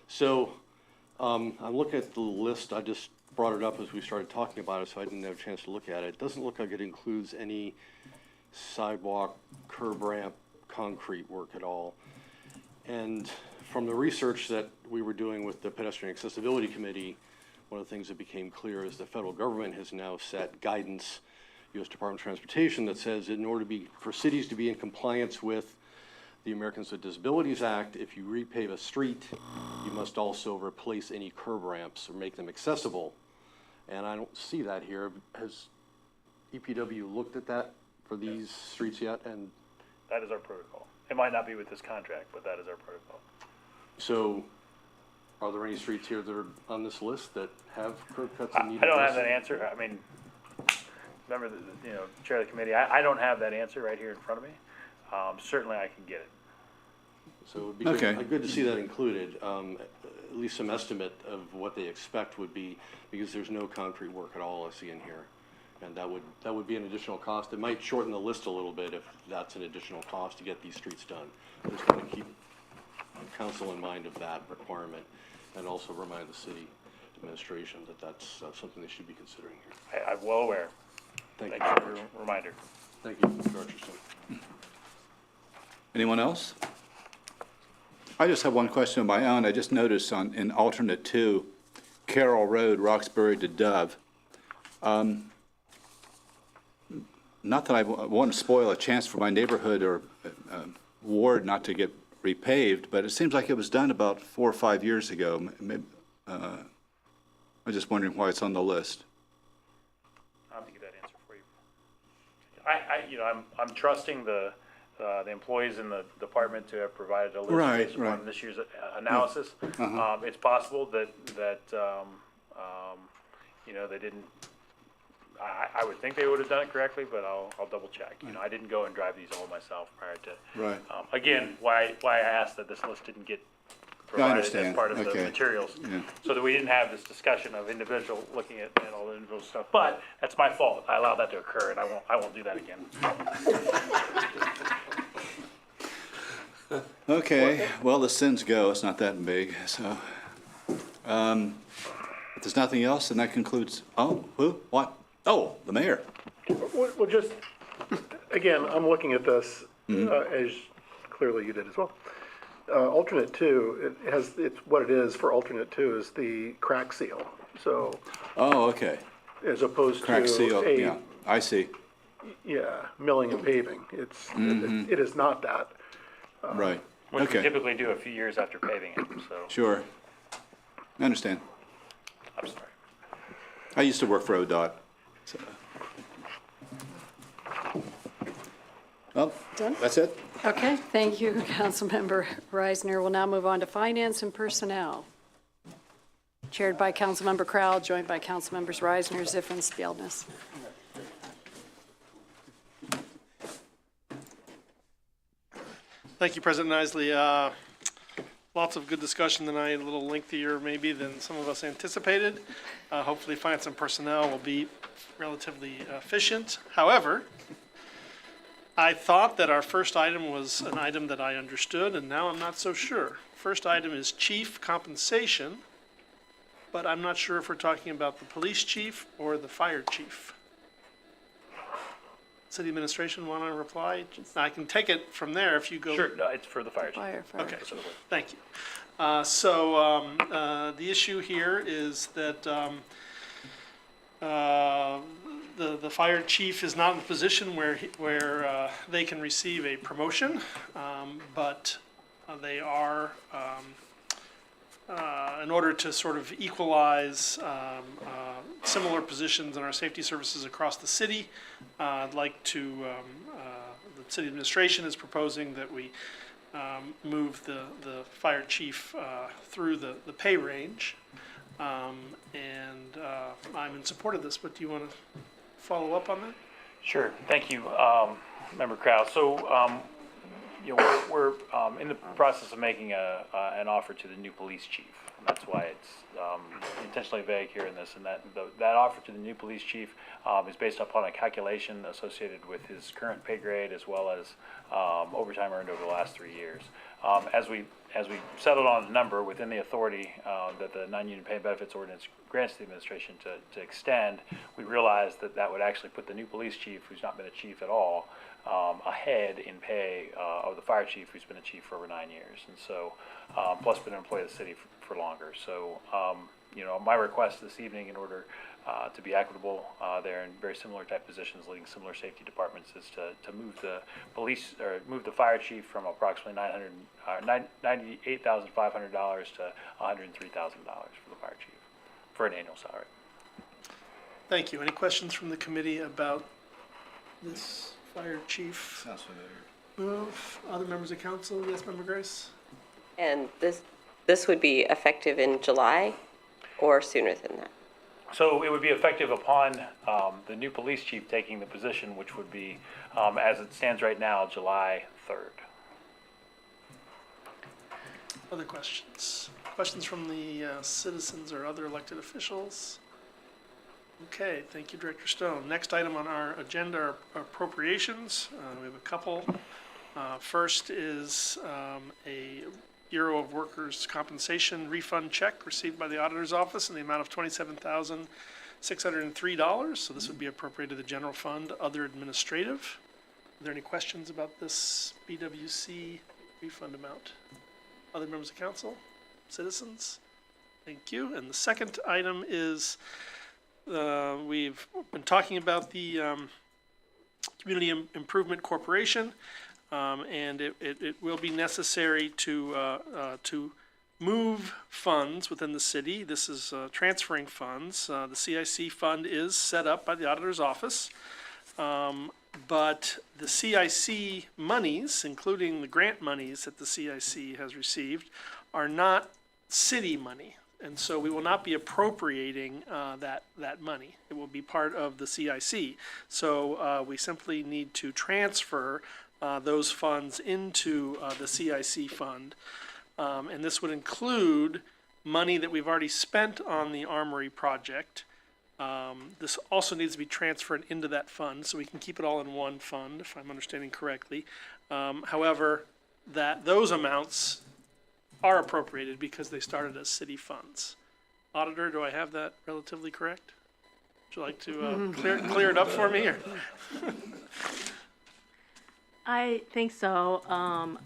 So I'm looking at the list. I just brought it up as we started talking about it, so I didn't have a chance to look at it. It doesn't look like it includes any sidewalk, curb ramp, concrete work at all. And from the research that we were doing with the Pedestrian Accessibility Committee, one of the things that became clear is the federal government has now set guidance, U.S. Department of Transportation, that says in order for cities to be in compliance with the Americans with Disabilities Act, if you repave a street, you must also replace any curb ramps or make them accessible. And I don't see that here. Has EPW looked at that for these streets yet? And that is our protocol. It might not be with this contract, but that is our protocol. So are there any streets here that are on this list that have curb cuts and need I don't have addressing? that answer. I mean, remember, chair of the committee, I don't have that answer right here in front of me. Certainly I can get it. So it would be good to see that included, at least some estimate of what they expect would be, because there's no concrete work at all I see in here. And that would be an additional cost. It might shorten the list a little bit if that's an additional cost to get these streets done. I'm just going to keep council in mind of that requirement and also remind the city administration that that's something they should be considering here. I'm well aware. Thank Thank you. you for your reminder. Thank you, Mr. Archerson. Anyone else? I just have one question of my own. I just noticed in alternate 2, Carroll Road, Roxbury to Dove. Not that I want to spoil a chance for my neighborhood or ward not to get repaved, but it seems like it was done about 4 or 5 years ago. I'm just wondering why it's on the list. I'll have to get that answer for you. I'm trusting the employees in the department to have provided a list Right, based right. upon this year's analysis. It's possible that they didn't. I would think they would have done it correctly, but I'll double check. I didn't go and drive these all myself prior to. Right. Again, why I asked that this list didn't get I provided as understand. part of the Okay. materials, Yeah. so that we didn't have this discussion of individual looking at all the individual stuff. But that's my fault. I allowed that to occur, and I won't do that again. Okay, well, the sins go. It's not that big, so. If there's nothing else, then that concludes, who? What? Oh, the mayor. Well, just, again, I'm looking at this, as clearly you did as well. Alternate 2, it's what it is for alternate 2 is the crack seal. So Oh, okay. as opposed Crack seal, to yeah, I see. milling and paving. It is not that. Right, Which we okay, typically do a few years after paving it, so, sure. I understand. I'm sorry. I used to work for ODOT. So. Well, that's it. Okay, thank you, Councilmember Reisner. We'll now move on to Finance and Personnel. Chaired by Councilmember Crowell, joined by Councilmembers Reisner, Ziff, and Spielness. Thank you, President Isley. Lots of good discussion tonight, a little lengthier maybe than some of us anticipated. Hopefully, Finance and Personnel will be relatively efficient. However, I thought that our first item was an item that I understood, and now I'm not so sure. First item is chief compensation, but I'm not sure if we're talking about the police chief or the fire chief. City administration want to reply? I can take it from there if you go. Sure, no, it's for the fire chief. Fire. Okay, thank you. So the issue here is that the fire chief is not in a position where they can receive a promotion, but they are, in order to sort of equalize similar positions in our safety services across the city, I'd like to, the city administration is proposing that we move the fire chief through the pay range. And I'm in support of this, but do you want to follow up on that? Sure, thank you, Member Crowell. So, we're in the process of making an offer to the new police chief. And that's why it's intentionally vague here in this, and that offer to the new police chief is based upon a calculation associated with his current pay grade as well as overtime earned over the last 3 years. As we settled on a number within the authority that the non-union pay and benefits ordinance grants the administration to extend, we realized that would actually put the new police chief, who's not been a chief at all, ahead in pay of the fire chief, who's been a chief for over 9 years, and so plus been an employee of the city for longer. So my request this evening, in order to be equitable, they're in very similar type positions, leading similar safety departments, is to move the police or move the fire chief from approximately $98,500 to $103,000 for the fire chief for an annual salary. Thank you. Any questions from the committee about this fire chief? Sounds familiar. Other members of council? Yes, Member Grace? And this would be effective in July or sooner than that? So it would be effective upon the new police chief taking the position, which would be, as it stands right now, July 3rd. Other questions? Questions from the citizens or other elected officials? Okay, thank you, Director Stone. Next item on our agenda are appropriations. We have a couple. First is a Bureau of Workers' Compensation refund check received by the Auditor's Office in the amount of $27,603. So this would be appropriated to the general fund, other administrative. Are there any questions about this BWC refund amount? Other members of council, citizens? Thank you. And the second item is we've been talking about the Community Improvement Corporation, and it will be necessary to move funds within the city. This is transferring funds. The CIC fund is set up by the auditor's office, but the CIC monies, including the grant monies that the CIC has received, are not city money. And so we will not be appropriating that money. It will be part of the CIC. So we simply need to transfer those funds into the CIC fund. And this would include money that we've already spent on the Armory project. This also needs to be transferred into that fund, so we can keep it all in one fund, if I'm understanding correctly. However, those amounts are appropriated because they started as city funds. Auditor, do I have that relatively correct? Would you like to clear it up for me? Or? I think so,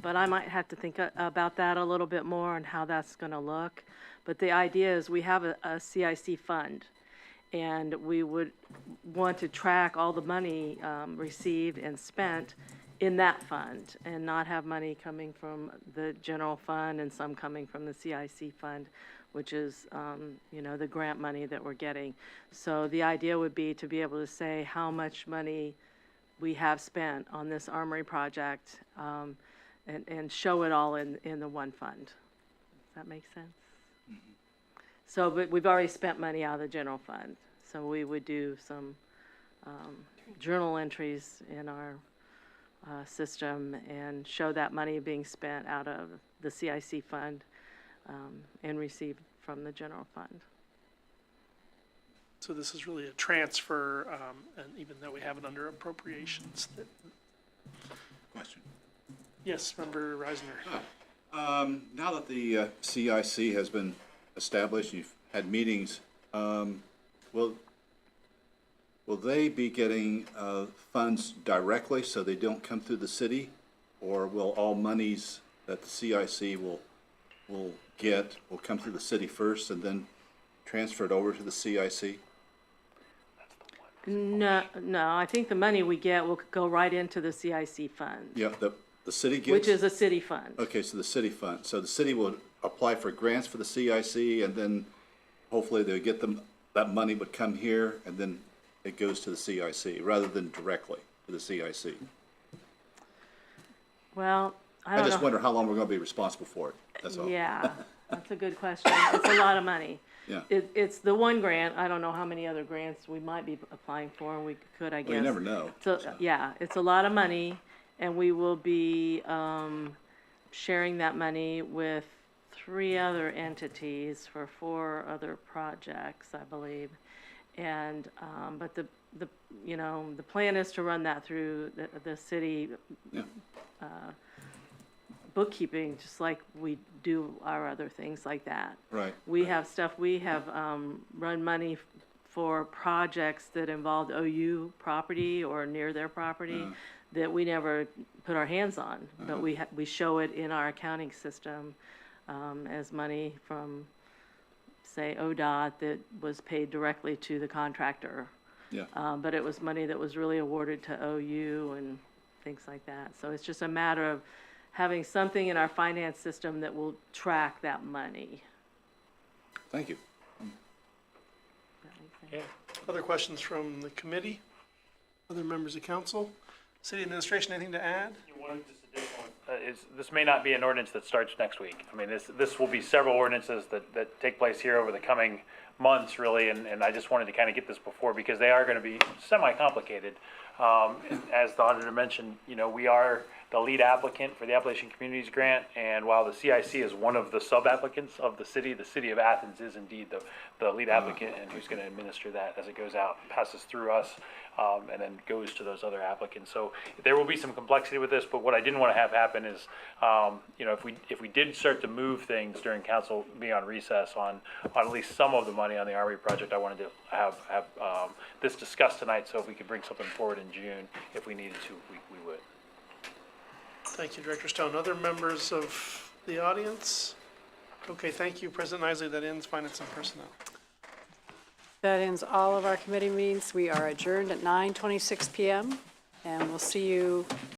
but I might have to think about that a little bit more and how that's going to look. But the idea is we have a CIC fund, and we would want to track all the money received and spent in that fund, and not have money coming from the general fund and some coming from the CIC fund, which is, the grant money that we're getting. So the idea would be to be able to say how much money we have spent on this Armory project, and show it all in the one fund. Does that make sense? Mm-hmm. So, but we've already spent money out of the general fund, so we would do some journal entries in our system and show that money being spent out of the CIC fund and received from the general fund. So this is really a transfer, and even though we have it under appropriations. Question. Yes, Member Reisner. Now that the CIC has been established, you've had meetings, will they be getting funds directly so they don't come through the city? Or will all monies that the CIC will come through the city first and then transferred over to the CIC? No, I think the money we get will go right into the CIC fund. Yeah, the city gets? Which is a city fund. Okay, so the city fund. So the city will apply for grants for the CIC, and then hopefully they'll get them, that money would come here, and then it goes to the CIC, rather than directly to the CIC. Well, I don't know. I just wonder how long we're gonna be responsible for it, that's all. Yeah, that's a good question. It's a lot of money. Yeah. It's the one grant. I don't know how many other grants we might be applying for, and we could, I guess. Well, you never know. So, yeah, it's a lot of money, and we will be sharing that money with 3 other entities for 4 other projects, I believe. And but the plan is to run that through the city bookkeeping, just like we do our other things like that. Right. We have run money for projects that involved OU property or near their property that we never put our hands on, but we show it in our accounting system as money from, say, ODOT that was paid directly to the contractor. Yeah. But it was money that was really awarded to OU and things like that. So it's just a matter of having something in our finance system that will track that money. Thank you. Yeah. Other questions from the committee? Other members of council? City administration, anything to add? This may not be an ordinance that starts next week. I mean, this will be several ordinances that take place here over the coming months, really, and I just wanted to kind of get this before because they are going to be semi-complicated. As the auditor mentioned, the the lead applicant for the Appalachian Communities Grant. And while the CIC is one of the sub-applicants of the city of Athens is indeed the lead applicant and who's going to administer that as it goes out, passes through us, and then goes to those other applicants. So there will be some complexity with this, but what I didn't want to have happen is, if we did start to move things during council being on recess on at least some of the money on the Armory project, I wanted to have this discussed tonight, so if we could bring something forward in June, if we needed to, we would. Thank you, Director Stone. Other members of the audience? Okay, thank you, President Isley. That ends Finance and Personnel. That ends all of our committee meetings. We are adjourned at 9:26 PM, and we'll see you